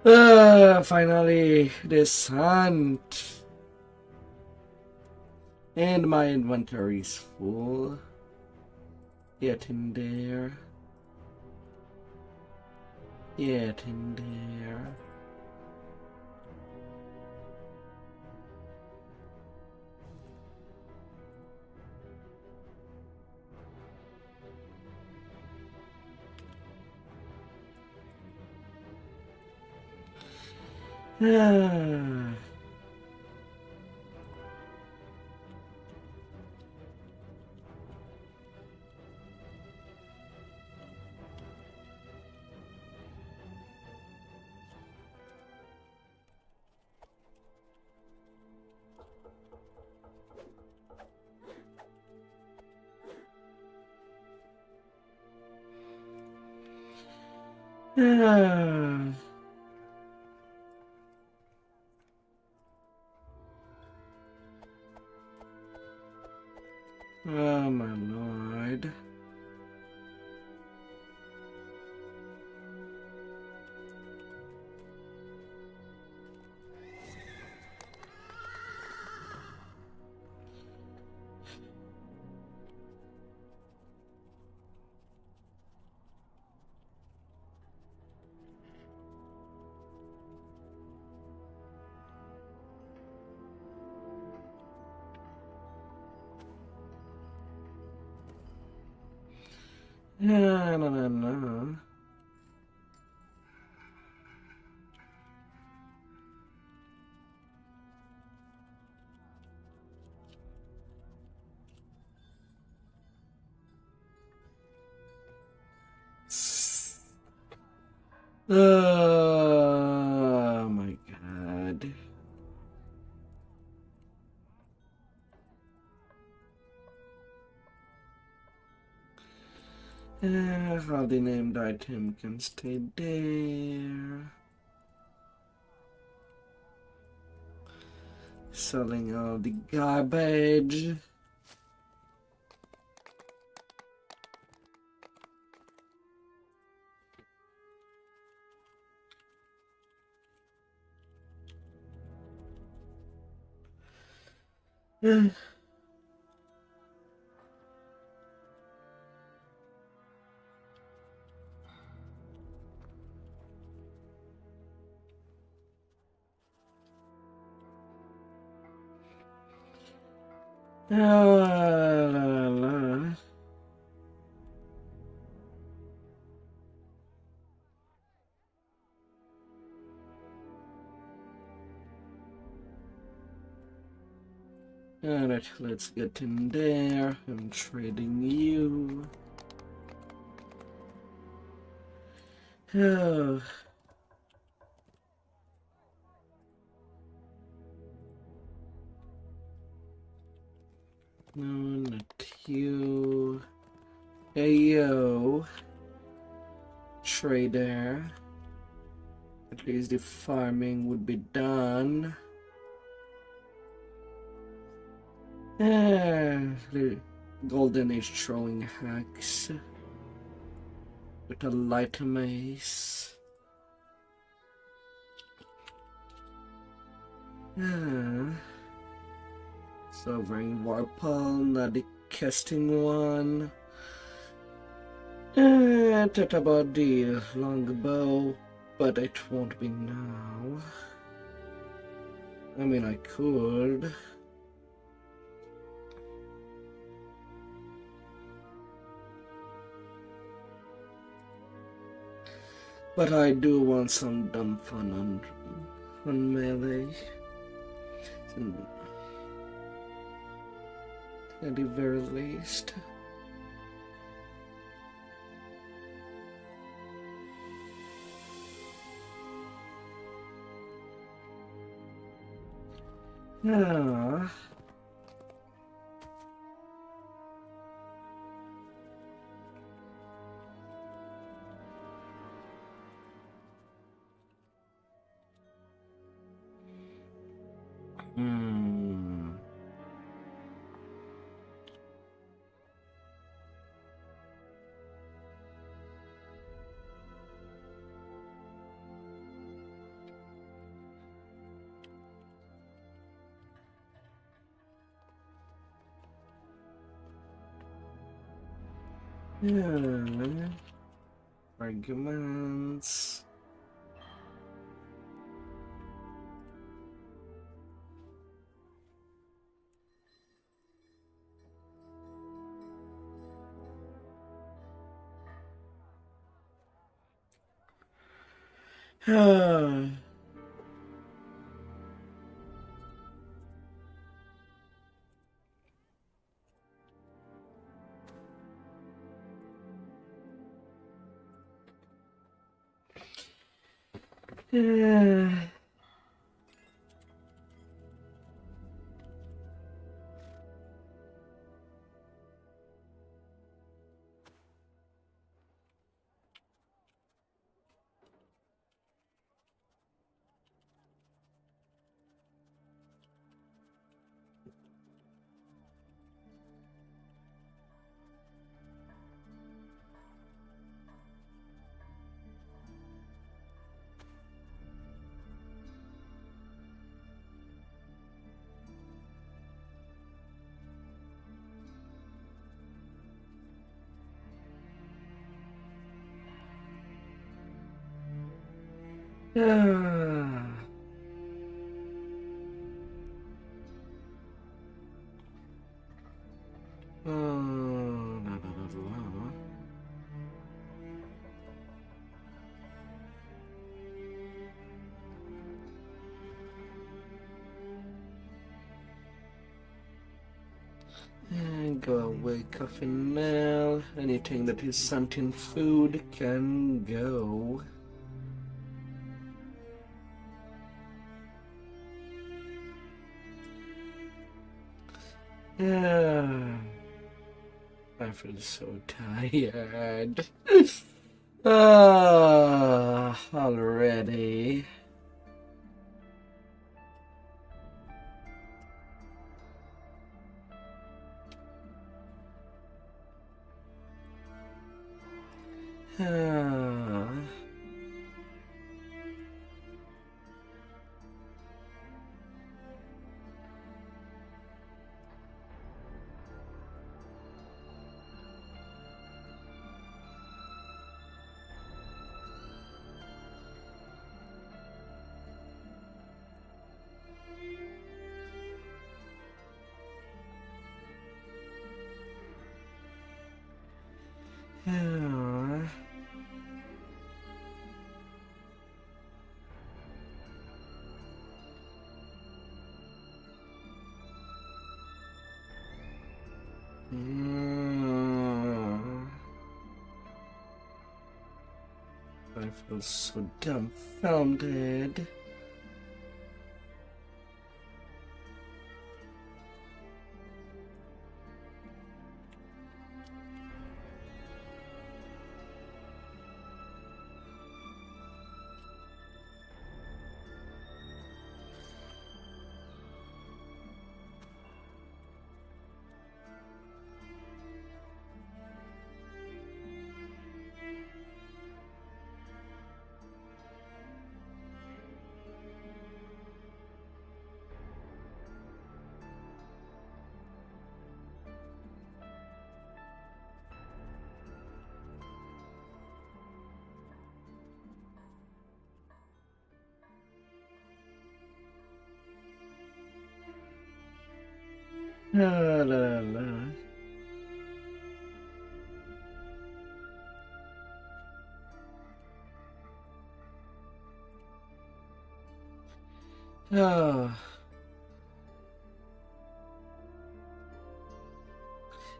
undisturbed. Finally, this hunt. And my inventory is full. Get in there. Get in there. Ah. Ah. Oh my lord. No, no, no, no. Oh my god. How the named item can stay there. Selling all the garbage. La, la. Alright, let's get in there. I'm trading you. Oh. No, not you. Hey, yo. Trader. At least the farming would be done. The Golden Age throwing hacks. With a light mace. Sovereign Warpal, not the casting one. Thought about the longbow, but it won't be now. I mean, I could. But I do want some dumb fun on melee. At the very least. Ah. Yeah. Arguments. Yeah. Yeah. La, la, la, la. And go away, coffin nail. Anything that is sentient food can go. Yeah. I feel so tired. Already. Ah. Ah. Mm. I feel so dumbfounded. La la la. Ah.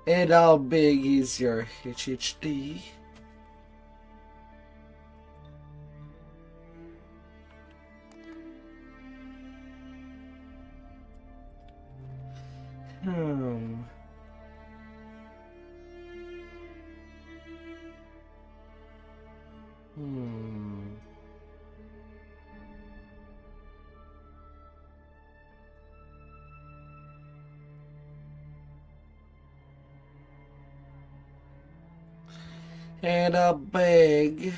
And how big is your HHD? Hmm. Hmm. And how big?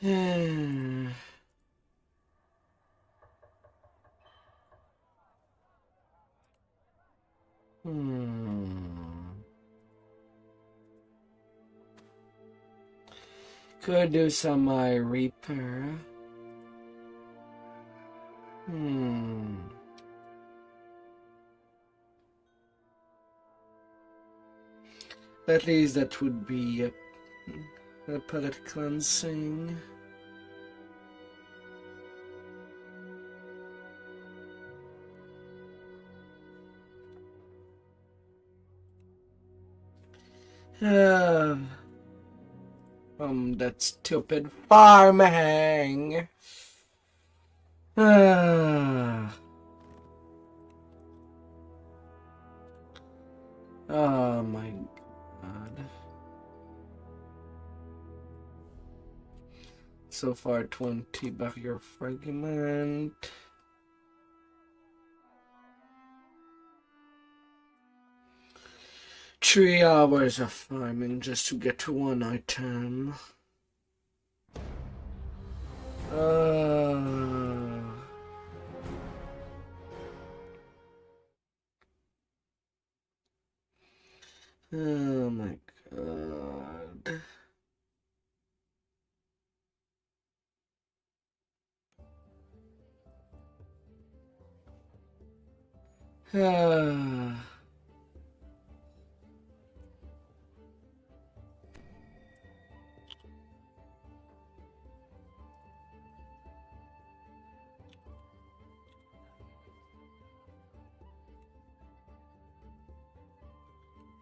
Hmm. Could do some repair. At least that would be a palette cleansing. Uh, that stupid farming. Oh my god. So far 20 barrier fragment. Three hours of farming just to get to one item. Oh my god. Ah.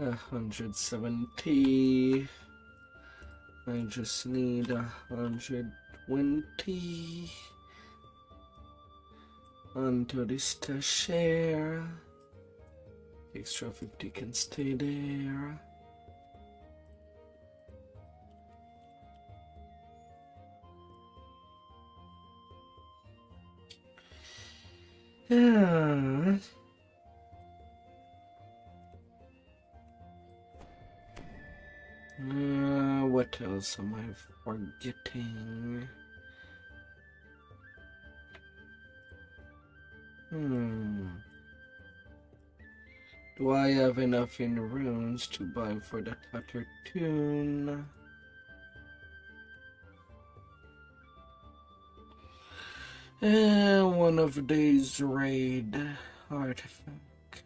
170. I just need 120 onto this share. Extra 50 can stay there. Yeah. What else am I forgetting? Do I have enough in runes to buy for that other tune? One of these raid artifact.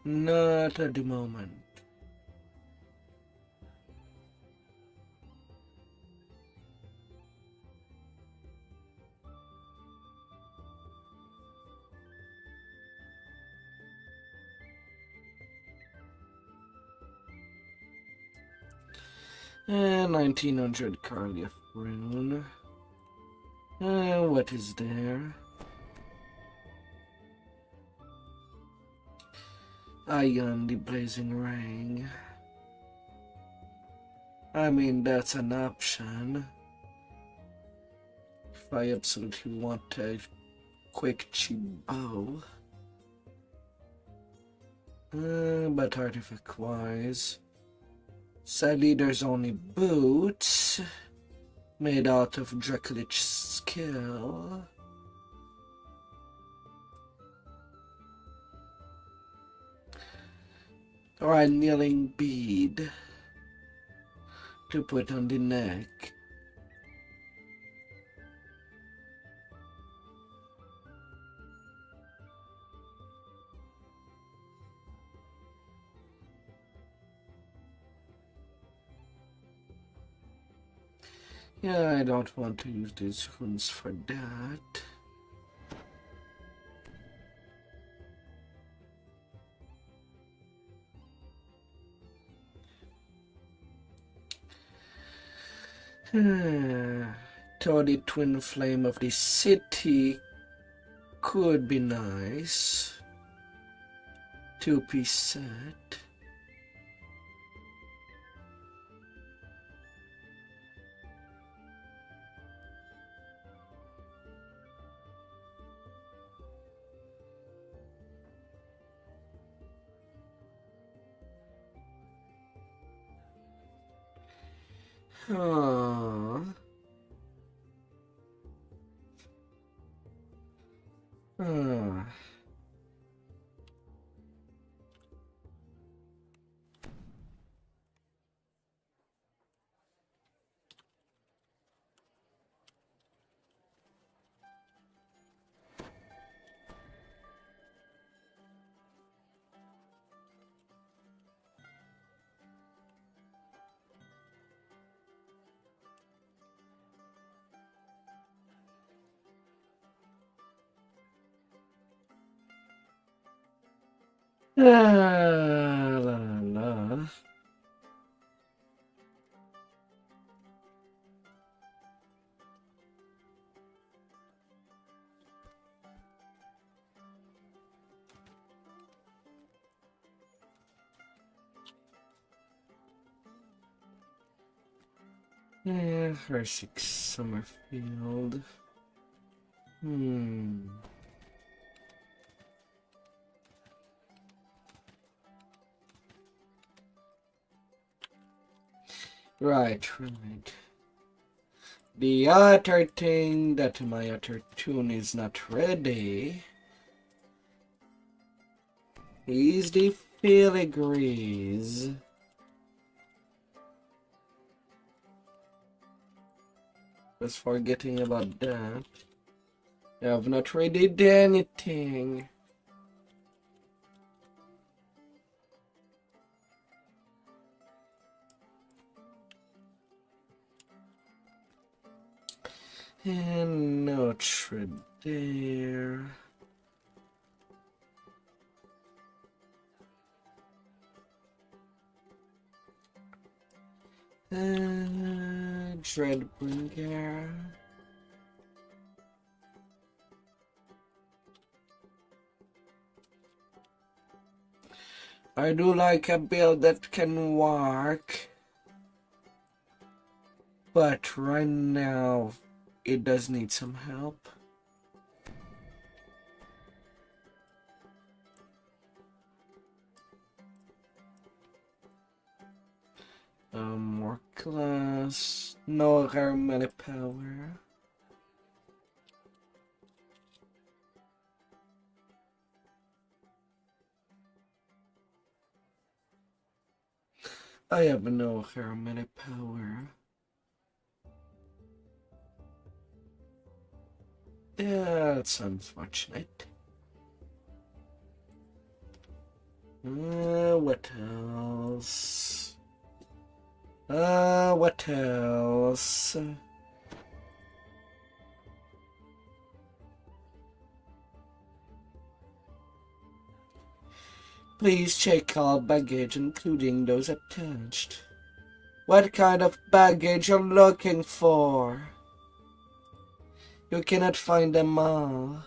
Not at the moment. And 1900 Carlia rune. What is there? Ion the Blazing Ring. I mean, that's an option. If I absolutely want a quick cheap bow. But artifact wise, sadly there's only boots made out of Dracolich skill. Or a kneeling bead to put on the neck. Yeah, I don't want to use these runes for that. So the twin flame of the city could be nice. 2-piece set. Aww. Ah. La la la. Yeah, Hershik Summerfield. Right. The other thing that my other tune is not ready is the filigrees. Was forgetting about that. I have not ready anything. And no trade there. Dreadbringer. I do like a build that can work. But right now, it does need some help. More class, no aromatic power. I have no aromatic power. That's unfortunate. What else? What else? Please check all baggage, including those attached. What kind of baggage you're looking for? You cannot find them all.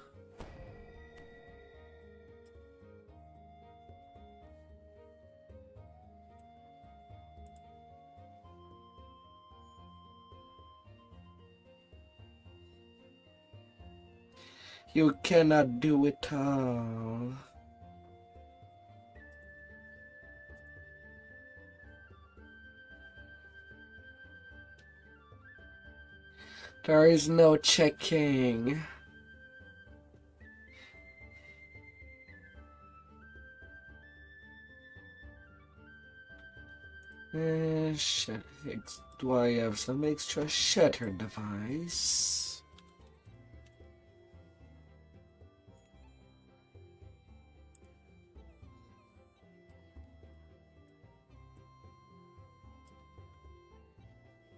You cannot do it all. There is no checking. Do I have some extra shutter device?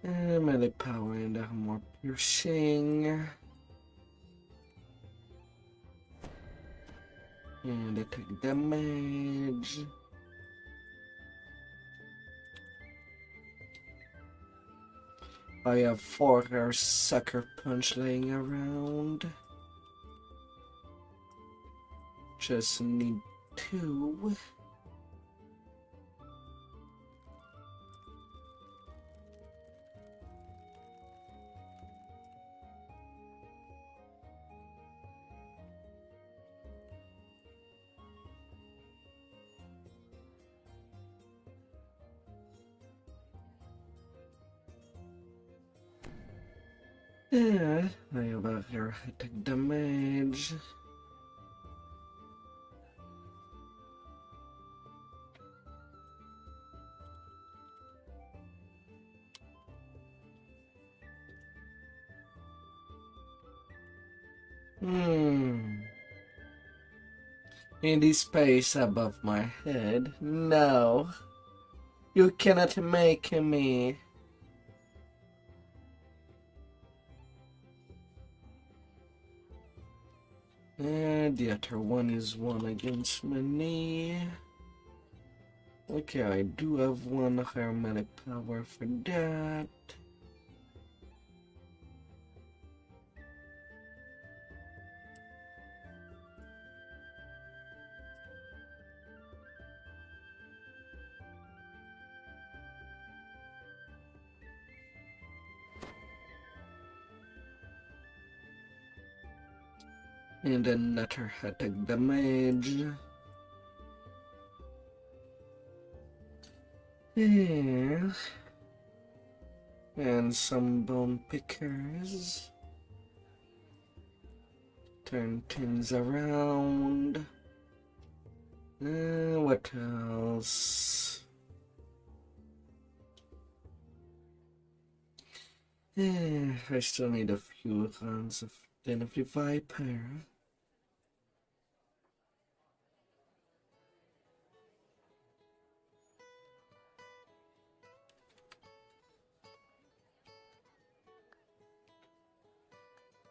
Melee power and more piercing. And attack damage. I have 4 sucker punch laying around. Just need 2. Yeah, I have a hair attack damage. Any space above my head? No. You cannot make me. And the other one is 1 against my knee. Okay, I do have 1 harmonic power for that. And another attack damage. Yeah. And some bone pickers. Turn things around. What else? I still need a few rounds of Den of the Viper.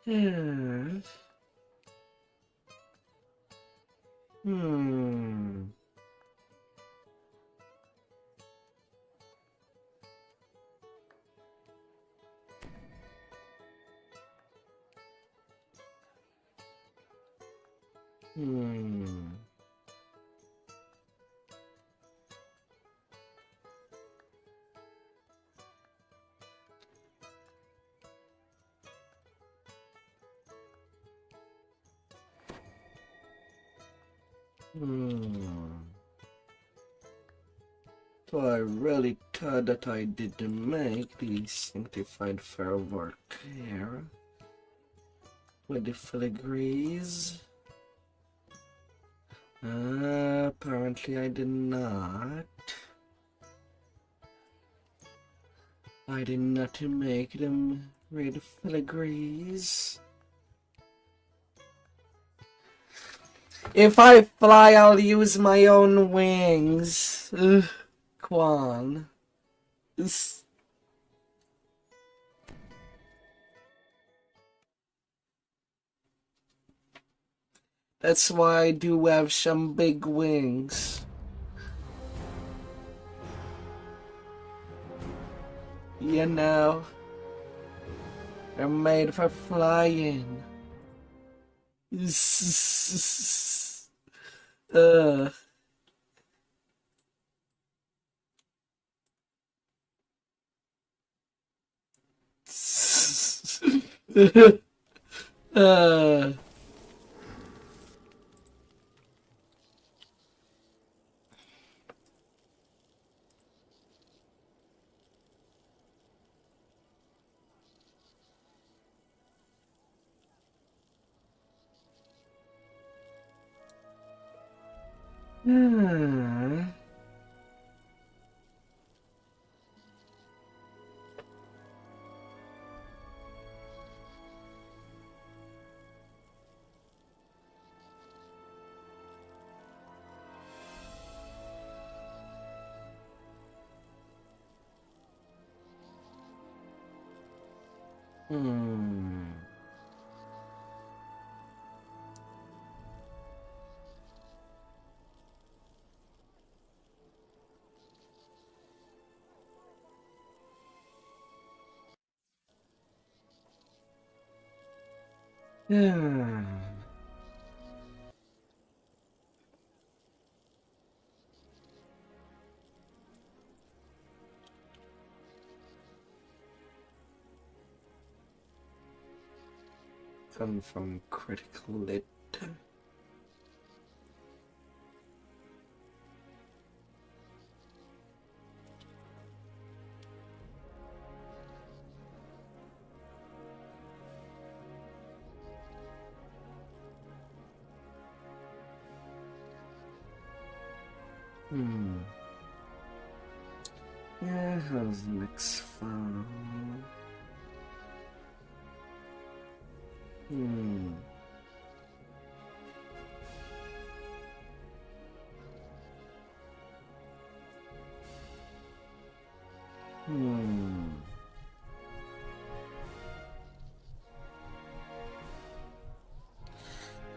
Yeah. Hmm. Hmm. Hmm. So I really thought that I didn't make the sanctified firework here with the filigrees. Apparently I did not. I did not make them with filigrees. If I fly, I'll use my own wings. Ugh, Quan. That's why I do have some big wings. You know, they're made for flying. uh. uh. Hmm. Yeah. Come from critical lit. Yeah, how's next file? Hmm.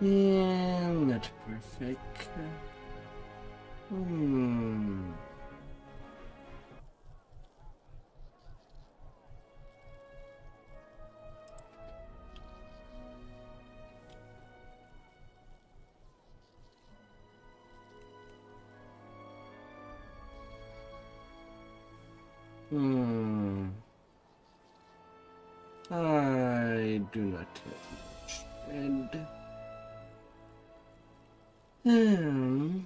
Yeah, not perfect. Hmm. Hmm. I do not have much bread. Hmm.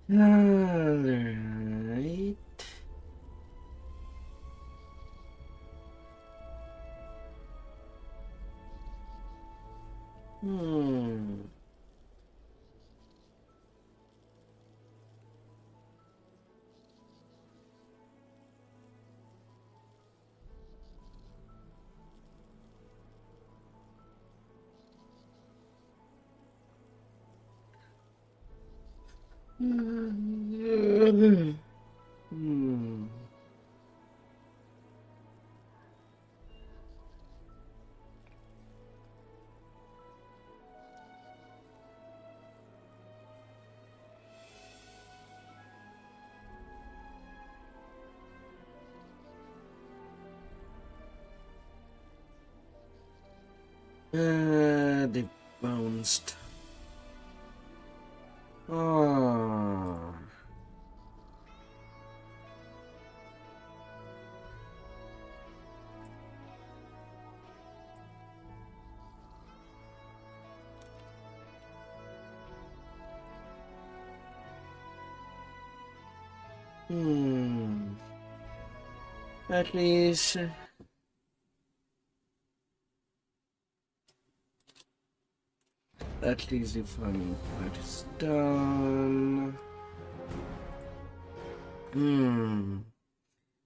Alright. Hmm. Hmm. They bounced. Oh. Hmm. At least. At least the farming part is done.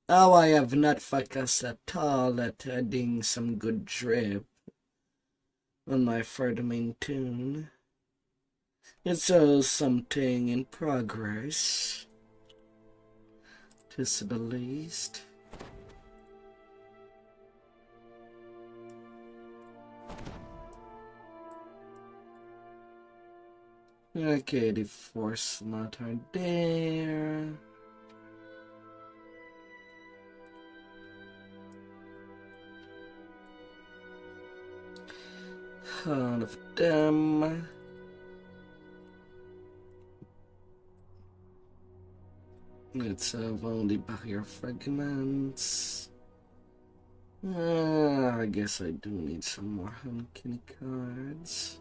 Oh, I have not focused at all at adding some good drip on my third main tune. It's all something in progress, to say the least. Okay, the four slot are there. All of them. Let's have only barrier fragments. I guess I do need some more uncanny cards.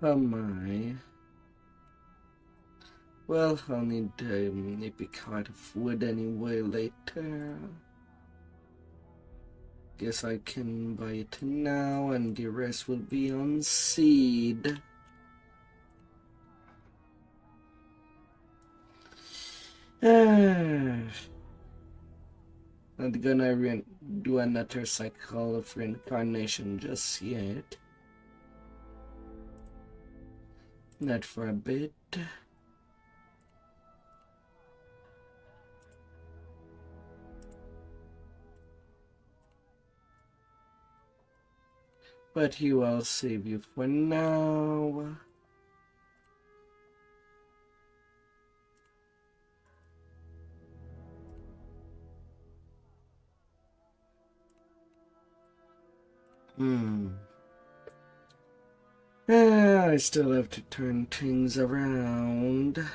How am I? Well, I'll need a epic card of wood anyway later. Guess I can buy it now and the rest will be on seed. Not gonna do another cycle of reincarnation just yet. Not for a bit. But I'll save you for now. I still have to turn things around.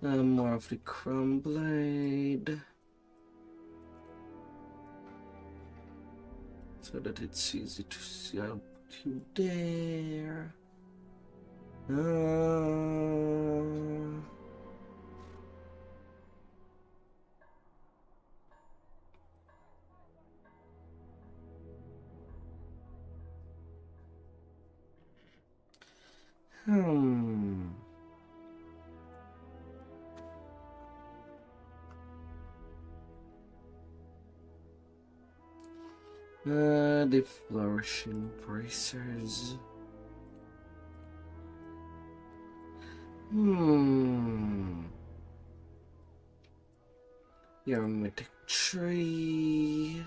More of the chrome blade, so that it's easy to see. I'll put you there. The flourishing bracers. Your mythic tree.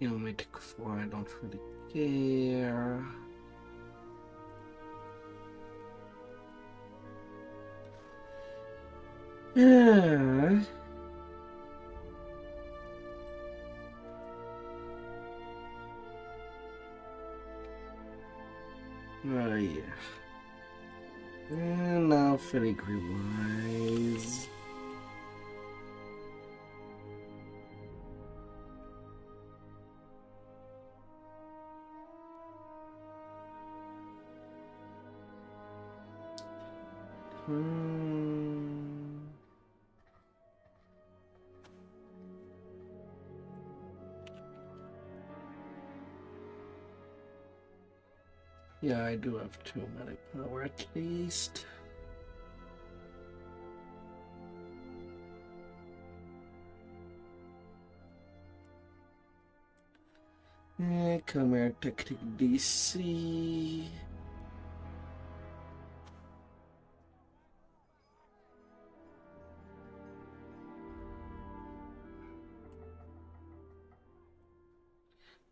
Mythic 4, I don't really care. Yeah. Oh yeah. And now filigree wise. Yeah, I do have 2 mana power at least. Come here, Tactic DC.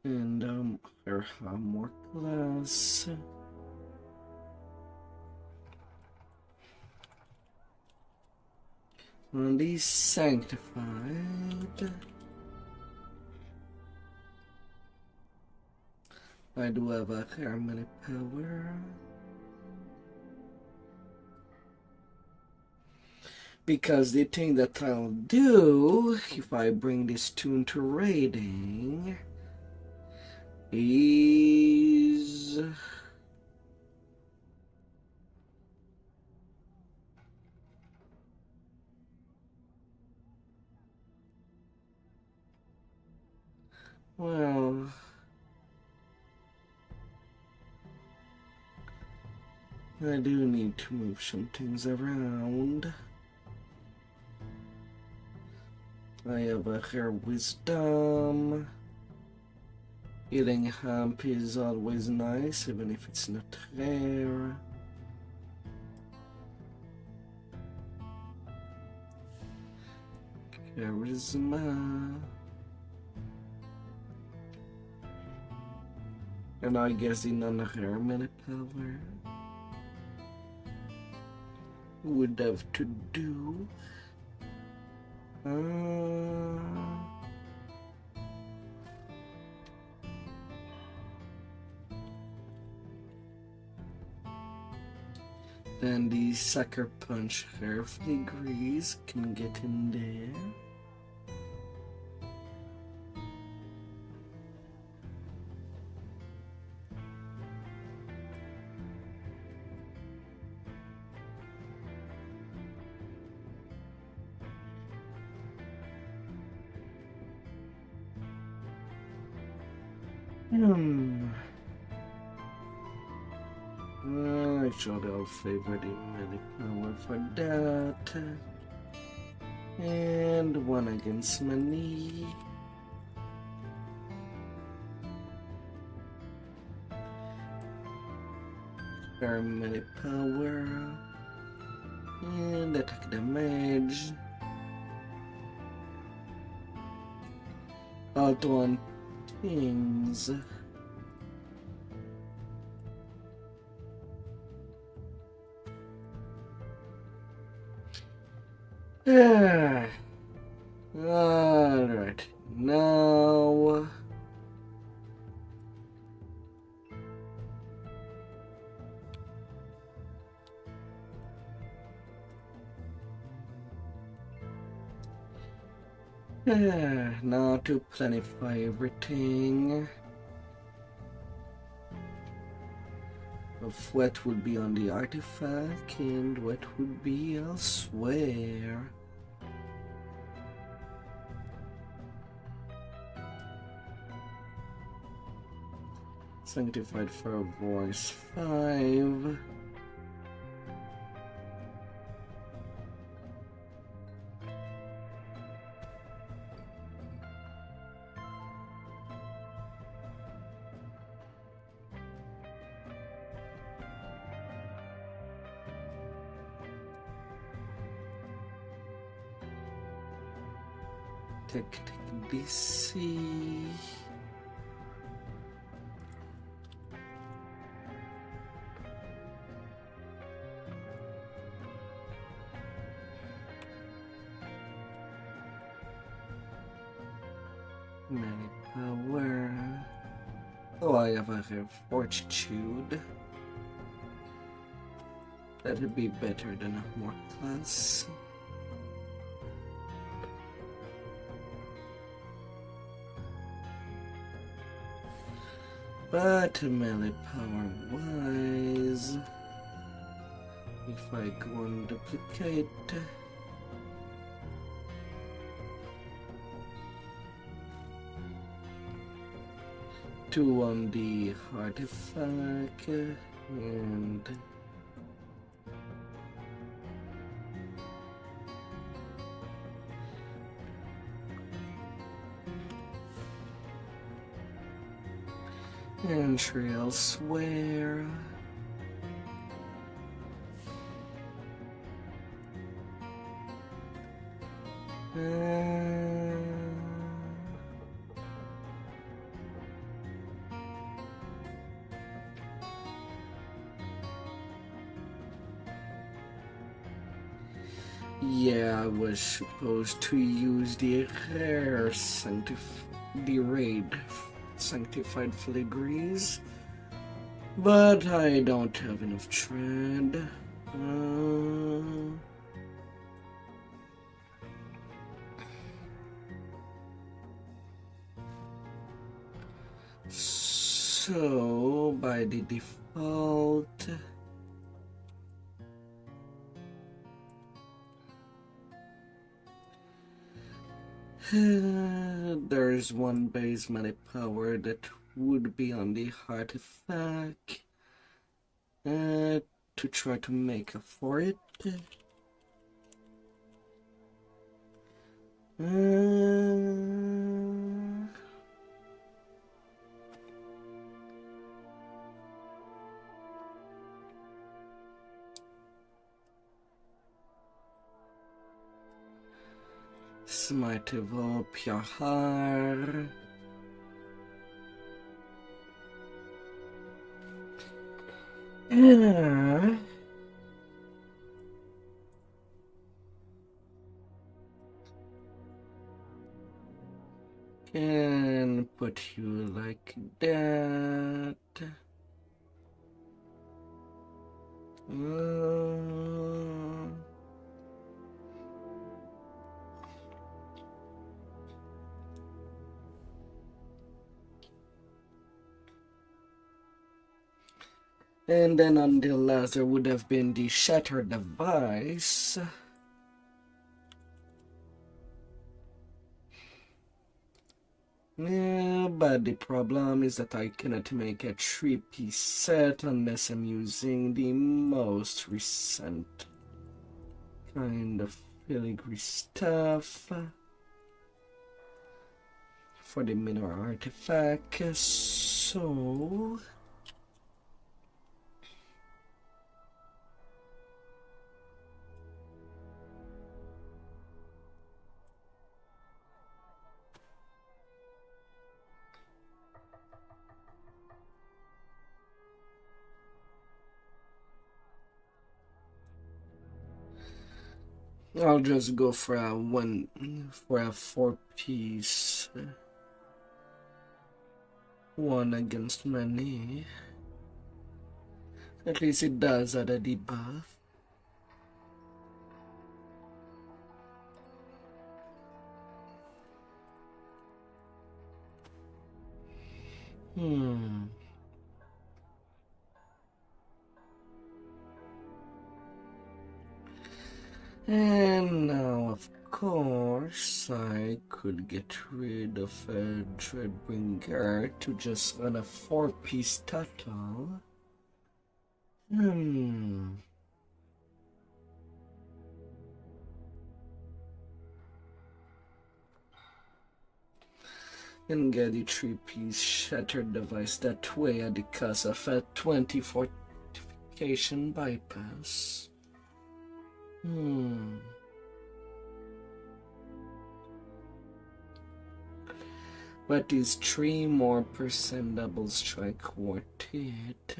And her more class. And he's sanctified. I do have a harmony power. Because the thing that I'll do if I bring this tune to rating is well, I do need to move some things around. I have a hair wisdom. Eating hemp is always nice, even if it's not rare. Charisma. And I guess the non-harmony power would have to do. Then the sucker punch half degrees can get in there. I should have favored the melee power for that. And one against my knee. Melee power. And attack damage. Alt on things. Alright, now now to planify everything. Of what would be on the artifact and what would be elsewhere. Sanctified for voice 5. Take BC. Many power. Oh, I have a fortitude. That would be better than a more class. But melee power wise, if I go on duplicate, two on the artifact and entry elsewhere. Yeah, I was supposed to use the rare sanctified filigrees, but I don't have enough tread. So by the default, there's one base mana power that would be on the artifact to try to make up for it. Smiteable Pyahar. Can put you like that. And then on the last there would have been the Shatter device. Yeah, but the problem is that I cannot make a 3-piece set unless I'm using the most recent kind of filigree stuff for the minor artifact. So I'll just go for a 4-piece one against many. At least it does add a debuff. And now, of course, I could get rid of a Dreadbringer to just run a 4-piece total. And get the 3-piece Shattered device that way at the cost of a 20 fortification bypass. But is 3 more % double strike worth it?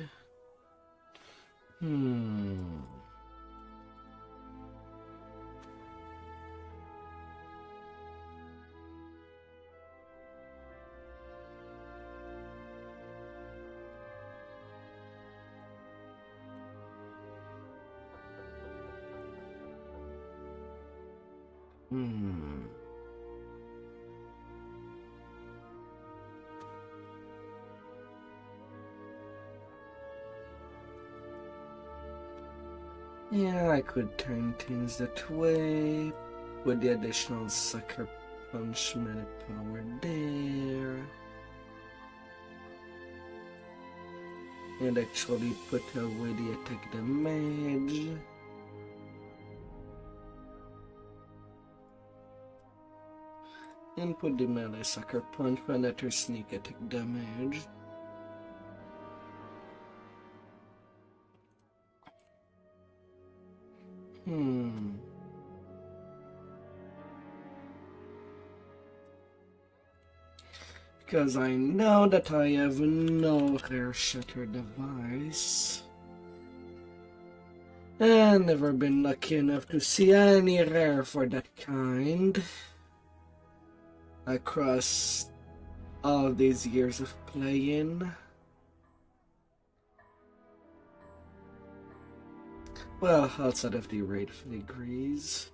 Yeah, I could turn things that way with the additional Sucker Punch mana power there. And actually put away the attack damage. And put the melee Sucker Punch for another sneak attack damage. Because I know that I have no rare Shatter device. I've never been lucky enough to see any rare for that kind across all these years of playing. Well, outside of the raid filigrees.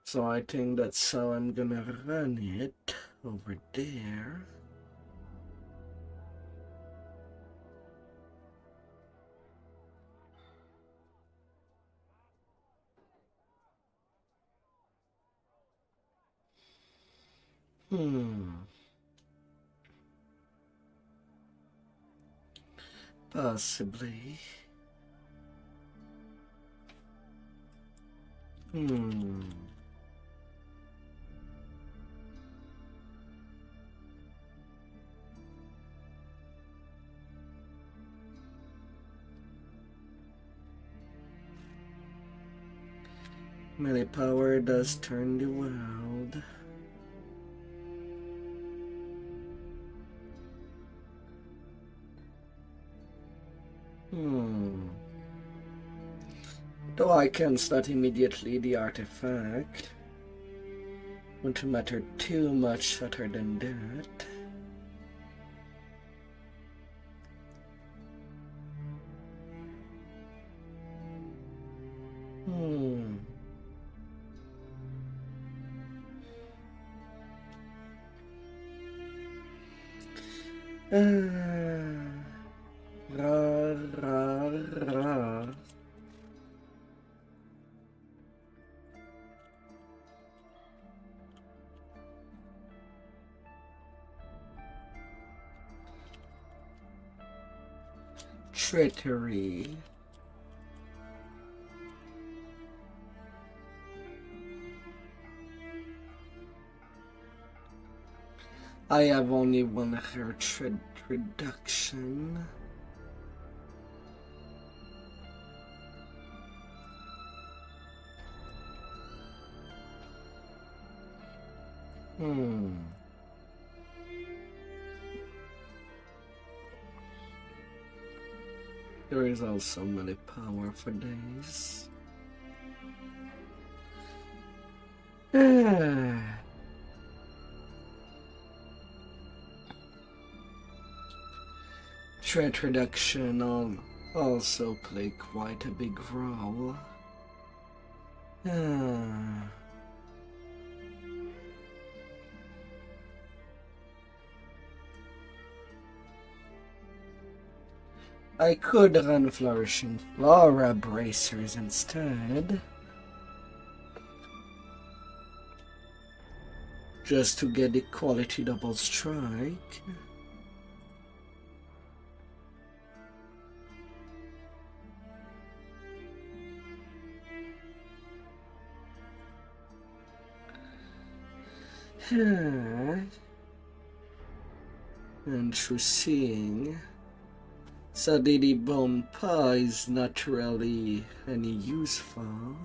So I think that's how I'm gonna run it over there. Possibly. Melee power does turn the world. Though I can start immediately the artifact. Won't matter too much other than that. Treachery. I have only one hair tread reduction. There is also melee power for days. Threat reduction also play quite a big role. I could run Flourishing Flora Bracers instead. Just to get the quality double strike. Interesting. So the bomb is not really any useful,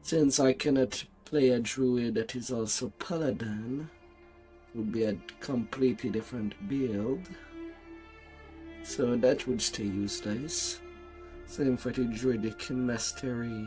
since I cannot play a druid that is also paladin. Would be a completely different build, so that would stay useless. Same for the druidic mastery.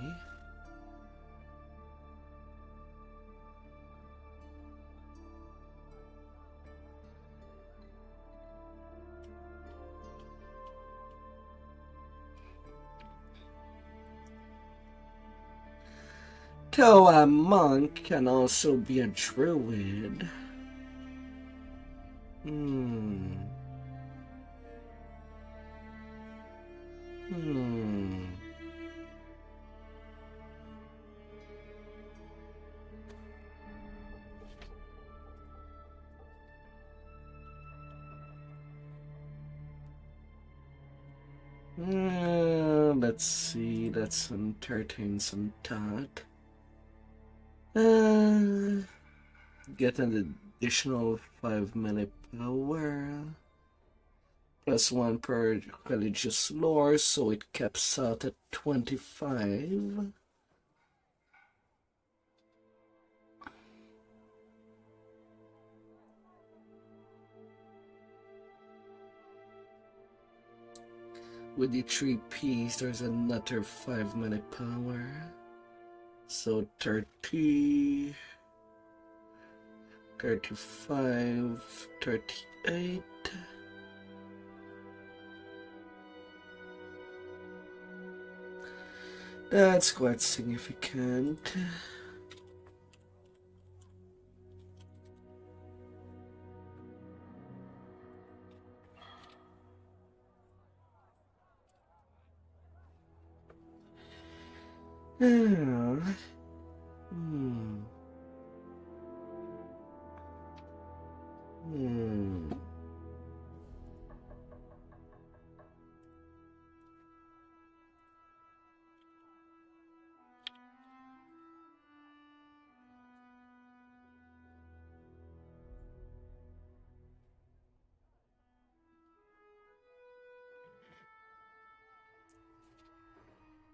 Though a monk can also be a druid. Let's see, let's entertain some thought. get an additional 5 melee power. +1 per religious lore, so it caps out at 25. With the 3 piece, there's another 5 melee power. So 30, 35, 38. That's quite significant. Yeah. Hmm. Hmm.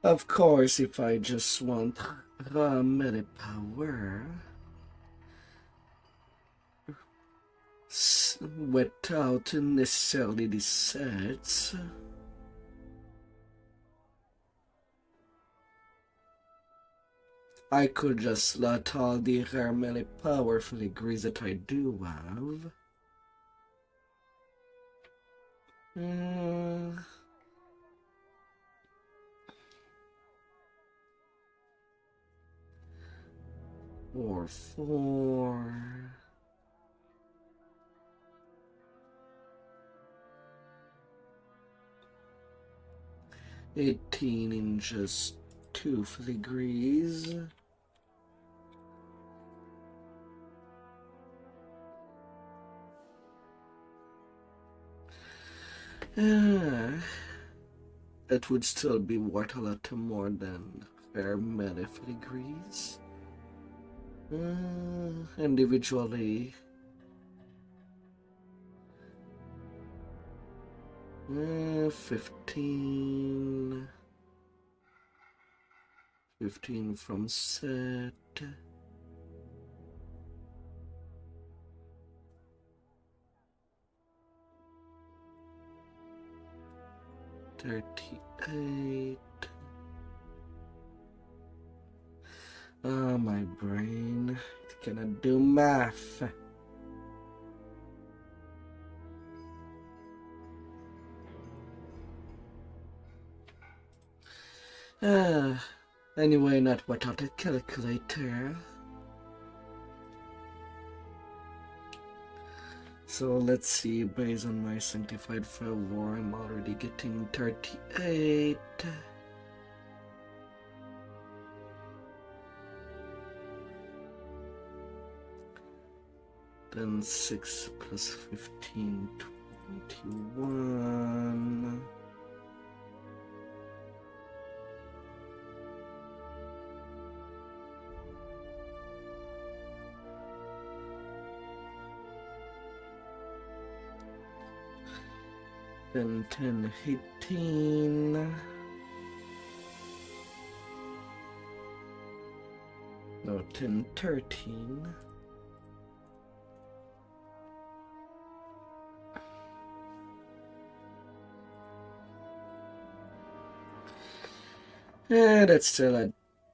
Of course, if I just want raw melee power without necessarily the sets, I could just slot all the rare melee power for the degrees that I do have. Or 4. 18 in just 2 filigrees. That would still be worth a lot more than fair melee filigrees. Individually. 15. 15 from set. 38. Oh, my brain. It cannot do math. Anyway, not without a calculator. So let's see, based on my sanctified fervor, I'm already getting 38. Then 6 plus 15, 21. Then 10, 18. No, 10, 13. Yeah, that's still at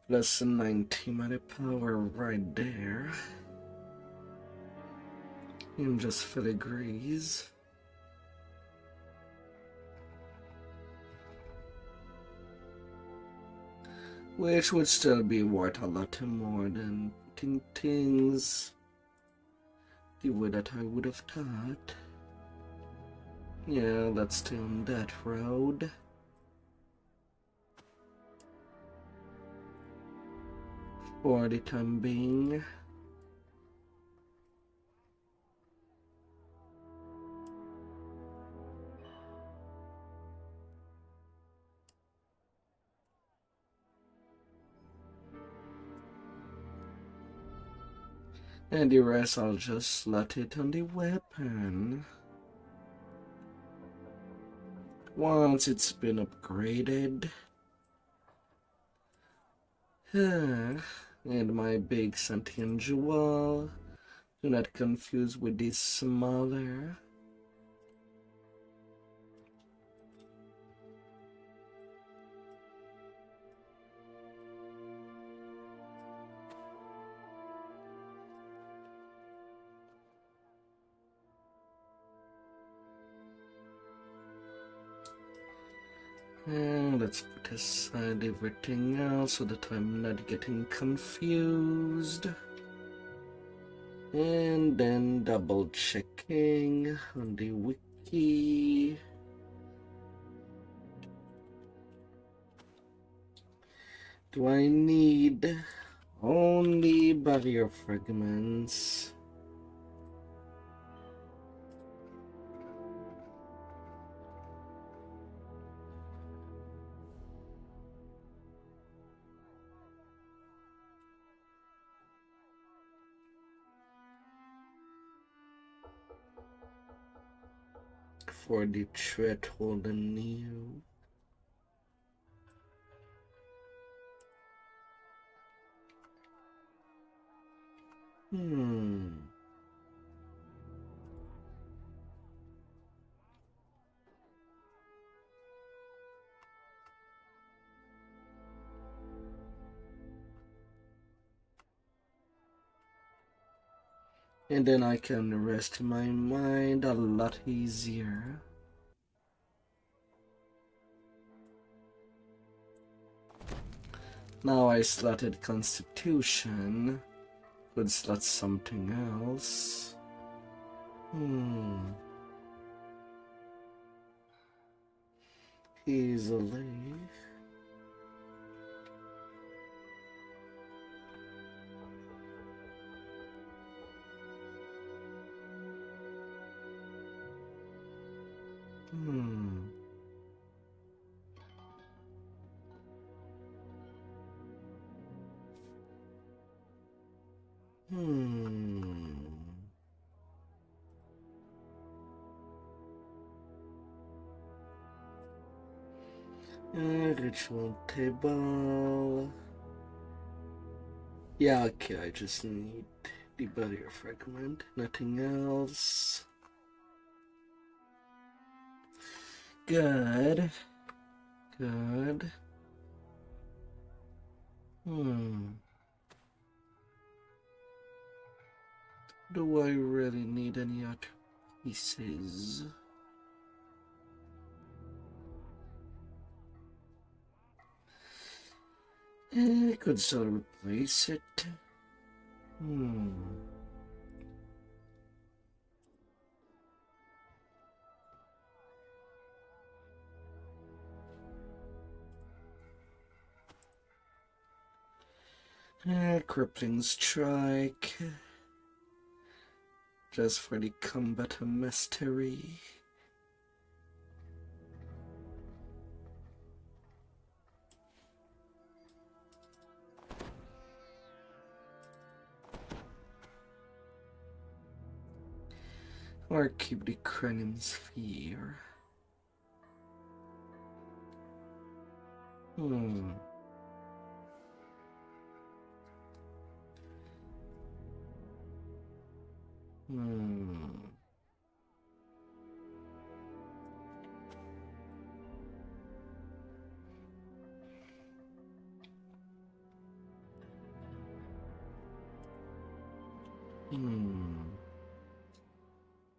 plus 90 mana power right there. In just filigrees. Which would still be worth a lot more than things the way that I would have thought. Yeah, let's stay on that road. For the time being. And the rest I'll just slot it on the weapon. Once it's been upgraded. And my big sentient jewel. Do not confuse with the smaller. And let's put aside everything else so that I'm not getting confused. And then double checking on the wiki. Do I need only barrier fragments? For the threshold and new. And then I can rest my mind a lot easier. Now I slotted Constitution. Could slot something else. Easily. Ritual table. Yeah, okay, I just need the barrier fragment, nothing else. Good. Good. Do I really need any other pieces? I could still replace it. Crippling strike. Just for the combat mastery. Or keep the Krenin sphere.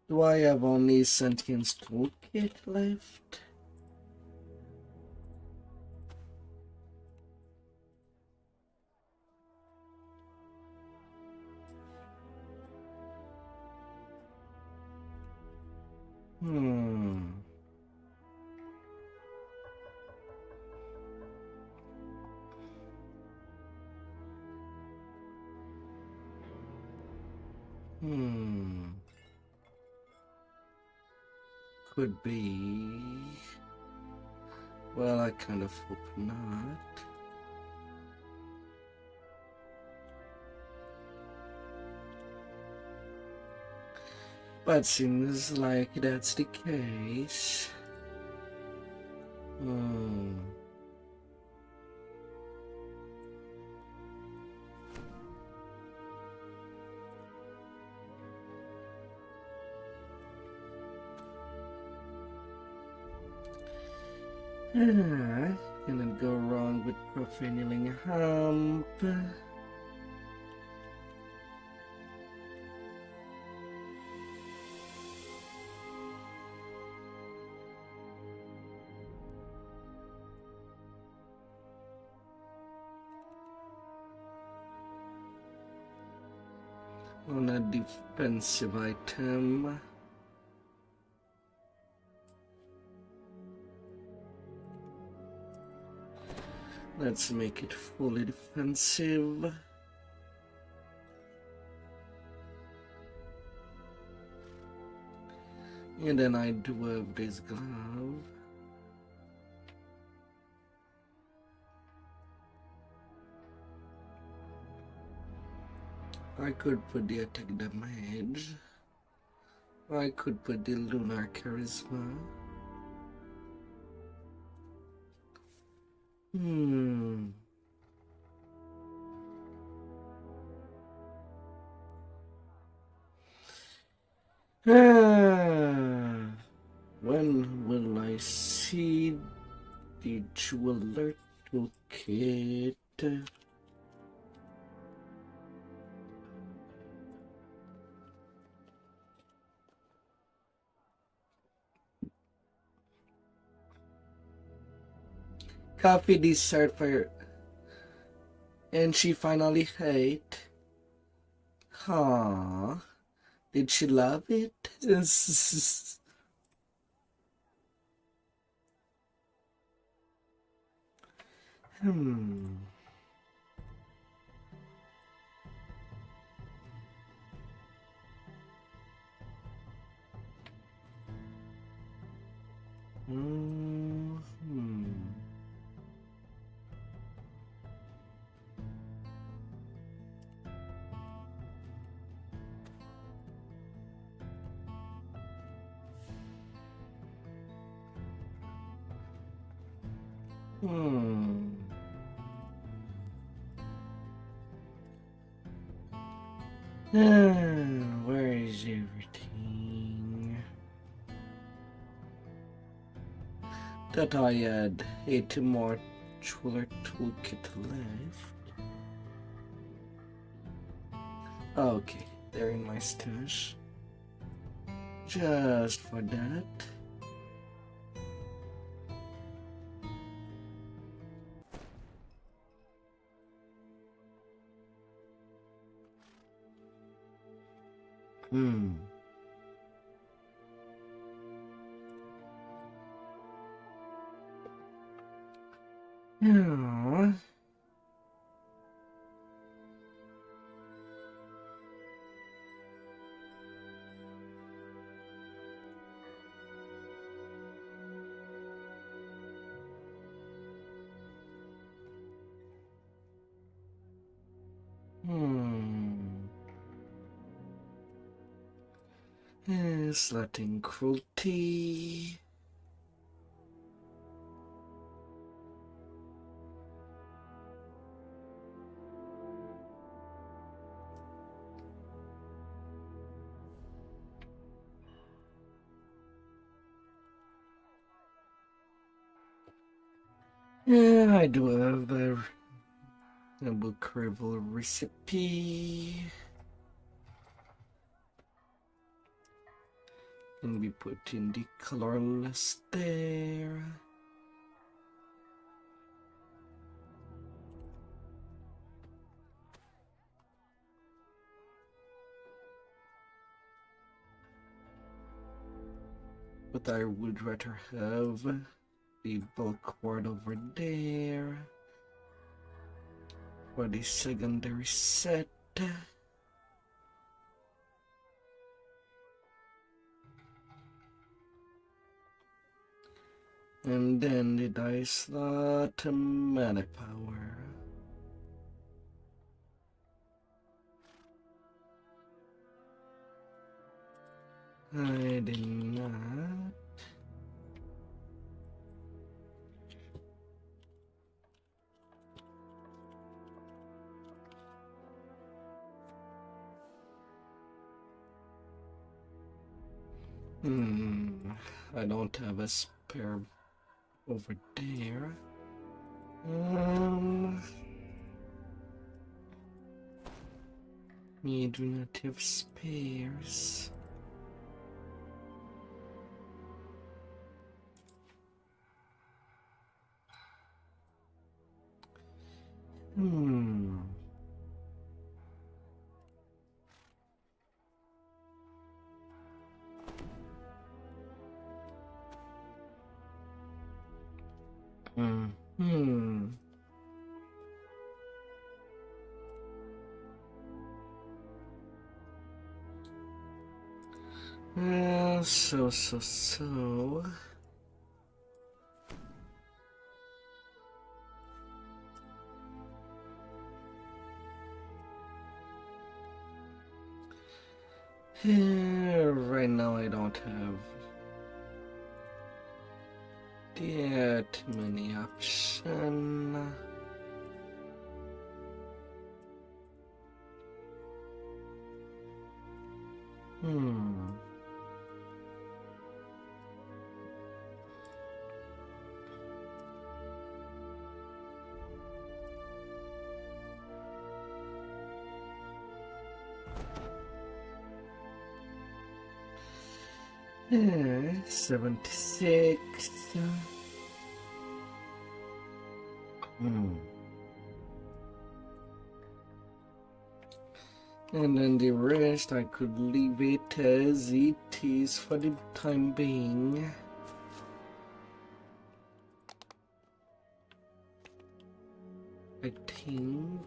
Do I have only Sentience Toolkit left? Could be. Well, I kind of hope not. But seems like that's the case. Cannot go wrong with profaning hump. On a defensive item. Let's make it fully defensive. And then I do have this glove. I could put the attack damage. I could put the lunar charisma. When will I see the jeweler toolkit? Coffee dessert for, and she finally ate. Huh? Did she love it? Where is everything? Thought I had 8 more jeweler toolkit left. Okay, they're in my stash. Just for that. Yeah. Slating cruelty. Yeah, I do have a book recipe. And we put in the colorless there. But I would rather have the bulk ward over there for the secondary set. And then the dice slot mana power. I did not. I don't have a spare over there. We do not have spares. So. Right now I don't have that many options. Yeah, 76. And then the rest I could leave it as it is for the time being. I think.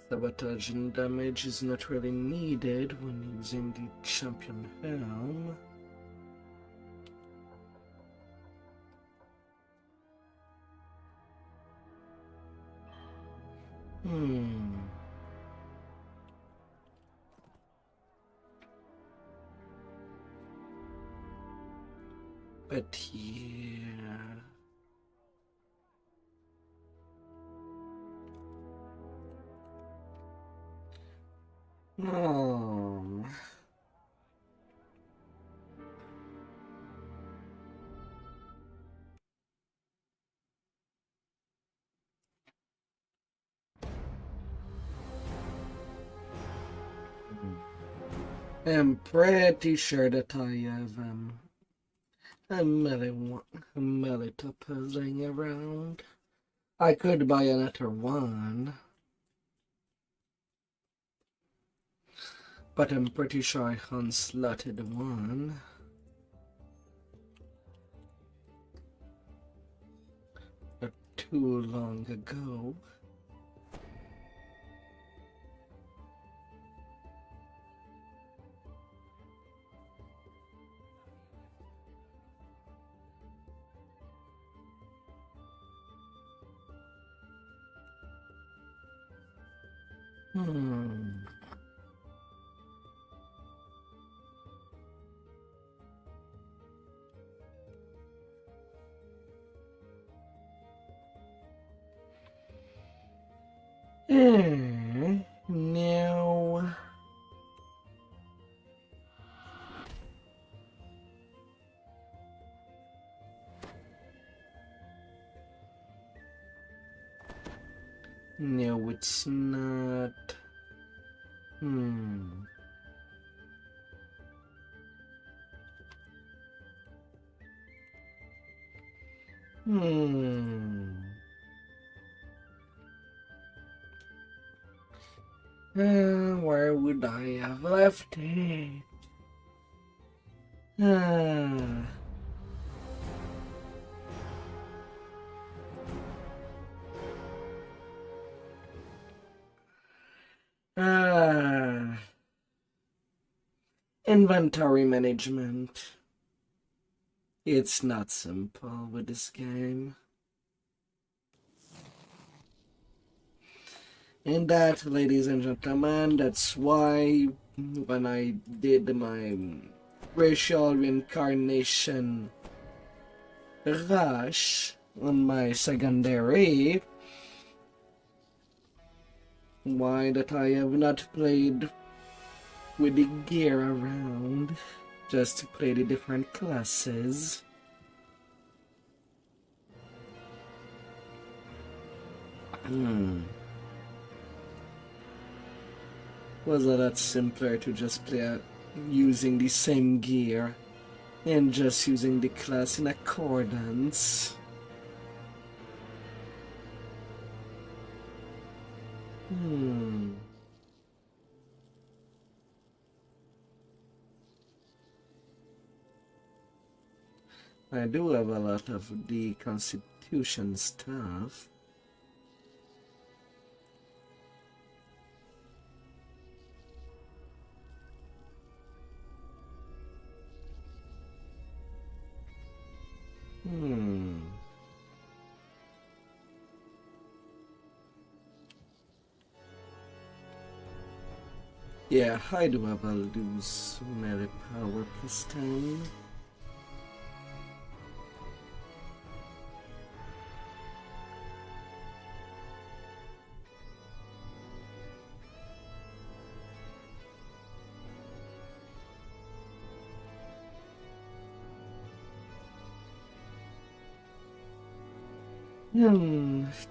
Sabotage and damage is not really needed when using the champion helm. But yeah. I'm pretty sure that I have a melee topper laying around. I could buy another one, but I'm pretty sure I unslotted one. Not too long ago. Now no, it's not. Where would I have left it? Inventory management. It's not simple with this game. And that, ladies and gentlemen, that's why when I did my racial reincarnation rush on my secondary, why that I have not played with the gear around just to play the different classes. Was a lot simpler to just play using the same gear and just using the class in accordance. I do have a lot of the Constitution stuff. Yeah, I do have a loose melee power plus 10.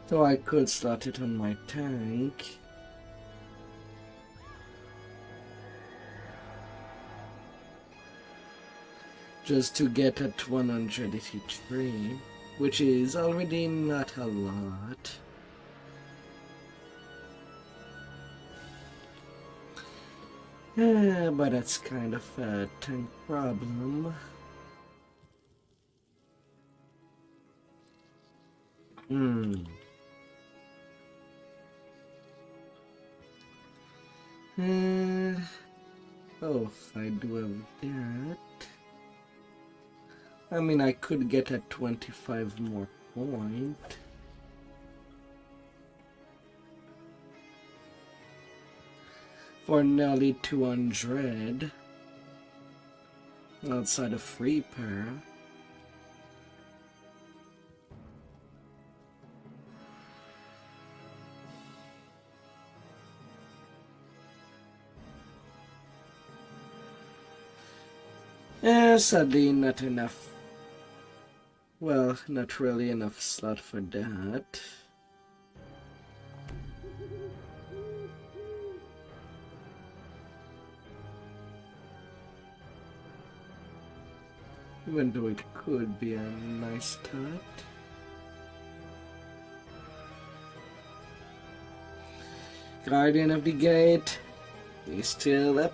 So I could slot it on my tank. Just to get at 183, which is already not a lot. But that's kind of a tank problem. Oh, I do have that. I mean, I could get a 25 more point. For nearly 200. Outside of Reaper. Sadly not enough. Well, not really enough slot for that. Even though it could be a nice start. Guardian of the Gate is still a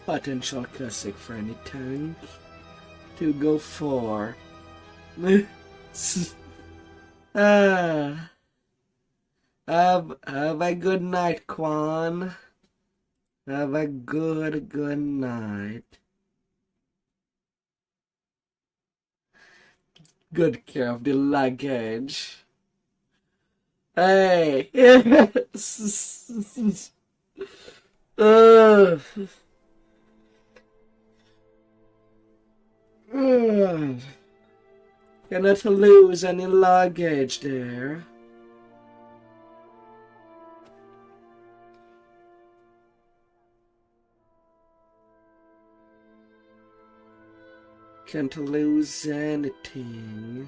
potential classic for any tank to go for. Have a good night, Quan. Have a good night. Good care of the luggage. Hey. Cannot lose any luggage there. Can't lose anything.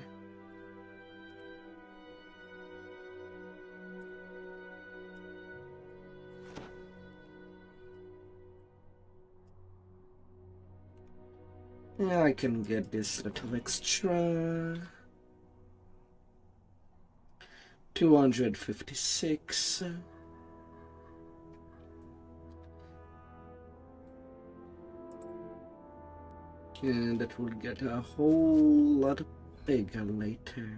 Yeah, I can get this little extra. 256. And that will get a whole lot bigger later.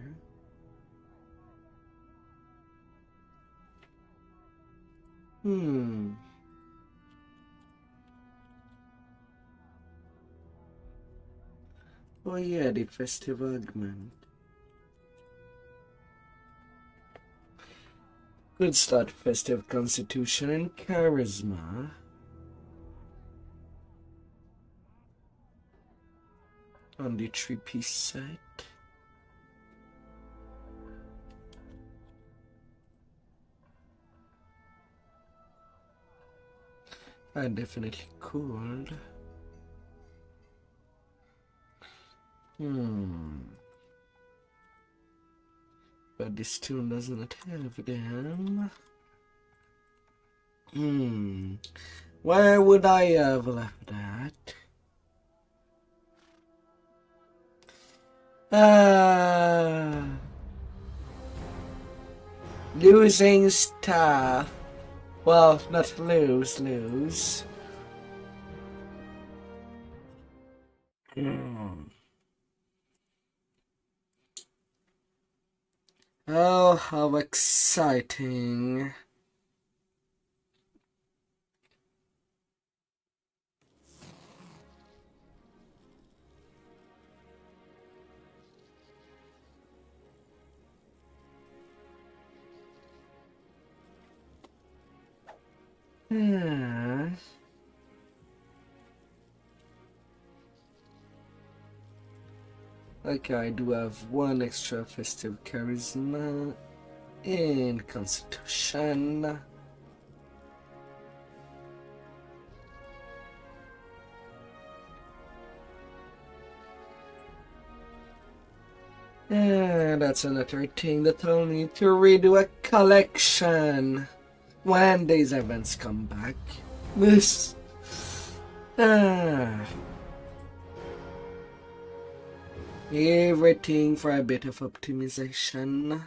Oh yeah, the festive augment. Good start, festive constitution and charisma. On the 3-piece set. I definitely could. But this tune does not have them. Where would I have left that? Losing stuff. Well, not lose. Oh, how exciting. Okay, I do have one extra festive charisma in constitution. And that's another thing that I'll need to redo a collection when these events come back. This. Everything for a bit of optimization.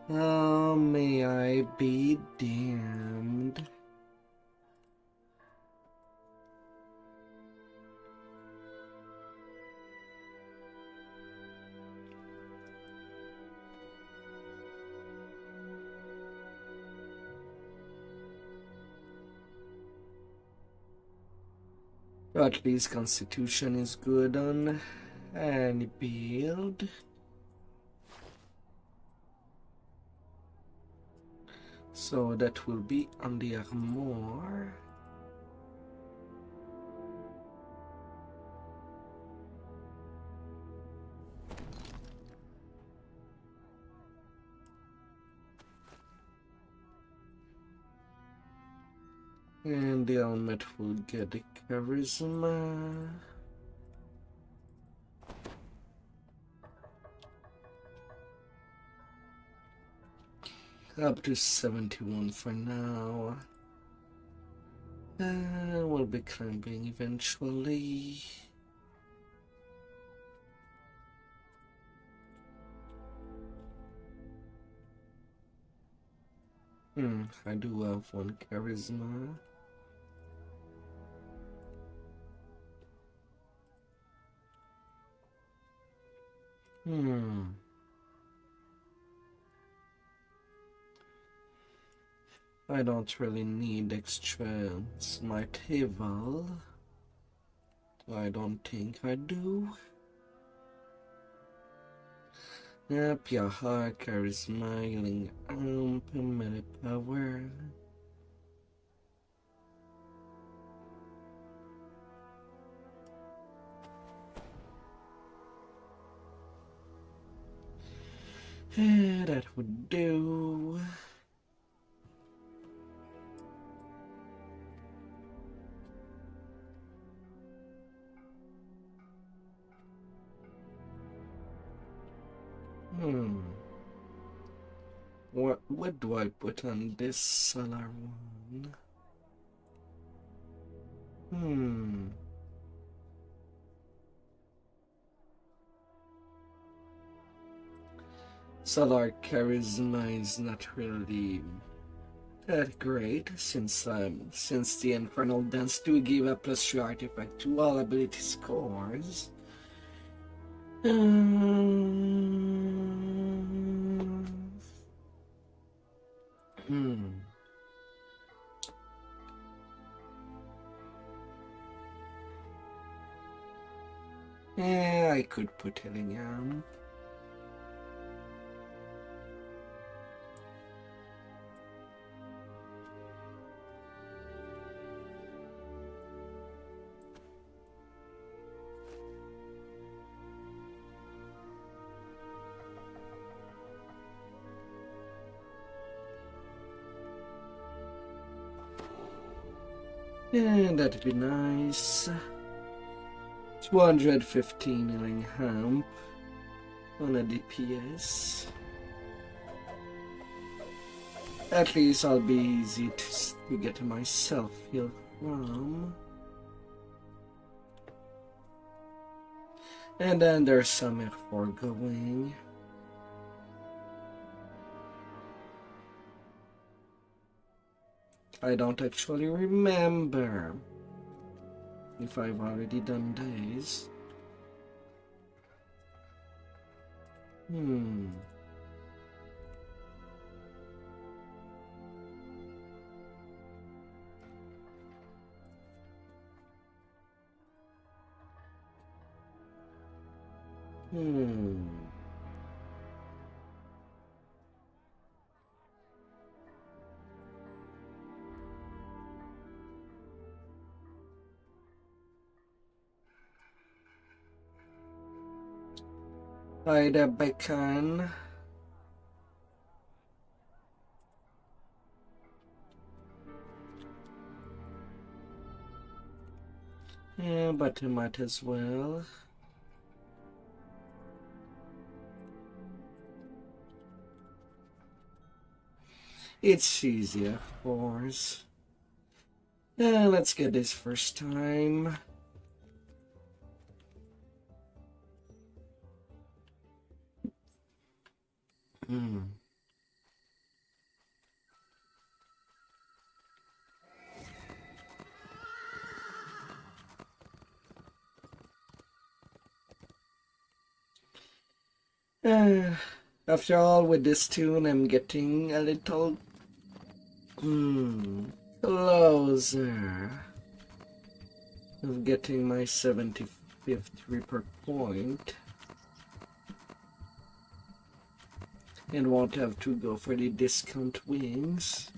Oh, may I be damned. At least constitution is good on any build. So that will be on the armor. And the helmet will get the charisma. Up to 71 for now. We'll be climbing eventually. I do have one charisma. I don't really need extra smite evil. I don't think I do. Pure heart, charisma, healing melee power. That would do. What do I put on this solar one? Solar charisma is not really that great since the Infernal Dance do give a +3 artifact to all ability scores. Hmm. Yeah, I could put Hillingham. Yeah, that'd be nice. 215 Hillingham on a DPS. At least I'll be easy to get myself healed from. And then there's some F4 going. I don't actually remember if I've already done days. Hi there, Bacon. Yeah, but I might as well. It's easier, of course. Yeah, let's get this first time. After all, with this tune, I'm getting a little closer of getting my 75th Reaper point, and won't have to go for the discount wings.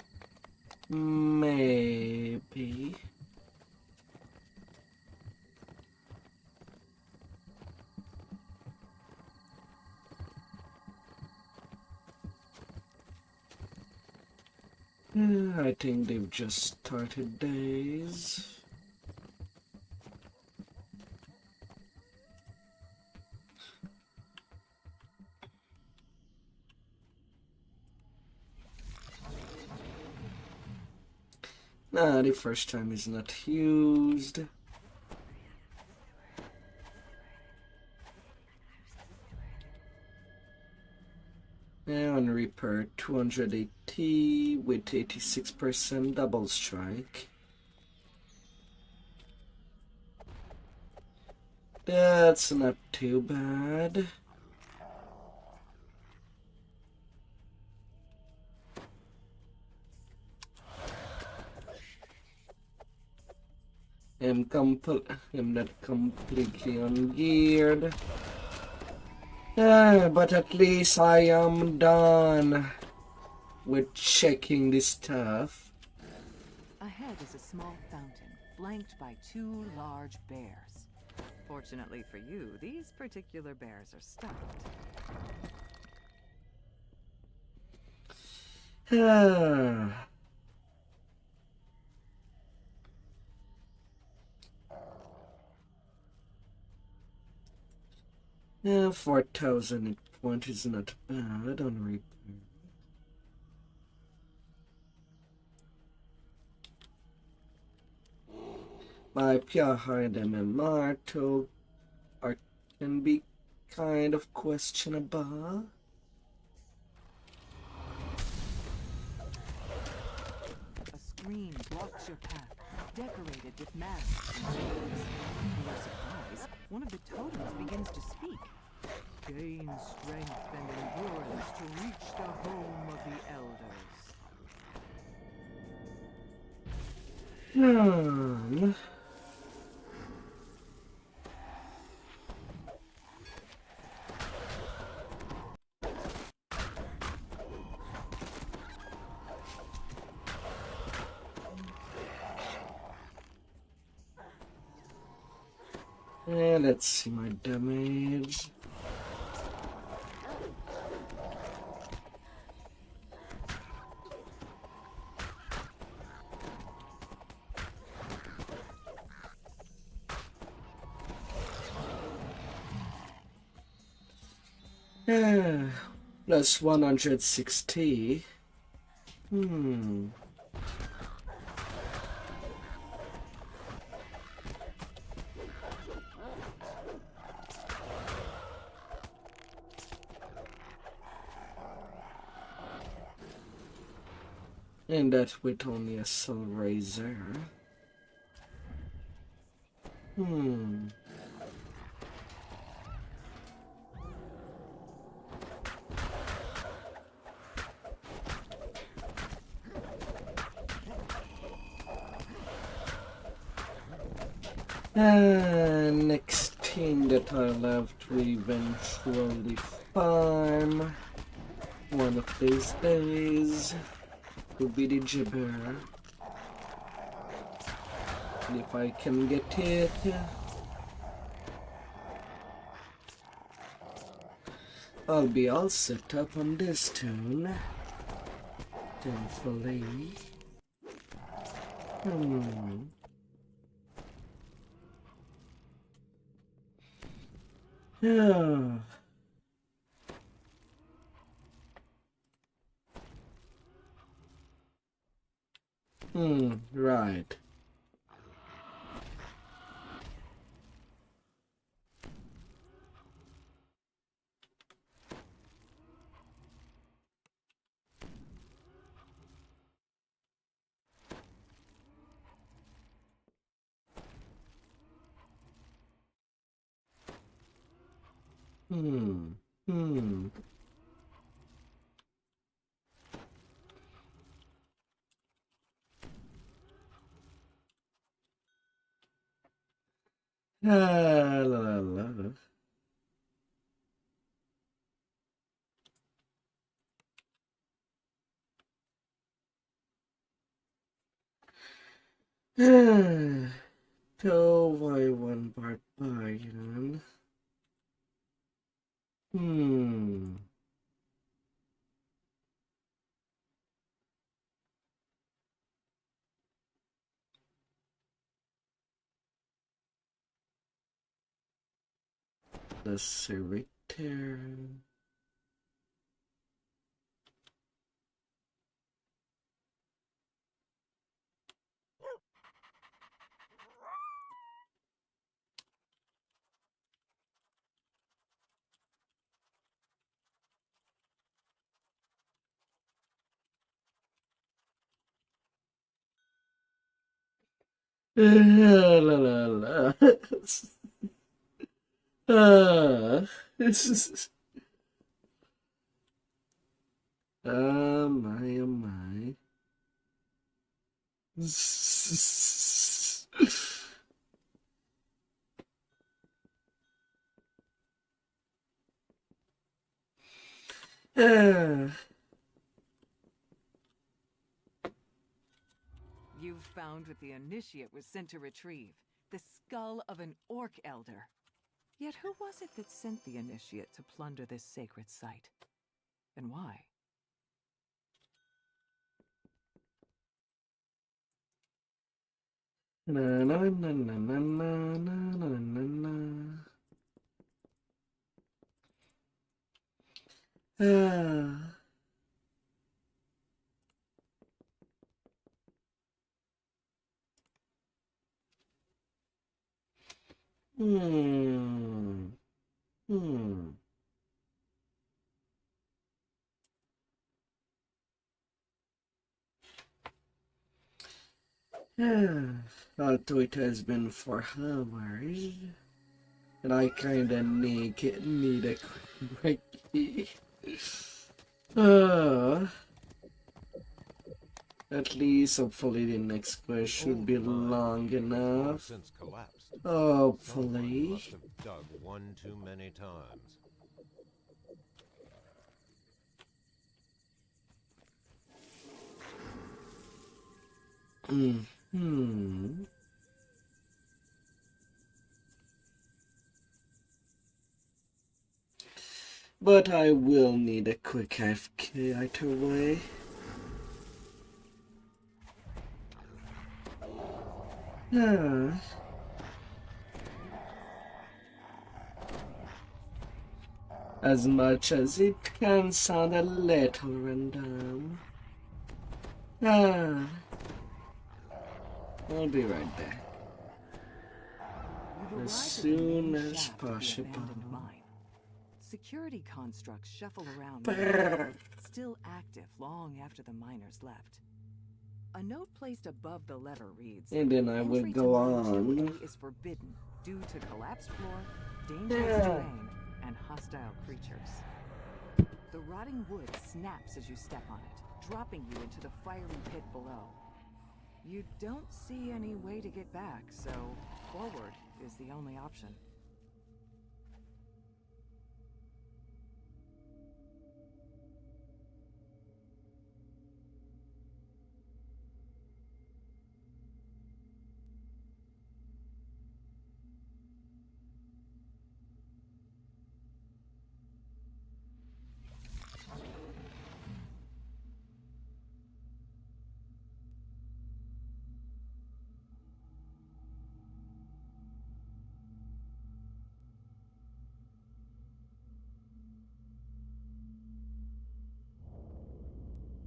Maybe. I think they've just started days. Nah, the first time is not used. Now on Reaper 280 with 86% double strike. That's not too bad. I'm not completely ungeared. But at least I am done with checking this stuff. Ahead is a small fountain, flanked by 2 large bears. Fortunately for you, these particular bears are stuffed. 4,000 points is not bad on Reaper. My Piaha and MMR can be kind of questionable. A screen blocks your path, decorated with masks and shapes. To your surprise, one of the totems begins to speak. gain strength and endurance to reach the home of the elders. And let's see my damage. Plus 160. And that with only a soul razor. Next thing that I'll have to eventually farm one of these days will be the gibber. And if I can get it, I'll be all set up on this tune. Thankfully. Yeah. Right. La la la. So why one barbarian? The servitor. La la la. This is. My, oh my. You've found what the initiate was sent to retrieve, the skull of an orc elder. Yet who was it that sent the initiate to plunder this sacred site? And why? Na na na na na na na na na. Ah. Hmm. Hmm. Although it has been 4 hours, And I kinda need a quick break. At least, hopefully, the next quest should be long enough. Since collapsed. Someone Hopefully. must have dug one too many times. But I will need a quick AFK either way. As much as it can sound a little random. I'll be right back. You've As arrived at the soon main as shaft of the possible. abandoned mine. Security constructs shuffle around, Brrr. still active long after the miners left. A note placed above the lever reads, And then I will "Entry to go Mine on. 2A is forbidden due to collapsed floor, dangerous terrain, and hostile creatures." The rotting wood snaps as you step on it, dropping you into the fiery pit below. You don't see any way to get back, so forward is the only option.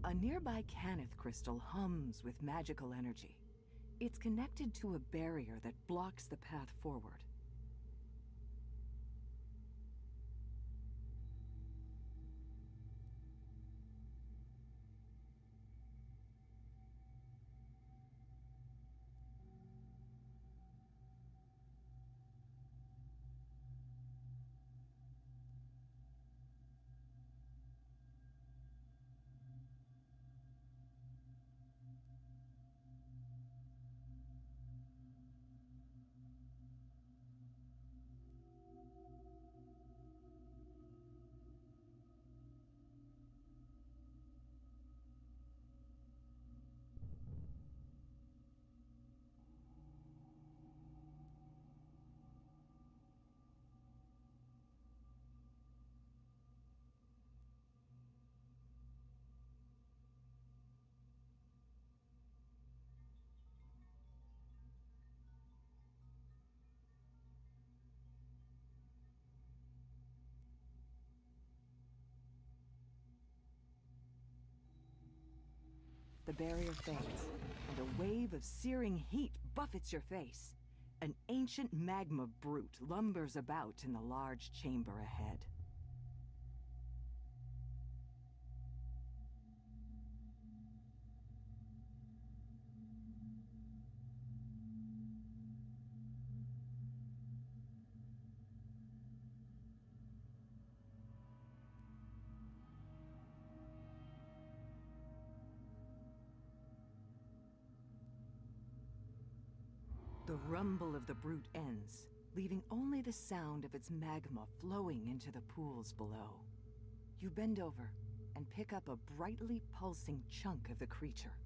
A nearby Caneth crystal hums with magical energy. It's connected to a barrier that blocks the path forward. The barrier fades, and a wave of searing heat buffets your face. An ancient magma brute lumbers about in the large chamber ahead. The rumble of the brute ends, leaving only the sound of its magma flowing into the pools below. You bend over and pick up a brightly pulsing chunk of the creature.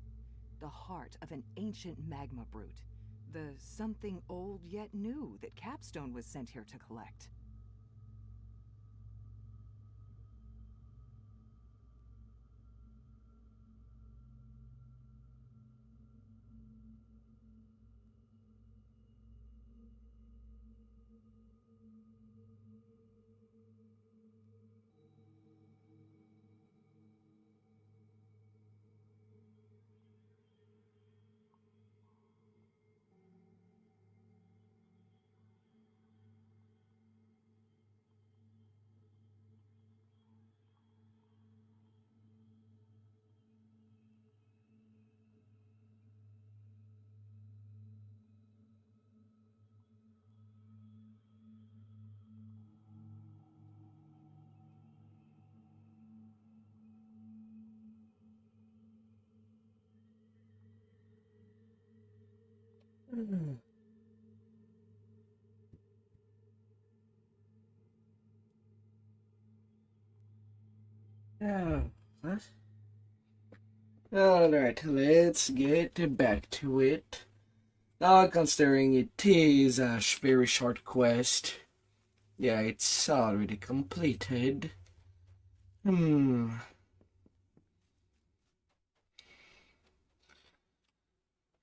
The heart of an ancient magma brute. The something old yet new that Capstone was sent here to collect. Oh, what? Alright, let's get back to it. Considering it is a very short quest, yeah, it's already completed.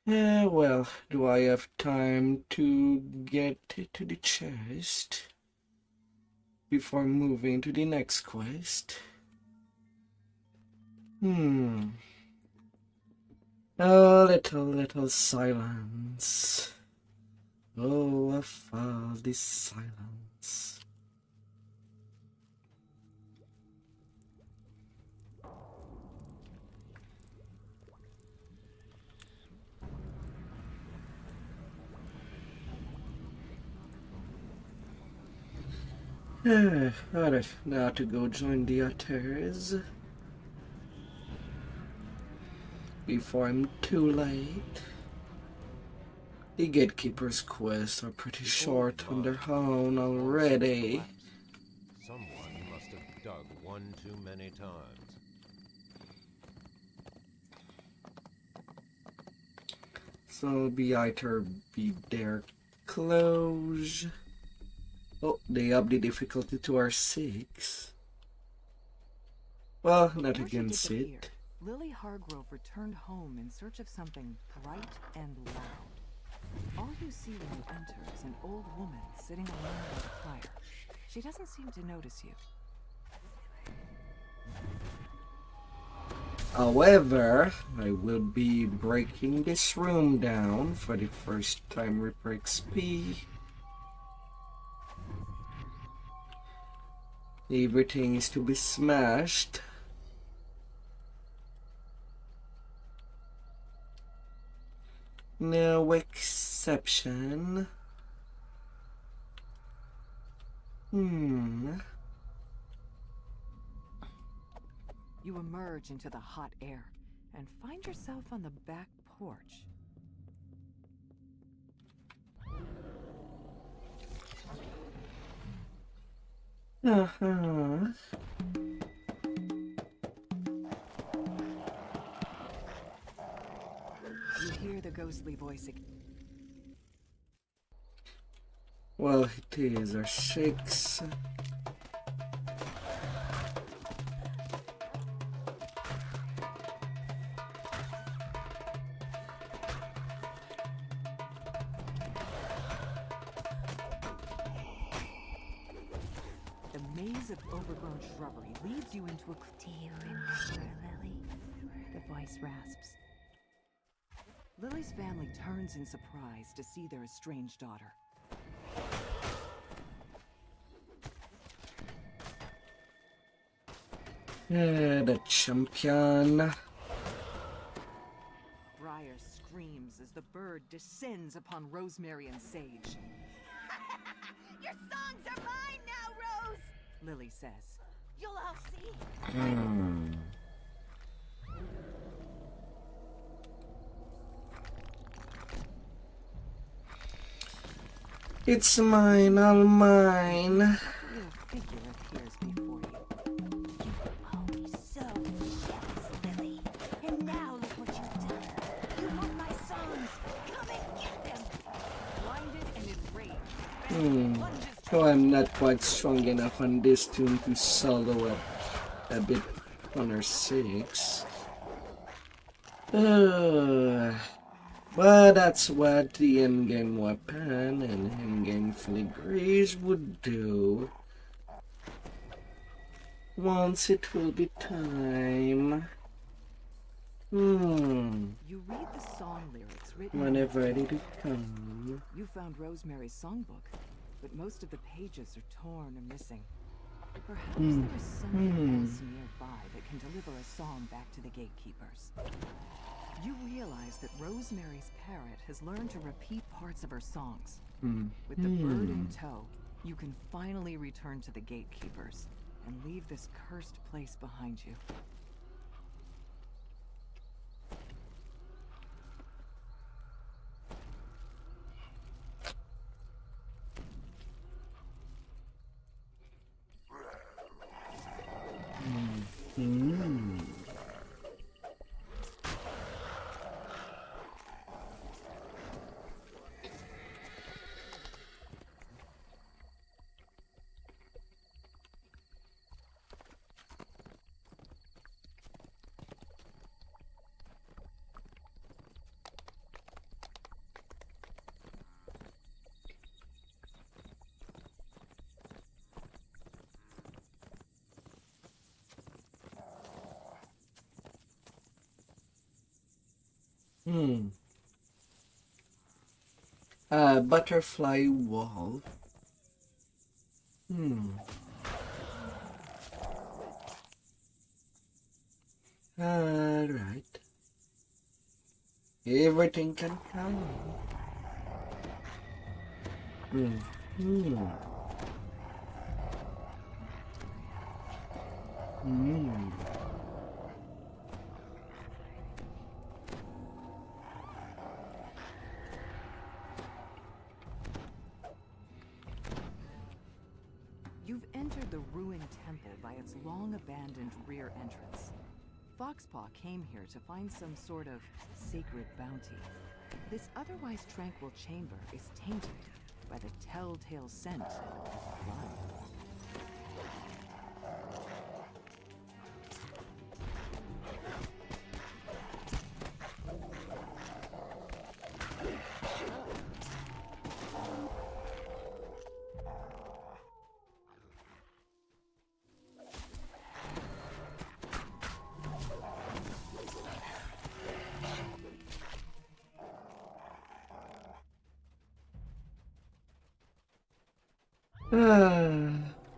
Well, do I have time to get to the chest before moving to the next quest? A little silence. Oh, I feel this silence. Alright, now to go join the others before I'm too late. The gatekeeper's quests are pretty short on their own already. Someone must have dug one too many times. So be either be there close. Oh, they up the difficulty to R6. Well, not Before she against disappeared, it. Lily Hargrove returned home in search of something bright and loud. All you see when you enter is an old woman sitting alone by the fire. She doesn't seem to notice you. However, I will be breaking this room down for the first time with XP. Everything is to be smashed. No exception. You emerge into the hot air and find yourself on the back porch. You hear the ghostly voice again. Well, it is R6. The maze of overgrown shrubbery leads you into a... Do you remember, Lily? The voice rasps. Lily's family turns in surprise to see their estranged daughter. The champion. Briar screams as the bird descends upon Rosemary and Sage. Your songs are mine now, Rose! Lily says. You'll all see. It's mine, all mine. A figure appears before you. You were always so jealous, Lily. And now look what you've done. You want my songs. Come and get them. Blinded and enraged, So I'm not quite strong enough on this tune to solo up a bit on R6. But that's what the in-game weapon and in-game filigrees would do. Once it will be time. You read the song lyrics written. When it's ready to come. You found Rosemary's songbook, but most of the pages are torn and missing. Perhaps there is something else nearby that can deliver a song back to the gatekeepers. You realize that Rosemary's parrot has learned to repeat parts of her songs. With the bird in tow, you can finally return to the gatekeepers and leave this cursed place behind you. Butterfly wall. Alright. Everything can come. You've entered the ruined temple by its long-abandoned rear entrance. Foxpaw came here to find some sort of sacred bounty. This otherwise tranquil chamber is tainted by the telltale scent of blood.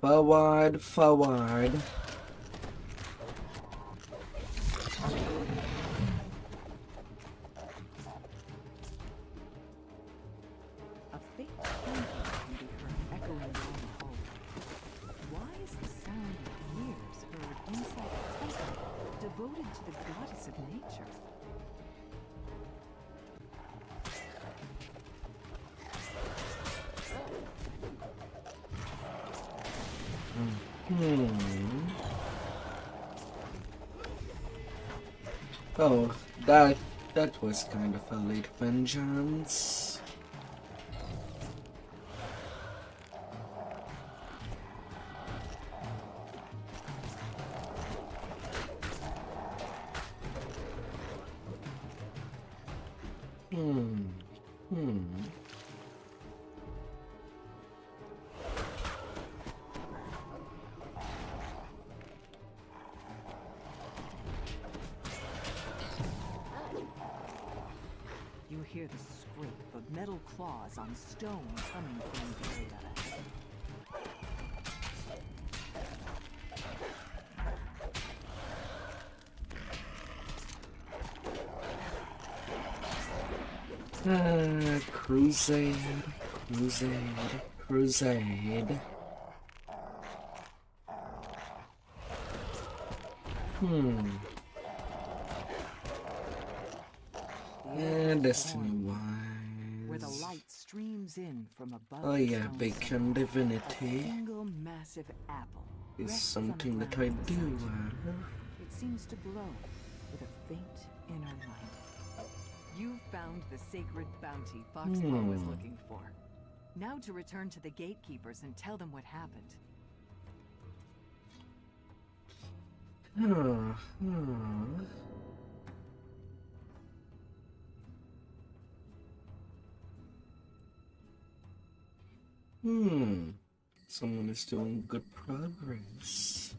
Forward, forward. A faint thunder can be heard echoing down the hallway. Why is the sound of ears heard inside a temple devoted to the goddess of nature? Oh, that was kind of a late vengeance. You hear the scrape of metal claws on stone coming from the area ahead. Crusade, crusade, crusade. Destiny Where the wise. light streams in from above. Oh the yeah, stone bacon A divinity single massive apple is rests on the something that I ground do. beside you. It seems to glow with a faint inner light. You found the sacred bounty Foxpaw was looking for. Now to return to the gatekeepers and tell them what happened. Someone is doing good progress.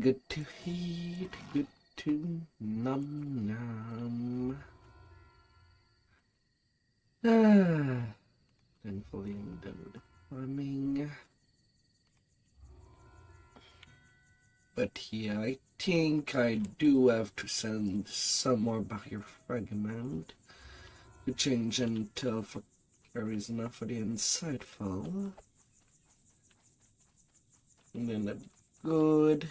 Good to eat, good to num. Thankfully I'm done with the farming. But yeah, I think I do have to send some more barrier fragment to change until for carries enough for the insightful. And then that's good.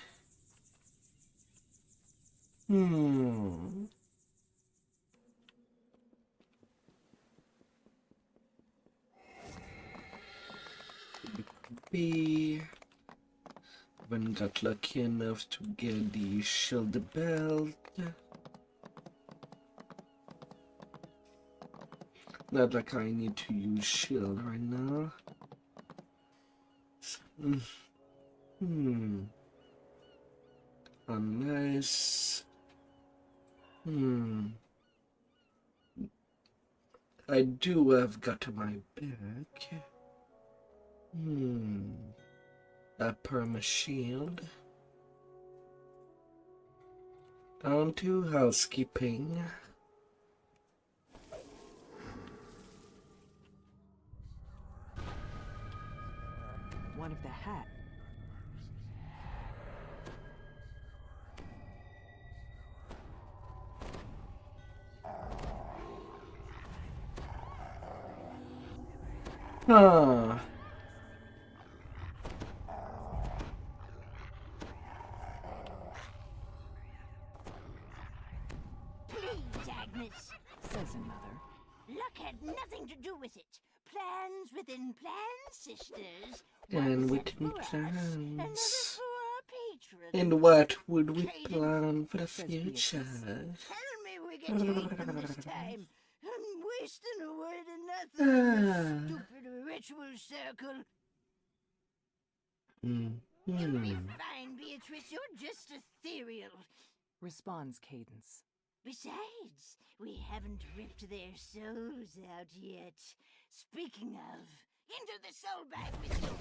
B. Haven't got lucky enough to get the shield belt. Not like I need to use shield right now. Unless... I do have got my back. A perma shield. Down to housekeeping. One of the hat. Ah. Please, Agnes. Says another. Luck had nothing to do with it. Plans within plans, sisters. And One within set for us, another plans. for our patron. And what would we Cadence, plan for the says future? Tell me we get to eat them this time. I'm wasting a word of nothing. Stupid ritual circle. You'll be fine, Beatrice. You're just ethereal. Responds Cadence. Besides, we haven't ripped their souls out yet. Speaking of, into the soul bag with you.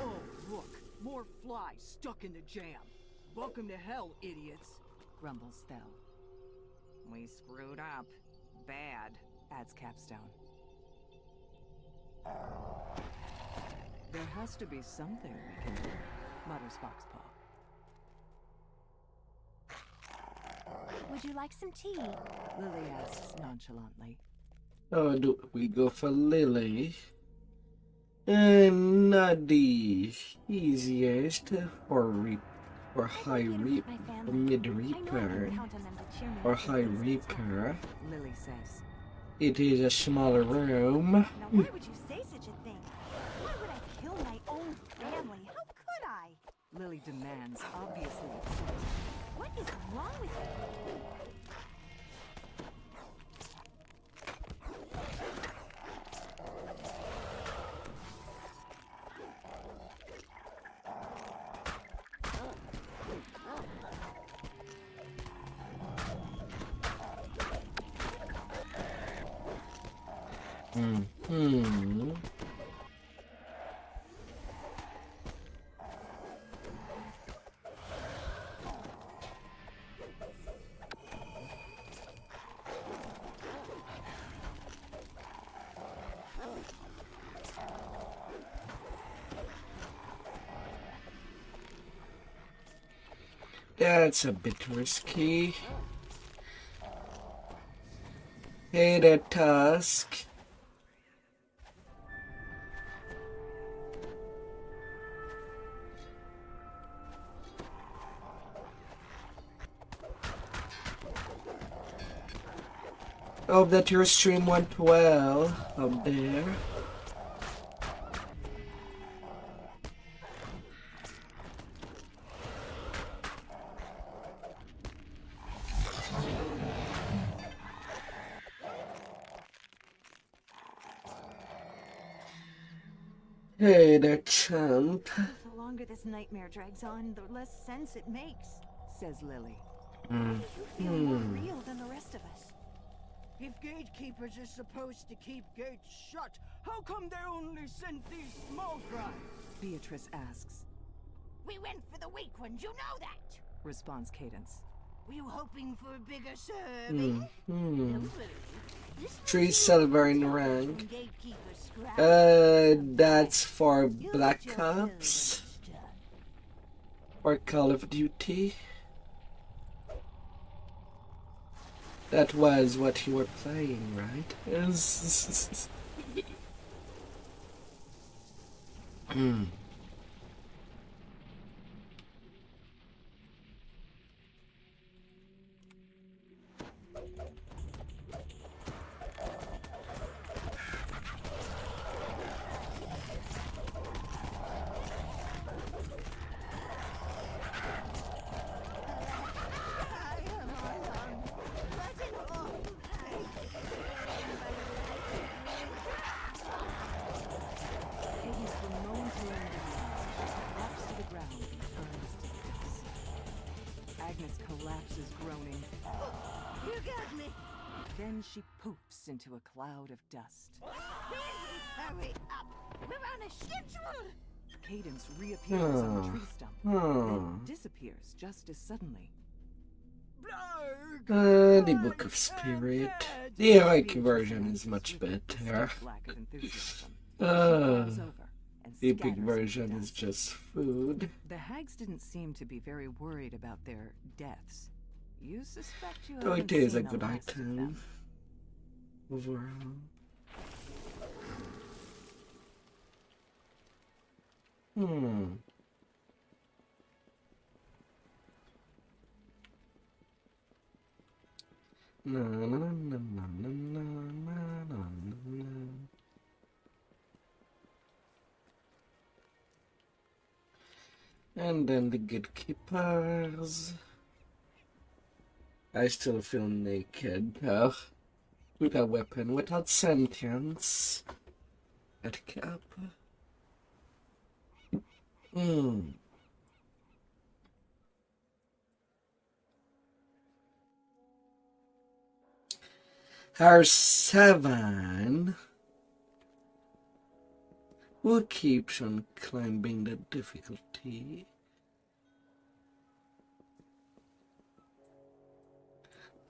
Oh, look. More flies stuck in the jam. Welcome to hell, idiots. Grumbles Thel. We screwed up. Bad, adds Capstone. There has to be something we can do, mutters Foxpaw. Would you like some tea? Lily asks nonchalantly. Oh, do we go for Lily? And not the easiest for high reap, mid reaper, or high reaper. Lily says. It is a smaller room. Now, why would you say such a thing? Why would I kill my own family? How could I? Lily demands, obviously upset. What is wrong with you? That's a bit risky. Hey there, Tusk. Hope that your stream went well up there. Hey there, champ. The longer this nightmare drags on, the less sense it makes. Says Lily. You feel more real than the rest of us. If gatekeepers are supposed to keep gates shut, how come they only sent these small fries? Beatrice asks. We went for the weak ones, you know that. Responds Cadence. Were you hoping for a bigger serving? This 3 silver in rank. gatekeeper scrap. That's for You Black get your Ops business done. or Call of Duty. That was what you were playing, right? Alice collapses groaning. You got me! Then she poofs into a cloud of dust. Hurry up! We're on a schedule! Cadence reappears on the tree stump, then disappears just as suddenly. The Book of Spirit. The heroic version is much better. Lack of enthusiasm. The epic version is just food. The hags didn't seem to be very worried about their deaths. You suspect you Though haven't it is a seen good last of item. them. Overall. Na, na, na, na, na, na, na, na, na. And then the gatekeepers. I still feel naked, with a weapon, without sentience. At cap. R7. Who keeps on climbing the difficulty?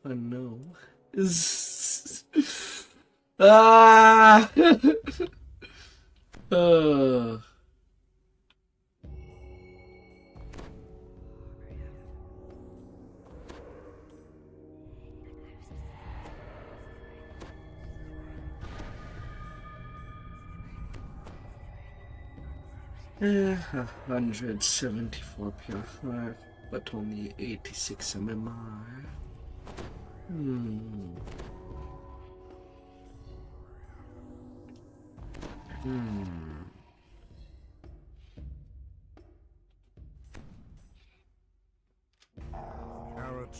Oh no. Ah! Uh, 174 pure fire, but only 86 MMR.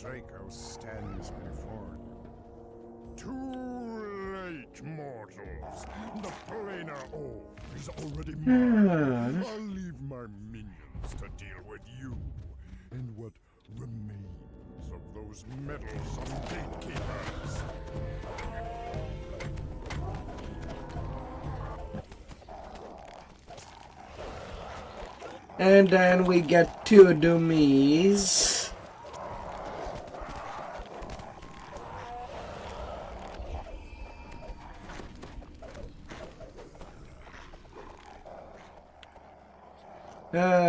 Draco stands before you. Too late, mortals. The planar orb is already mine. I'll leave my minions to deal with you and what remains of those meddlesome gatekeepers. And then we get 2 dummies.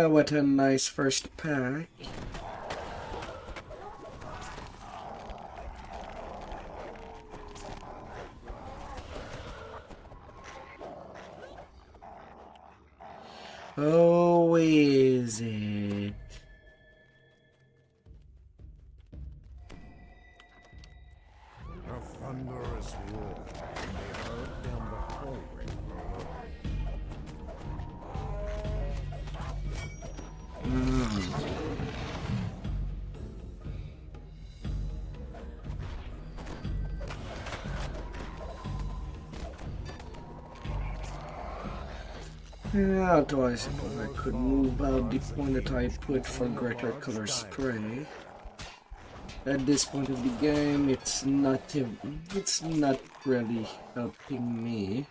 What a nice first pack. Oh, is it? A thunderous roar can be heard down the hallway below. Yeah, otherwise if I could move out the point that I put for greater color spray. At this point of the game, it's not really helping me.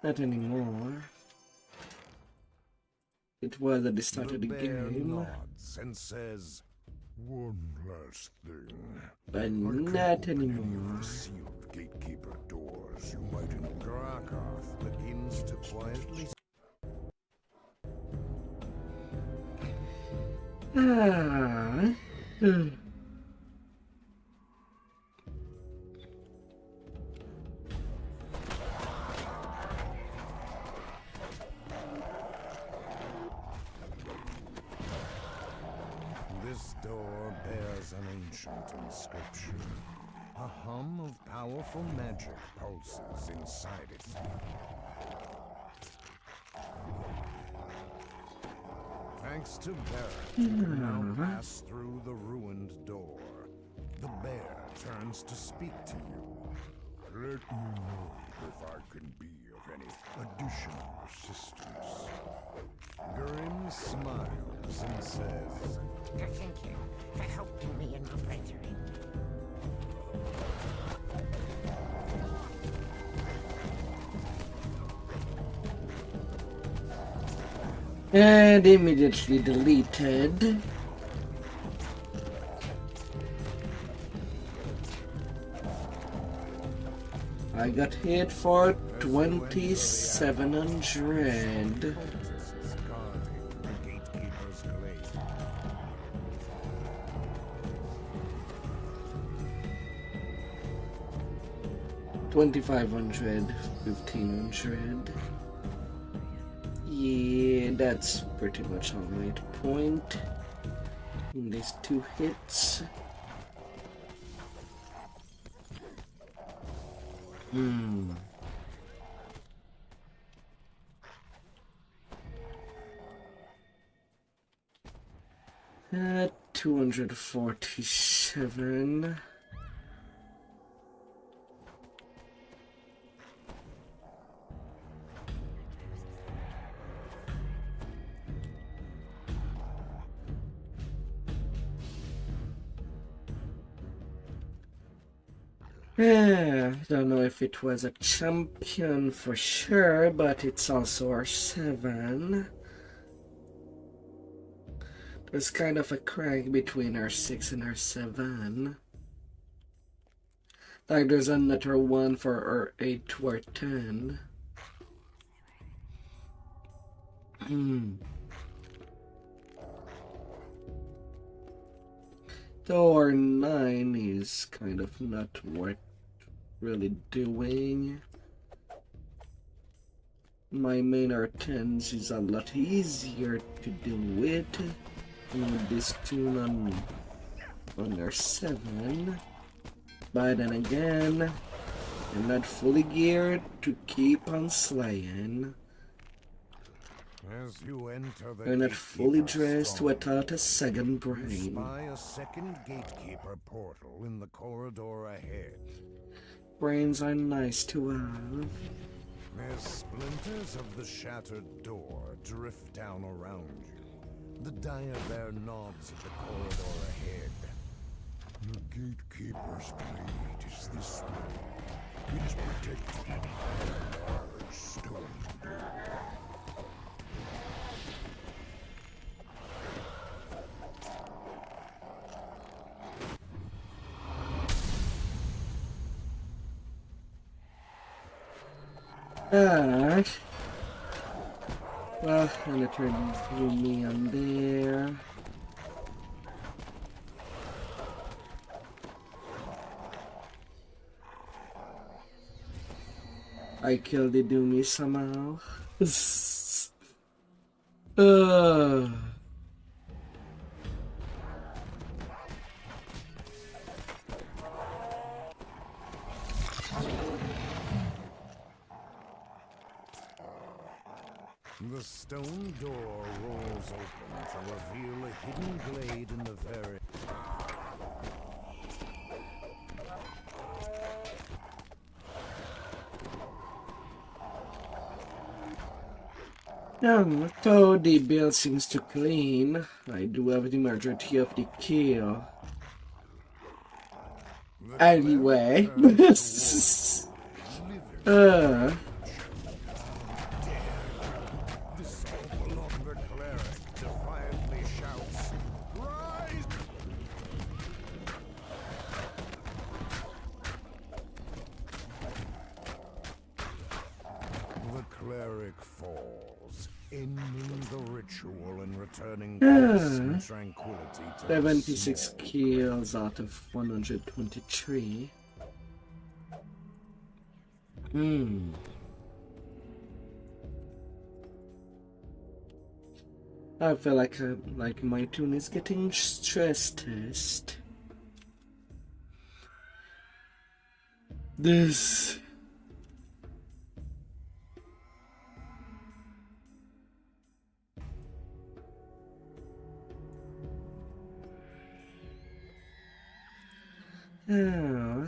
Not anymore. It was at the start of the game. Nods and says, "One last thing. But not anymore. Sealed gatekeeper doors. You might Grakath begins to quietly." This door bears an ancient inscription. A hum of powerful magic pulses inside it. Thanks to Barrett, you can now pass through the ruined door. The bear turns to speak to you. Let me know if I can be of any additional assistance. Grim smiles and says, Thank you for helping me and my brethren. And immediately deleted. I got hit for 2,700. cultists guard the gatekeeper's glade. 2,500, 1,500. Yeah, that's pretty much on right point in these two hits. Hmm. 247. Yeah, I don't know if it was a champion for sure, but it's also R7. There's kind of a crack between R6 and R7. Like there's another one for R8 to R10. Though R9 is kind of not worth really doing. My main R10s is a lot easier to deal with. And with this tune on R7. But then again, I'm not fully geared to keep on slaying. As you enter the I'm not fully gatekeeper's dressed stronghold, without a second you brain. spy a second gatekeeper portal in the corridor ahead. Brains are nice to have. As splinters of the shattered door drift down around you, the dire nods at the corridor ahead. The gatekeeper's blade is this way. It is protected by a large stone door. Alright. Well, I'm gonna turn me on there. I killed the Doomy somehow. The stone door rolls open to reveal a hidden glade in the very... Though the build seems to clean, I do have the majority of the kill. Anyway. This all-beloved cleric defiantly shouts, "Rise!" The cleric falls, ending the ritual and returning peace and tranquility to 76 kills out of 123. I feel like my tune is getting stress test. This. Yeah.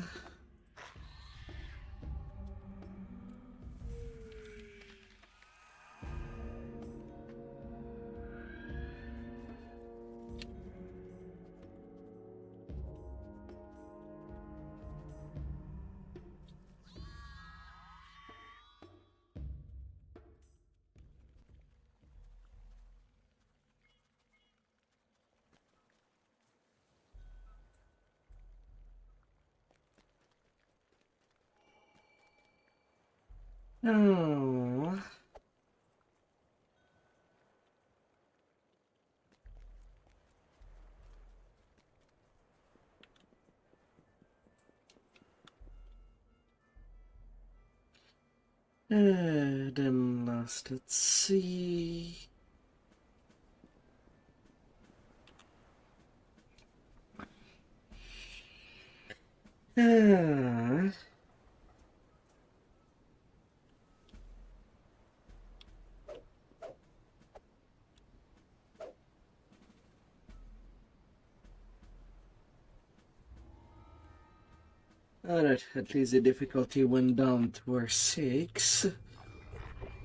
Oh. Then last, let's see. Ah. Alright, at least the difficulty went down to our 6.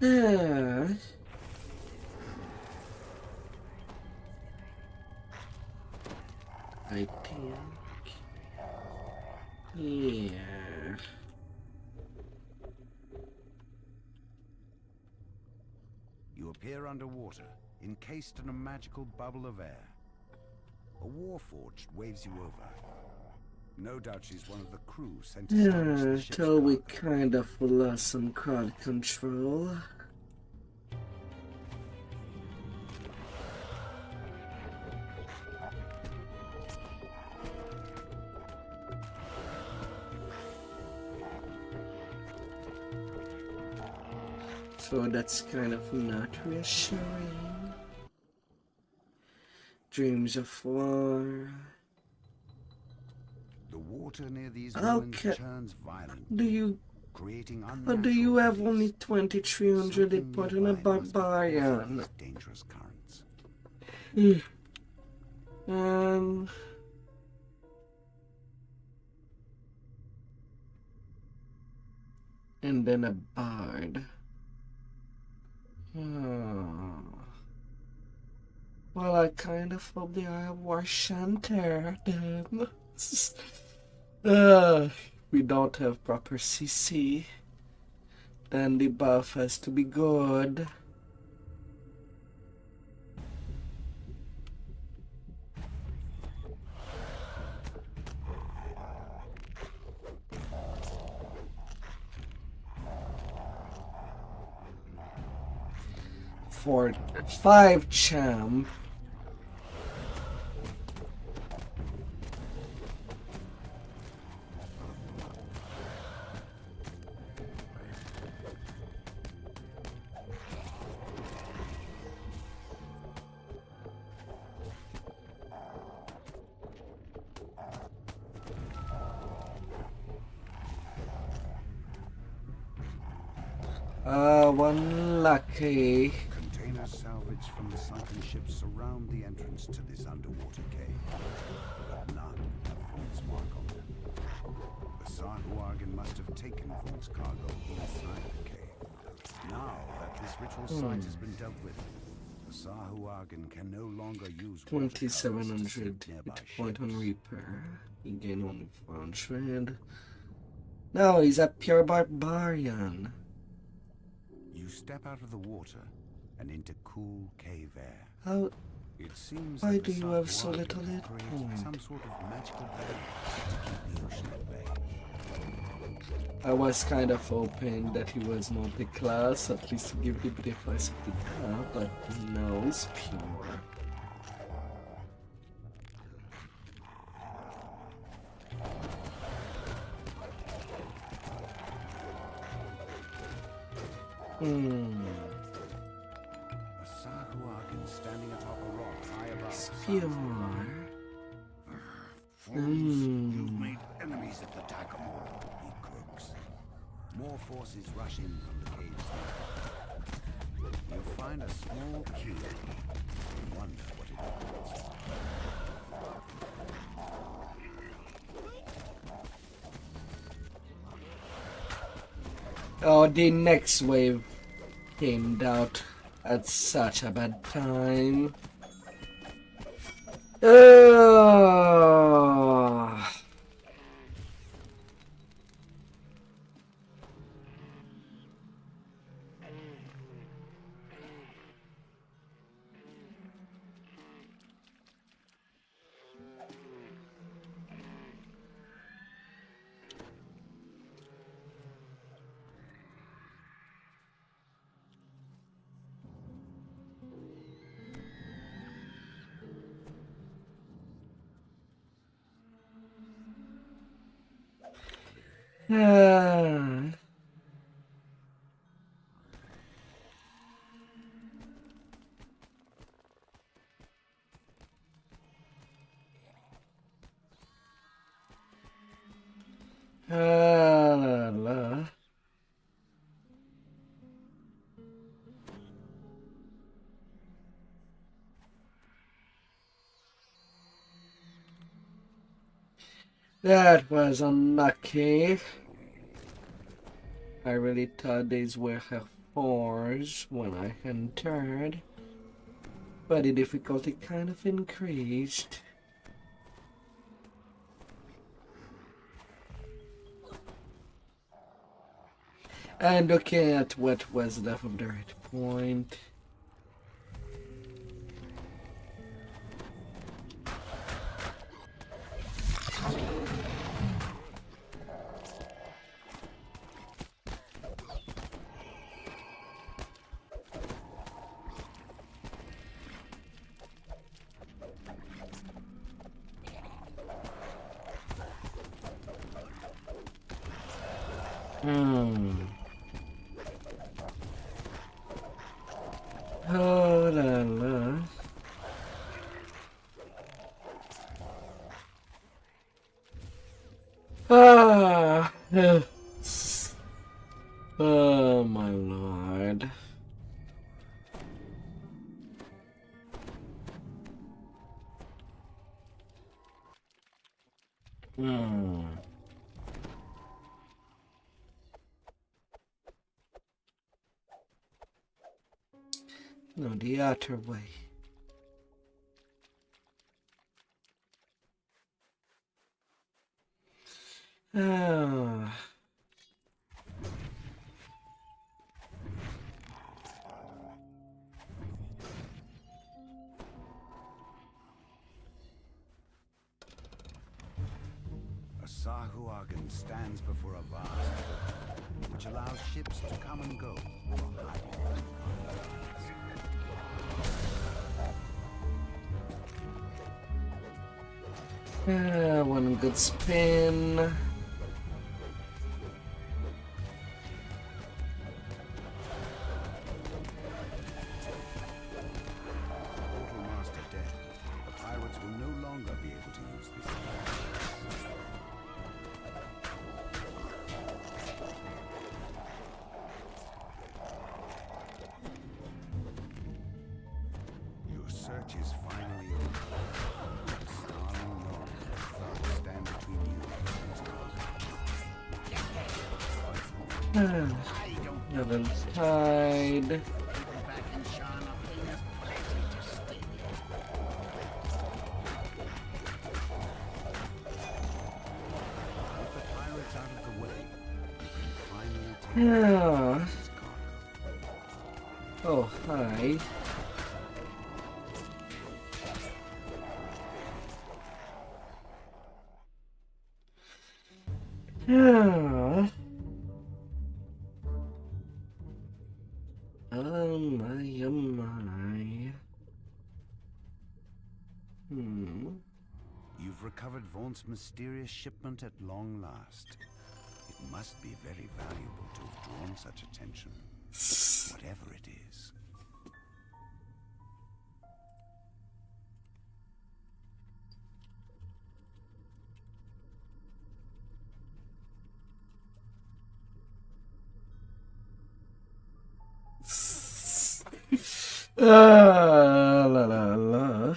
Ah. I think. Yeah. You appear underwater, encased in a magical bubble of air. A warforged waves you over. No doubt she's one of the crew sent to salvage the ship's Till we cargo. kind of lost some crowd control. So that's kind of not reassuring. Dreams of war. The water near these ruins churns violently, creating But do you have unnatural only waves. 2300 Something input in a nearby must be causing barbarian? these dangerous currents. Um. And then a bard. Well, I kind of hope they are a war chanter then. We don't have proper CC. Then the buff has to be good. For 5 champ. One lucky. Containers salvaged from the sunken ships surround the entrance to this underwater cave, but none have Vaught's mark on them. The Sahuagin must have taken Vaught's cargo inside the cave. Now that this ritual site has been dealt with, the Sahuagin can no longer use 2700 hit point on repair. He gained only 400. No, he's a pure barbarian. You step out of the water and into cool cave air. How? It seems Why that do the you have so Sahuagin little have hit created point? some sort of magical barrier to keep the ocean at bay. I was kind of hoping that he was multi-class, at least to give the device of the car, but no, he's pure. A Sahuagin standing atop a rock high above. Pure. You've made enemies of the Takamor, he croaks. More forces rush in from the caves. You find a small key and wonder what it opens. Oh, the next wave came out at such a bad time. Ah. La, la. That was unlucky. I really thought these were her fours when I entered, but the difficulty kind of increased. And looking at what was left of the right point. Oh la la. Ah. Oh my lord. No, the other way. Ah. A Sahuagin stands before a vast ocean, which allows ships to come and go while hiding from One good spin. Quartermaster dead, the pirates will no longer be able to use this. Your search is finally over. Starling Lord thugs stand between you and his cause. Level tide. Yeah. Oh, hi. Yeah. Oh my, oh my. You've recovered Vaunt's mysterious shipment at long last. It must be very valuable to have drawn such attention, whatever it is. La la la.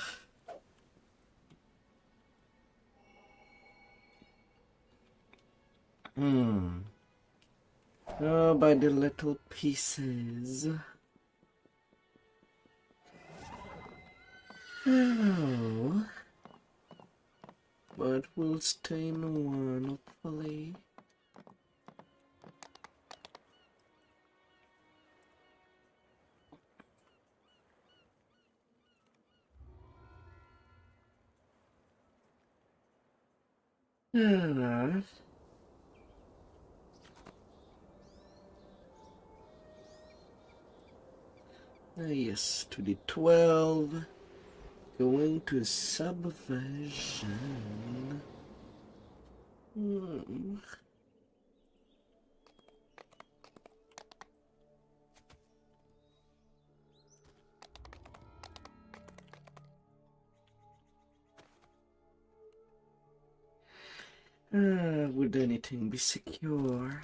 Oh, by the little pieces. Oh. But we'll stay in one, hopefully. Ah. Yes, to the 12. Going to subversion. Would anything be secure?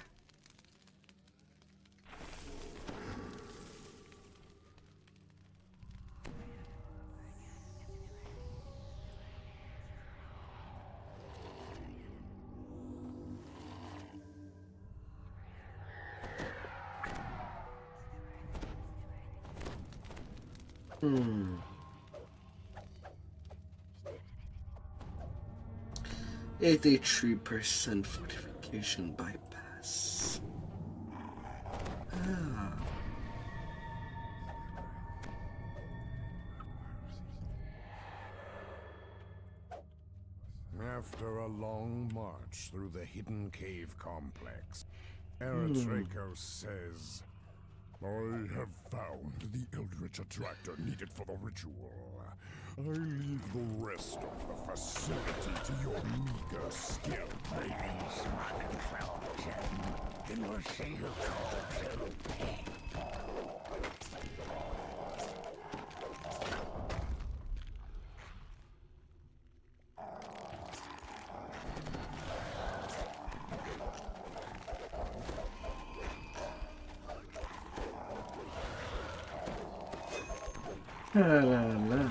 Hmm. 83% fortification bypass. Ah. After a long march through the hidden cave complex, Eritrakos says, I have found the eldritch attractor needed for the ritual. I leave the rest of the facility to your meager skill. Then we'll see who calls who. La la la.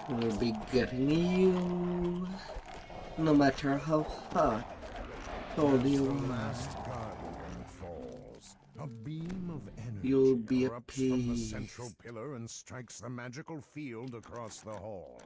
We'll be getting you, no matter how hot cold you are. Guardian falls. A beam of energy You'll be erupts from the appeased. central pillar and strikes the magical field across the hall.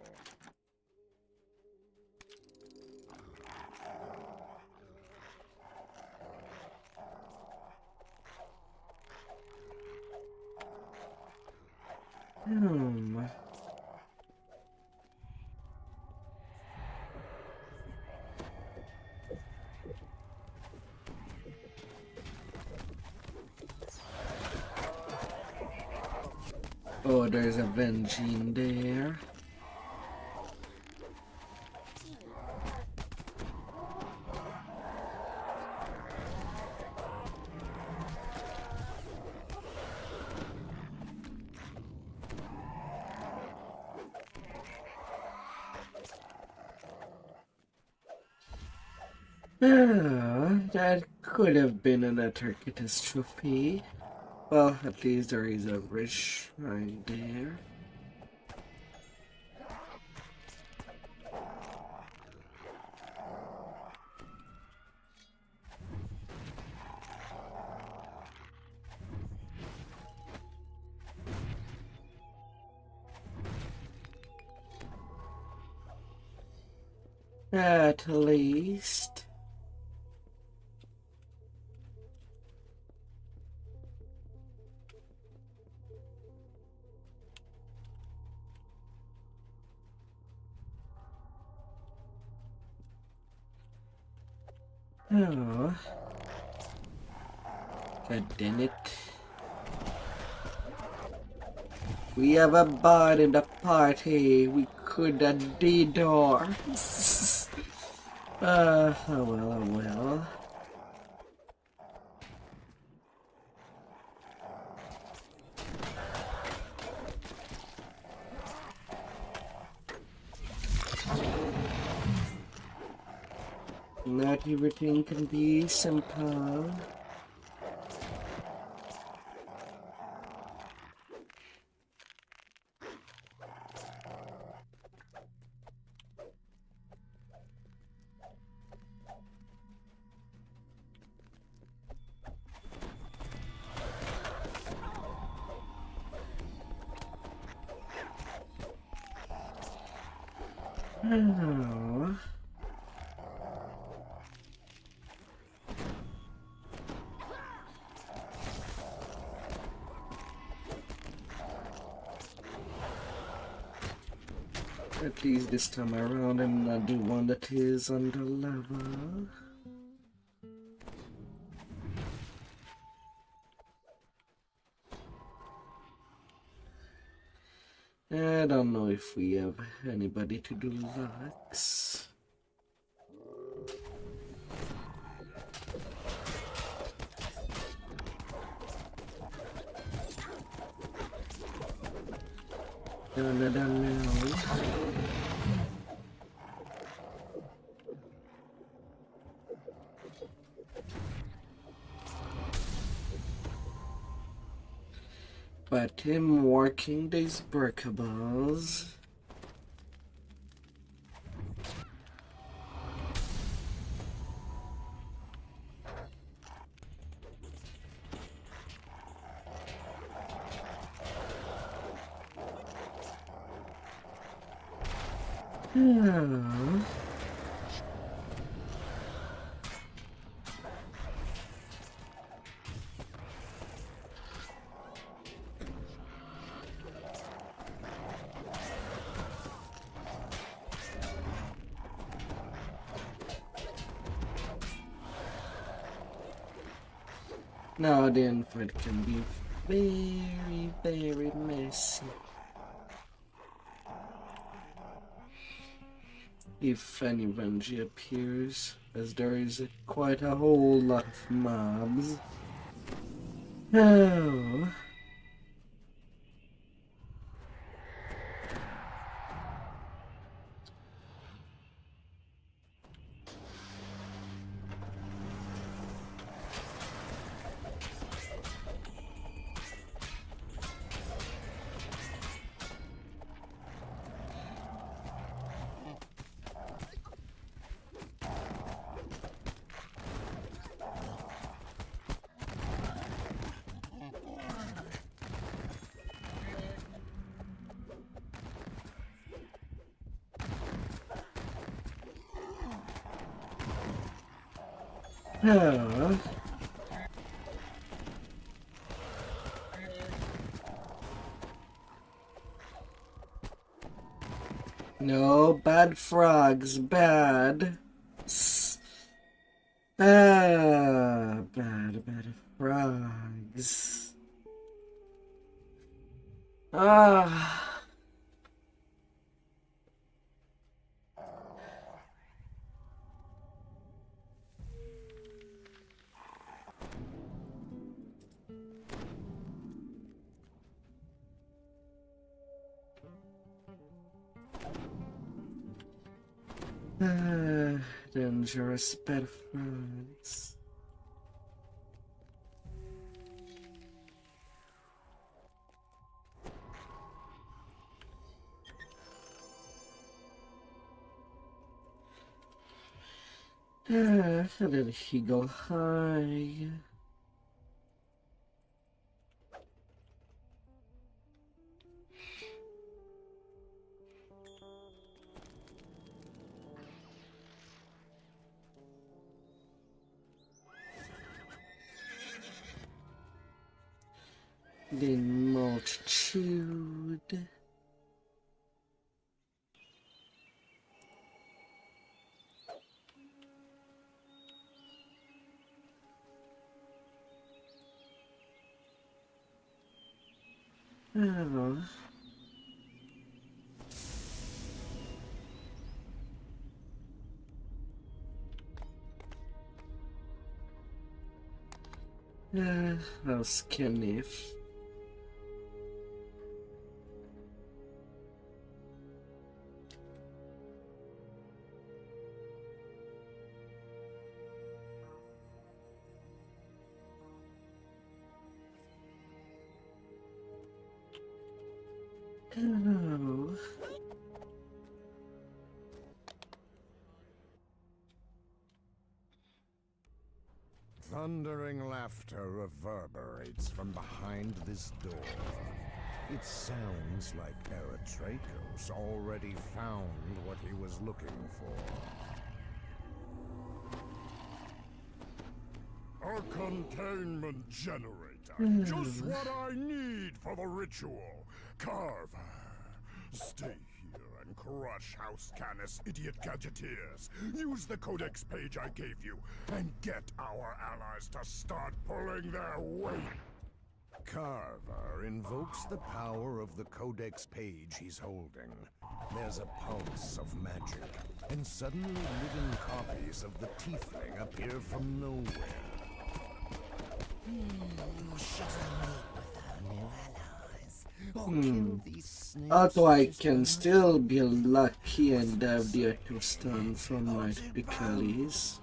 Oh, there's a Vengine there. That could have been another catastrophe. Well, at least there is a bridge right there. At least. Oh. God damn it. We have a bot in the party. We could have DDO. Oh well, oh well. Not everything can be simple. Oh. At least this time around I'm not the one that is on the level. I don't know if we have anybody to do locks. Another mill. But him working these breakables. Yeah. Now the infight can be very, very messy. If any Venji appears, as there is quite a whole lot of mobs. Oh. Oh. No, bad frogs, bad. Bad frogs. Ah. Dangerous bad frogs. How did he go high? The multitude. Oh. How's Kenneth? Oh. Thundering laughter reverberates from behind this door. It sounds like Eritrakos already found what he was looking for. A containment generator. Just what I need for the ritual. Carver, stay here and crush House Canis idiot gadgeteers. Use the codex page I gave you and get our allies to start pulling their weight. Carver invokes the power of the codex page he's holding. There's a pulse of magic, and suddenly living copies of the tiefling appear from nowhere. Shall I meet with our new allies? Although I can still be lucky and have the stone from my Picalis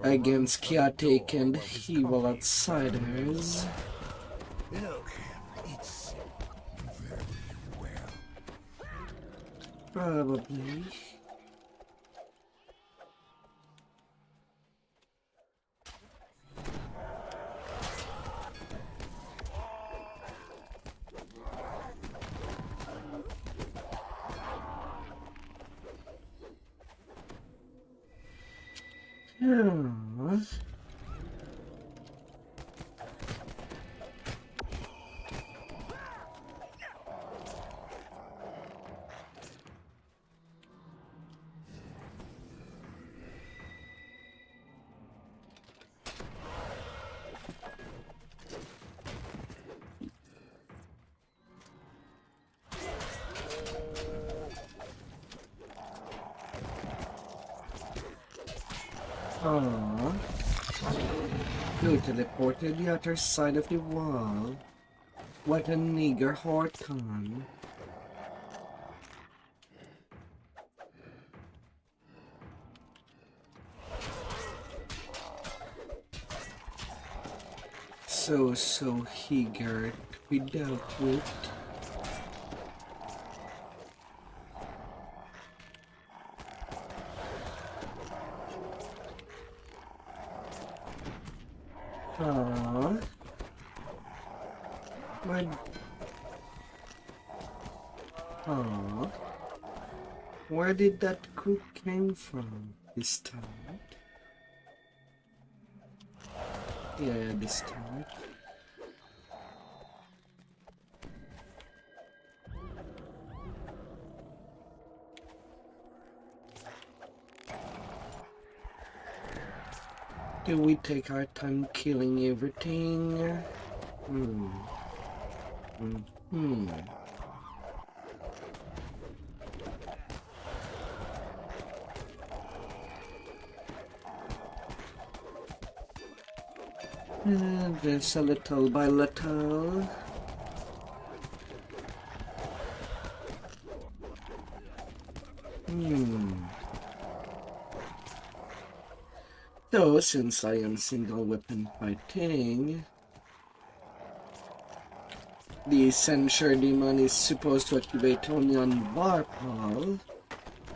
against chaotic and evil outsiders. Look, it's very well. Probably. Yeah. Aww. You teleported the other side of the wall. What a nigger Horton. So eager without it. Aww. Aww. Where did that crew came from this time? Yeah, this time. Do we take our time killing everything? There's a little by little. Though, since I am single weapon fighting, the censure demon is supposed to activate only on Varpal,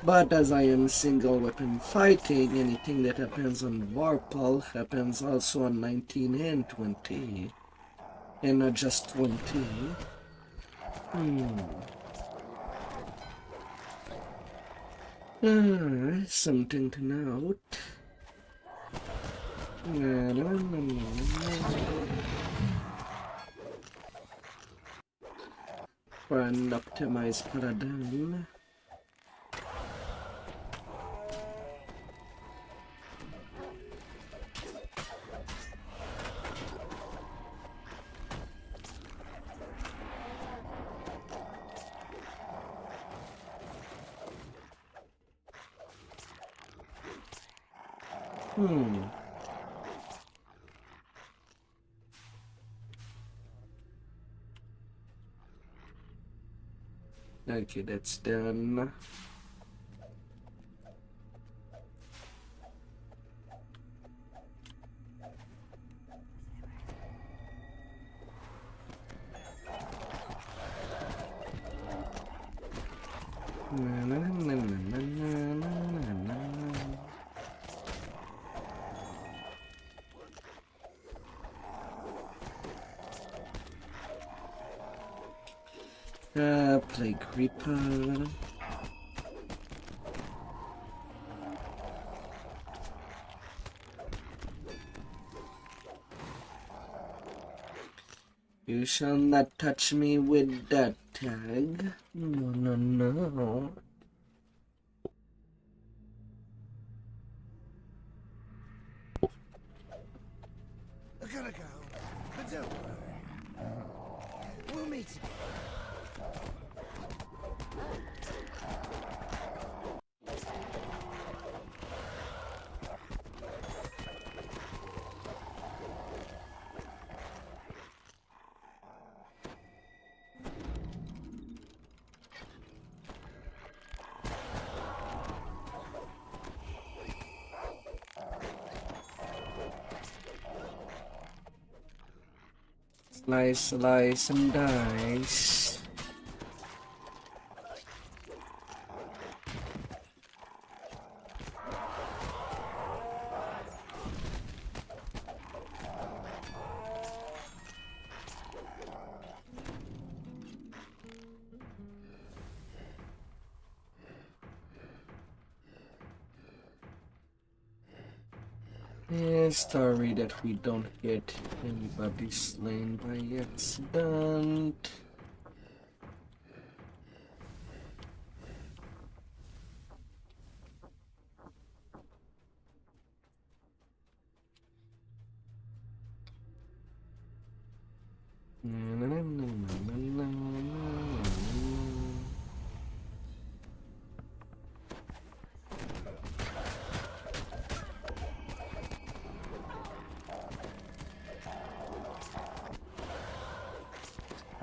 but as I am single weapon fighting, anything that happens on Varpal happens also on 19 and 20, and not just 20. Something to note. Run optimize paradigm. Okay, that's done. Play Creeper. You shall not touch me with that tag. No. I gotta go, but don't worry. We'll meet again. Slice, slice, and dice. Yeah, sorry that we don't get anybody slain by accident.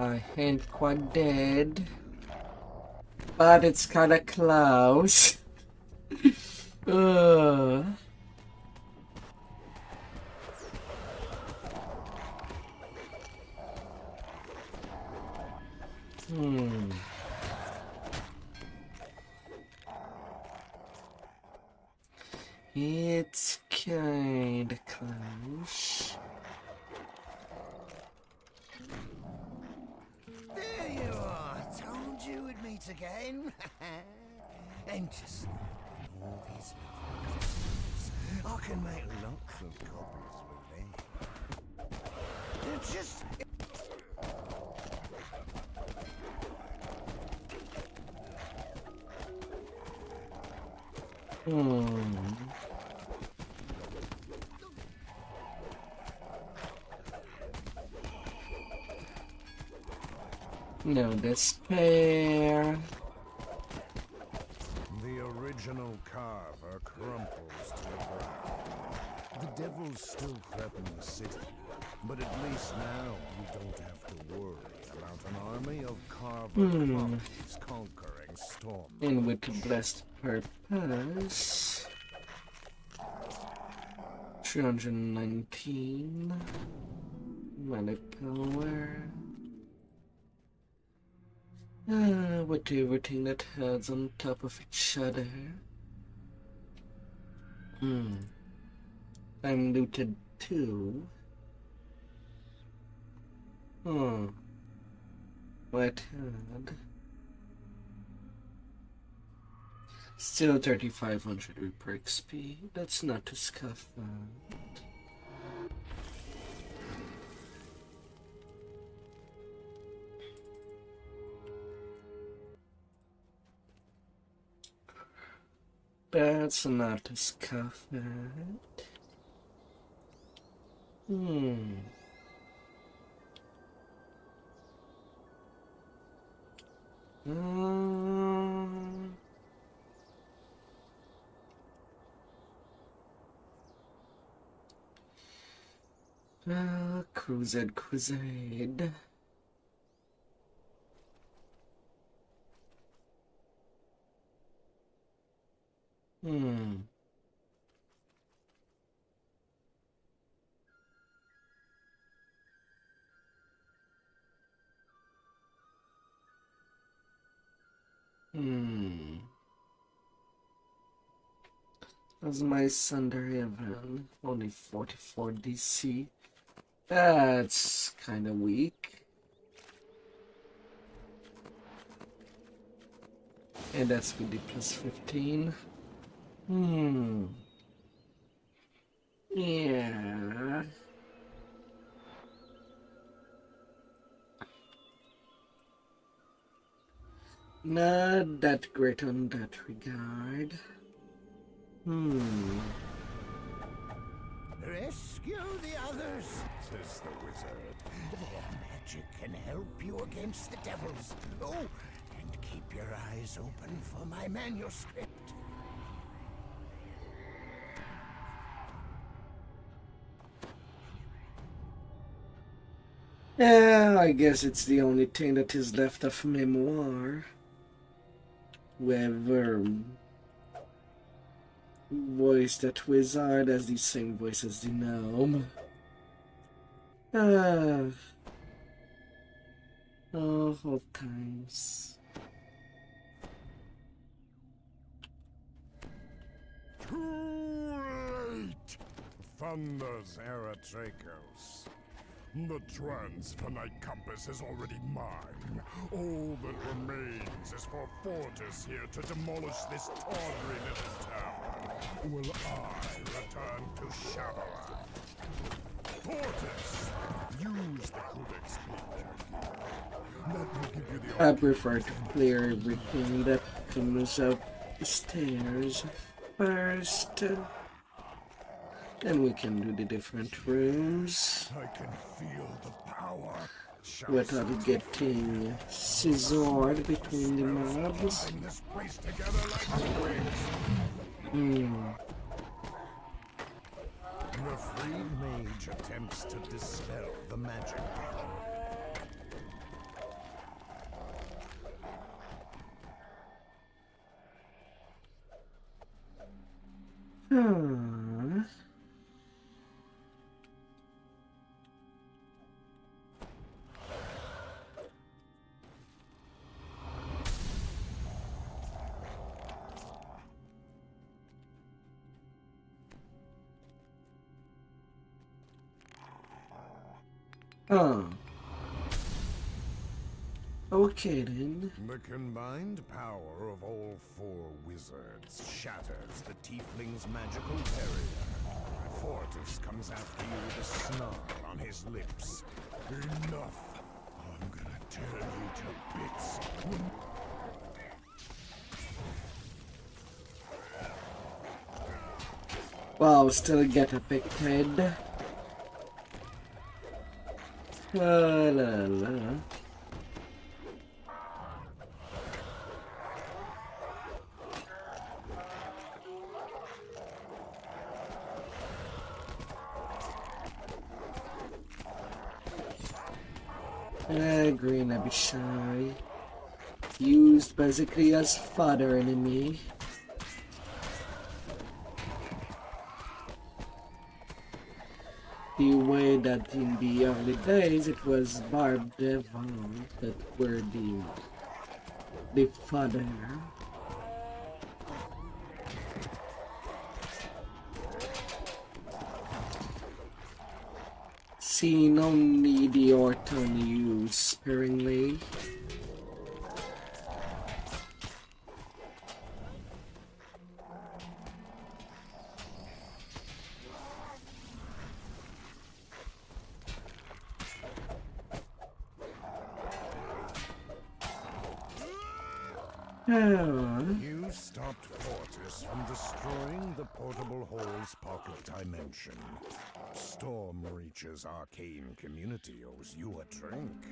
I ain't quite dead, but it's kinda close. Ugh. It's kinda close. There you are. Told you we'd meet again. And just all these lovely couples. I can make lots of copies with them. They're just... No despair. The original carver crumples to the ground. The devils still threaten the city, but at least now you don't have to worry about an army of carver crumbles conquering storm. And with blessed purpose. 319 mana power. With everything that has on top of each other. I'm looted too. What had? Still 3500 repair XP. That's not to scoff at. That's not to scoff at. Crusade. That's my Thunder Heaven. Only 44 DC. That's kinda weak. And that's with the plus 15. Yeah. Not that great on that regard. Rescue the others, says the wizard. Their magic can help you against the devils. Oh, and keep your eyes open for my manuscript. Yeah, I guess it's the only thing that is left of memoir. Whoever voiced that wizard has the same voice as the gnome. Oh, of kinds. Too late! Thunder's Eratrachos. The transfinite compass is already mine. All that remains is for Fortis here to demolish this tawdry little town. Will I return to Shadowland? Fortis! Use the critic speech. That will give you the I prefer to clear everything that comes up the stairs first. Then we can do the different rooms I can feel the power. without getting scissored between the mobs. Tying this place together like twigs. The freed mage attempts to dispel the magic. Okay then. The combined power of all four wizards shatters the tiefling's magical barrier. Fortis comes after you with a snarl on his lips. Enough! I'm gonna tear you to bits. Wow, still get affected. La la la. Green Abishai. Used basically as fodder enemy. The way that in the early days it was Barb Devil that were the fodder. Seen only the Orton used sparingly. You stopped Fortis from destroying the portable hole's pocket dimension. Stormreach's arcane community owes you a drink.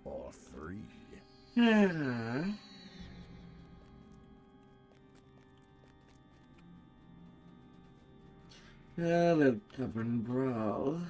Or three. The Tavern Brawl.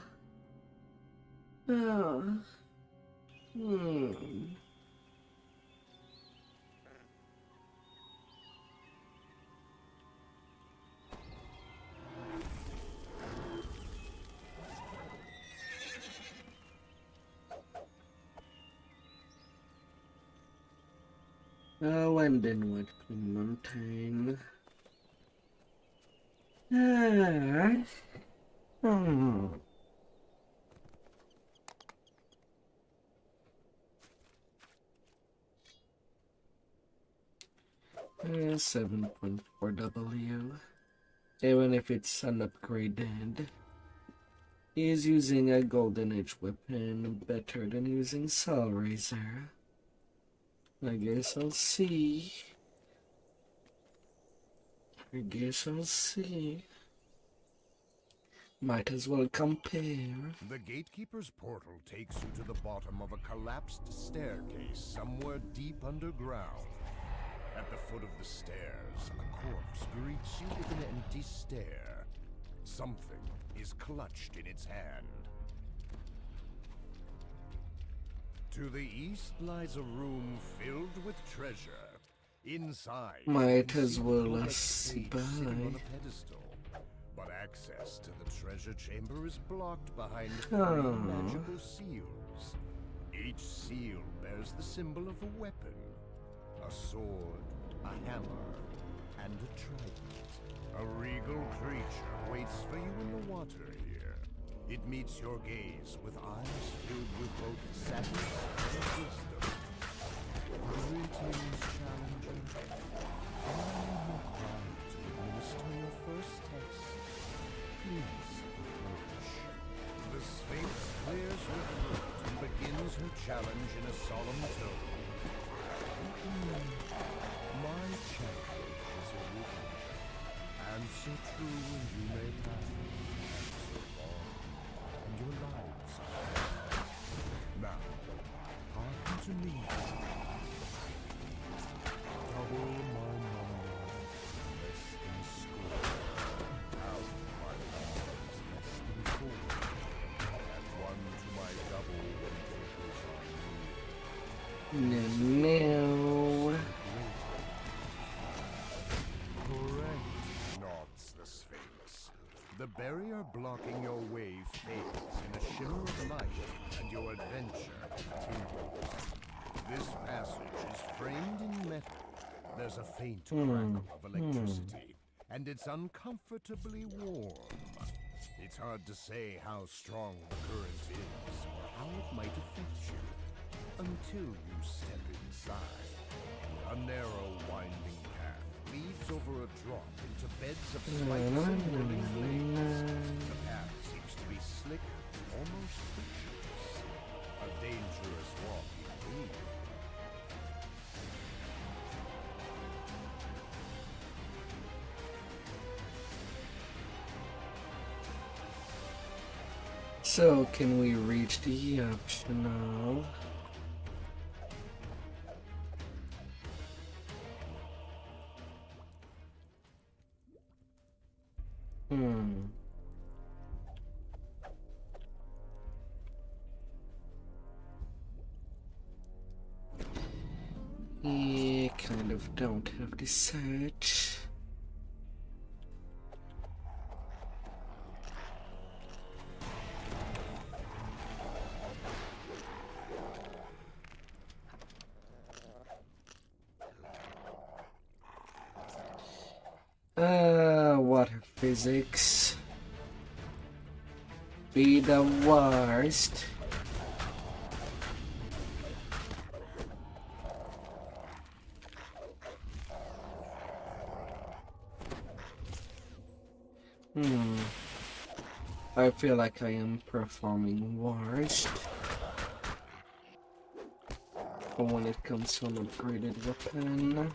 And then what? Queen Mountain. 7.4W. Even if it's unupgraded, is using a Golden Age weapon better than using Soul Razor? I guess I'll see. Might as well compare. The Gatekeeper's portal takes you to the bottom of a collapsed staircase somewhere deep underground. At the foot of the stairs, a corpse greets you with an empty stare. Something is clutched in its hand. To the east lies a room filled with treasure. Inside, Might as well see by. on a pedestal. But access to the treasure chamber is blocked behind three magical seals. Each seal bears the symbol of a weapon. A sword, a hammer, and a trident. A regal creature waits for you in the water here. It meets your gaze with eyes filled with both sadness and wisdom. Greetings, challenger. I am about to administer your first test. Please approach. The Sphinx clears her throat and begins her challenge in a solemn tone. My challenge is original. Answer true and you may pass. Answer wrong and your lives are lost. Now, hearken to me. Double my number, less than score. Half my numbers, less than 4. And 1 to my double when focus on me. No. Correct, nods the Sphinx. The barrier blocking your way fades in a shimmer of light, and your adventure continues. This passage is framed in metal. There's a faint crackle of electricity, and it's uncomfortably warm. It's hard to say how strong the current is, or how it might affect you, until you step inside. A narrow, winding path leads over a drop into beds of spikes and whirling flames. The path seems to be slick, almost frictionless. A dangerous walk indeed. So, can we reach the optional? Yeah, kind of don't have the search. Water physics. Be the worst. I feel like I am performing worst. But when it comes to an upgraded weapon,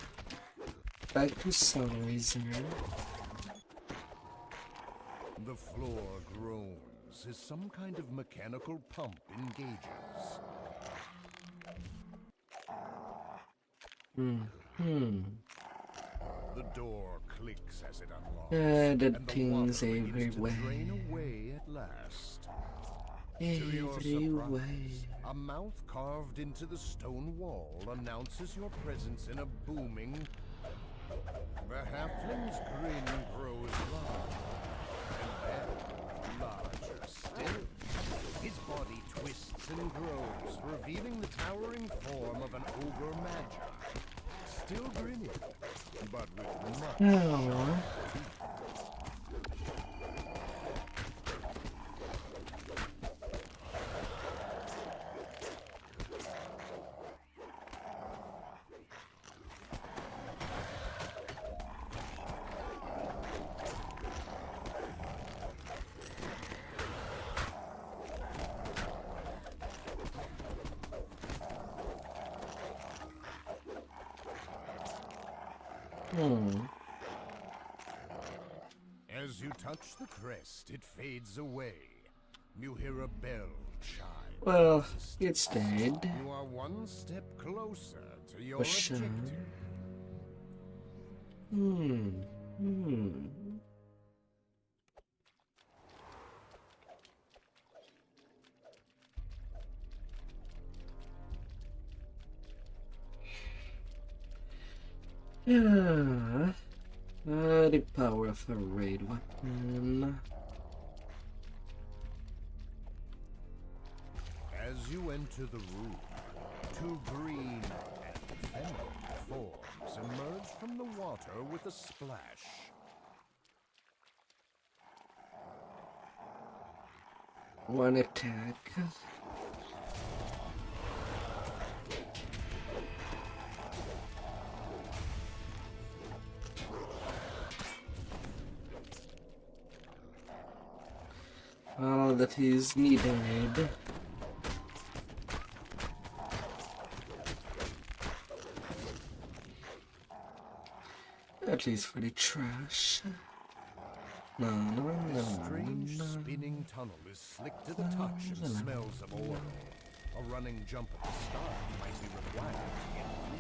back to Sunriser. The floor groans as some kind of mechanical pump engages. The door clicks as it unlocks, The and the things water begins to everywhere. drain away at last. To your Everywhere. surprise, a mouth carved into the stone wall announces your presence in a booming. The halfling's grin grows larger, and then larger still. His body twists and grows, revealing the towering form of an ogre magi. Still grinning, but with much Oh. As you touch the crest, it fades away. You hear a bell chime. Well, it's dead. You are one step closer to your For sure. objective. Yeah. The power of a raid weapon. As you enter the room, two green and feminine forms emerge from the water with a splash. One attack. All that is needed. At least for the trash. No, no, no, This no, strange no. spinning tunnel is slick to the touch and smells of oil. A running jump at the start might be required to get through.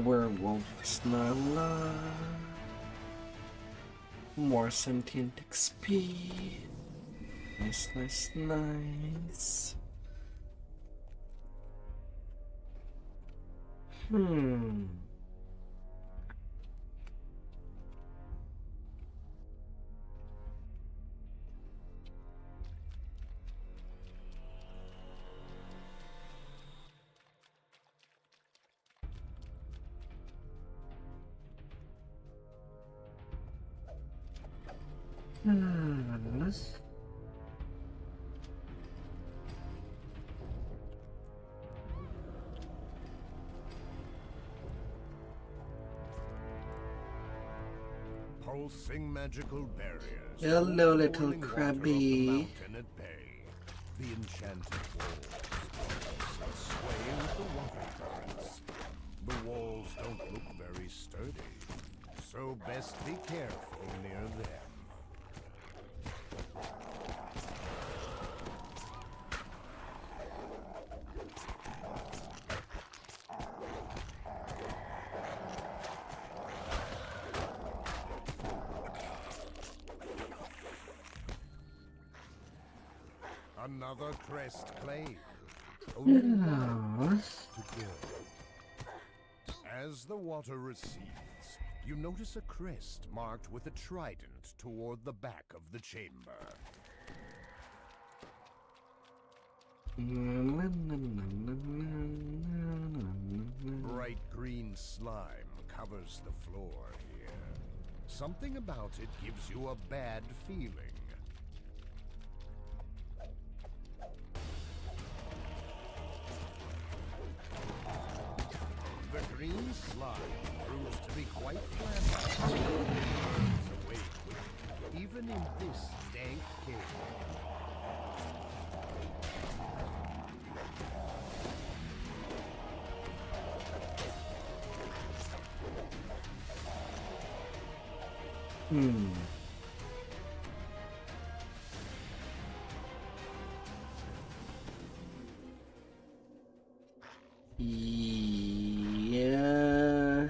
Werewolves, la la. More sentient XP. Nice, nice, nice. Pulsing magical barriers. Hello, little Boiling water crabby. of the mountain at bay. The enchanted walls pulse and sway with the water currents. The walls don't look very sturdy, so best be careful near them. Another crest claim. Only one to kill. As the water recedes, you notice a crest marked with a trident toward the back of the chamber. Bright green slime covers the floor here. Something about it gives you a bad feeling. The green slime proves to be quite flammable. Burns away quickly, even in this dank cave. Yeah.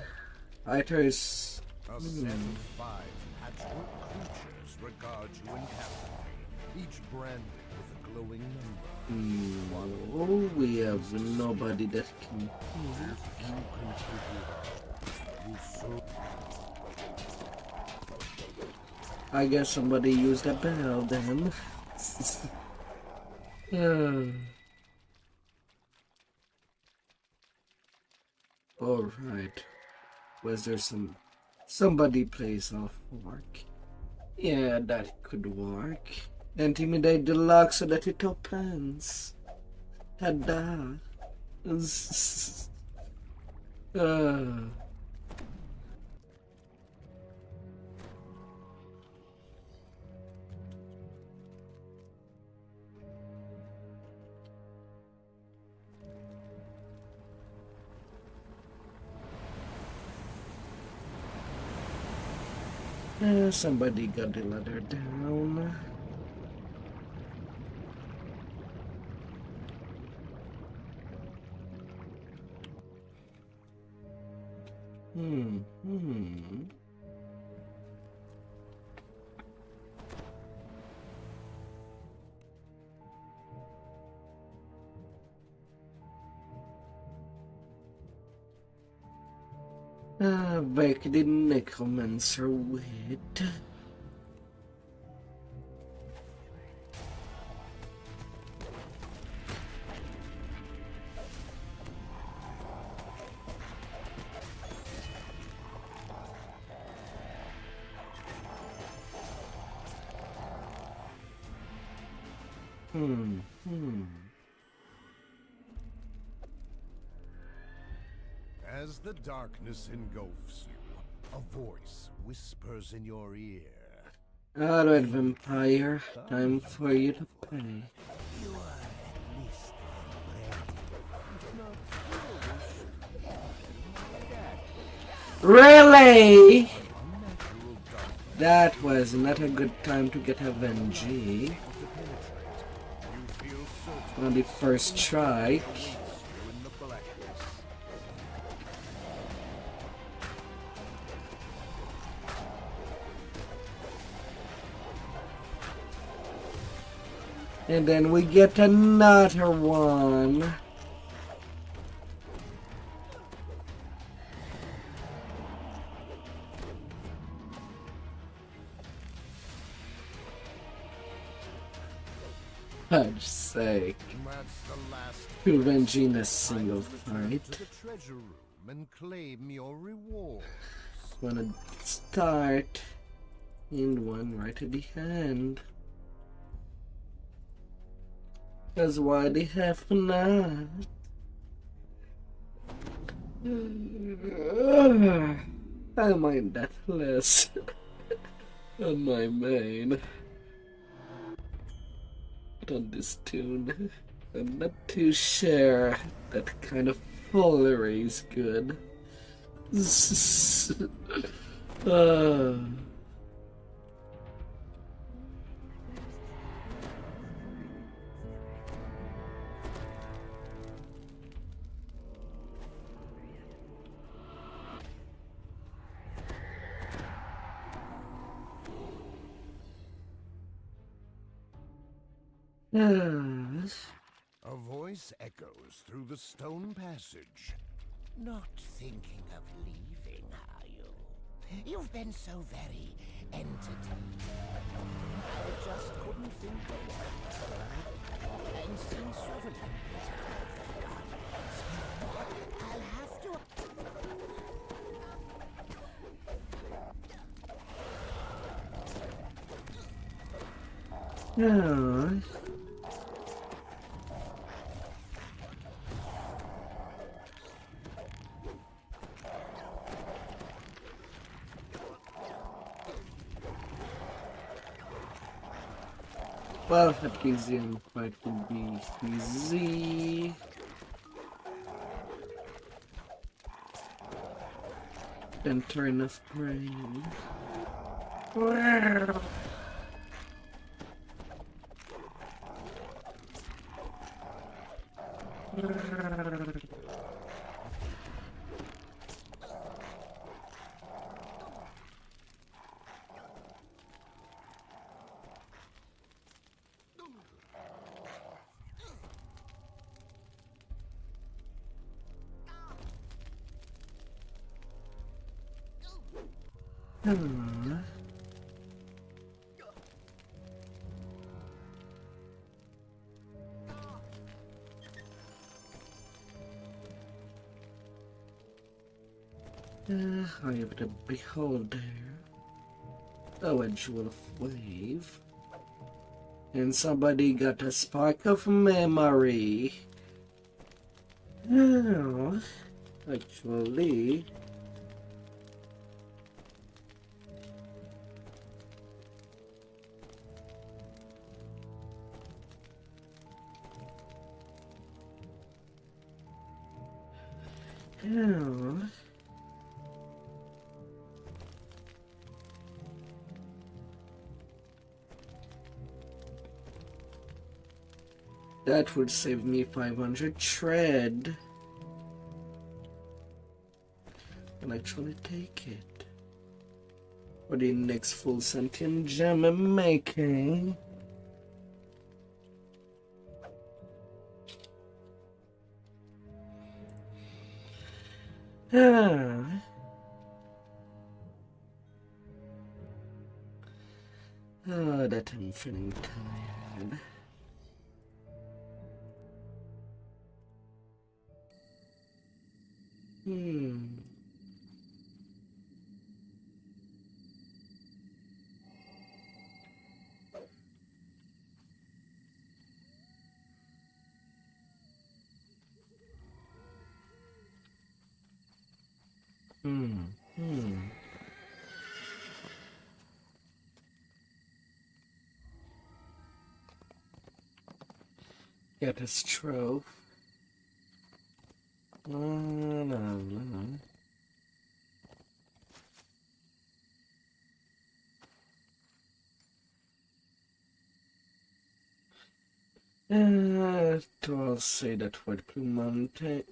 Fighters. A set of 5 patchwork creatures regard you intently, each branded with a glowing number. Oh, we have nobody that can. I guess somebody used a bell then. Alright. Was there somebody plays off work? Yeah, that could work. Intimidate the lock so that it opens. Ta-da. Somebody got the ladder down. Back the necromancer wit. As the darkness engulfs you, a voice whispers in your ear. Alright, vampire, time for you to pay. You are at least Really? That was not a good time to get a Venji. On the first strike. And then we get another one. Fudge's sake. To Venji in a single fight. To the treasure room and claim your reward. Wanna start in one right at the end. Cause why they have not? I mind that less on my main. But on this tune, I'm not too sure that kind of foolery is good. A voice echoes through the stone passage. Not thinking of leaving, are you? You've been so very entertaining. I just couldn't think of what. And since you've eliminated all the guardians, I'll have to... Yeah. Well, that gives you quite would be easy. Enter enough brain. I have the beholder, a jewel of wave, and somebody got a spark of memory. Oh, actually, oh. That would save me 500 tread. can actually take it. For the next full sentient gem I'm making. Ah. Oh, that I'm feeling tired. Get a stroke. I'll say that White Plume Mountain,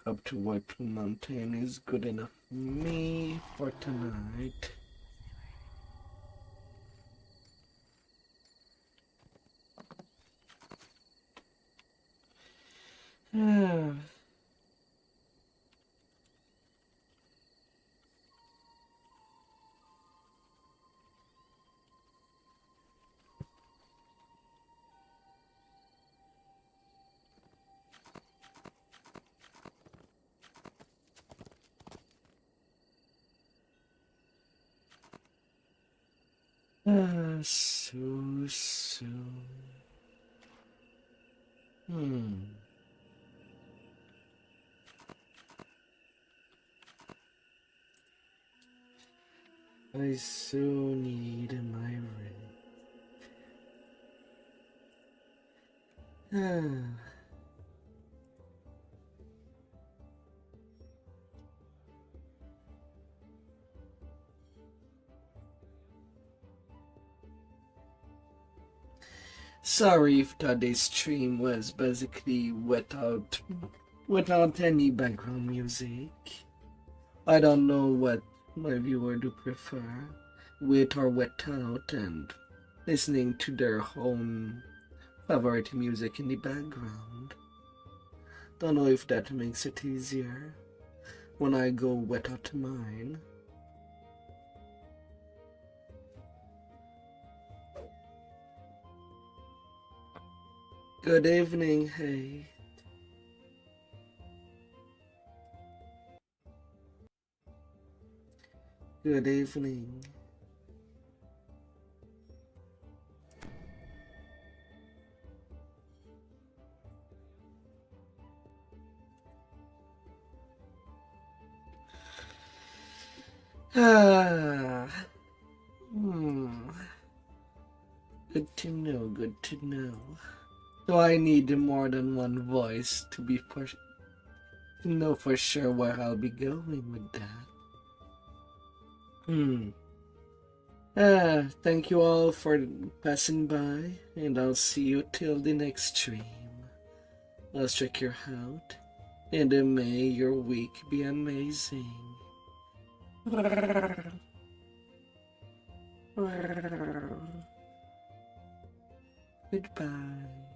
up to White Plume Mountain is good enough for me for tonight. So soon. I so need my ring. Sorry if today's stream was basically without any background music. I don't know what my viewer do prefer, with or without, and listening to their own favorite music in the background. Don't know if that makes it easier when I go without mine. Good evening, hey. Good evening. Good to know, good to know. Do I need more than one voice to know for sure where I'll be going with that? Thank you all for passing by, and I'll see you till the next stream. Let's check your out, and may your week be amazing. Goodbye.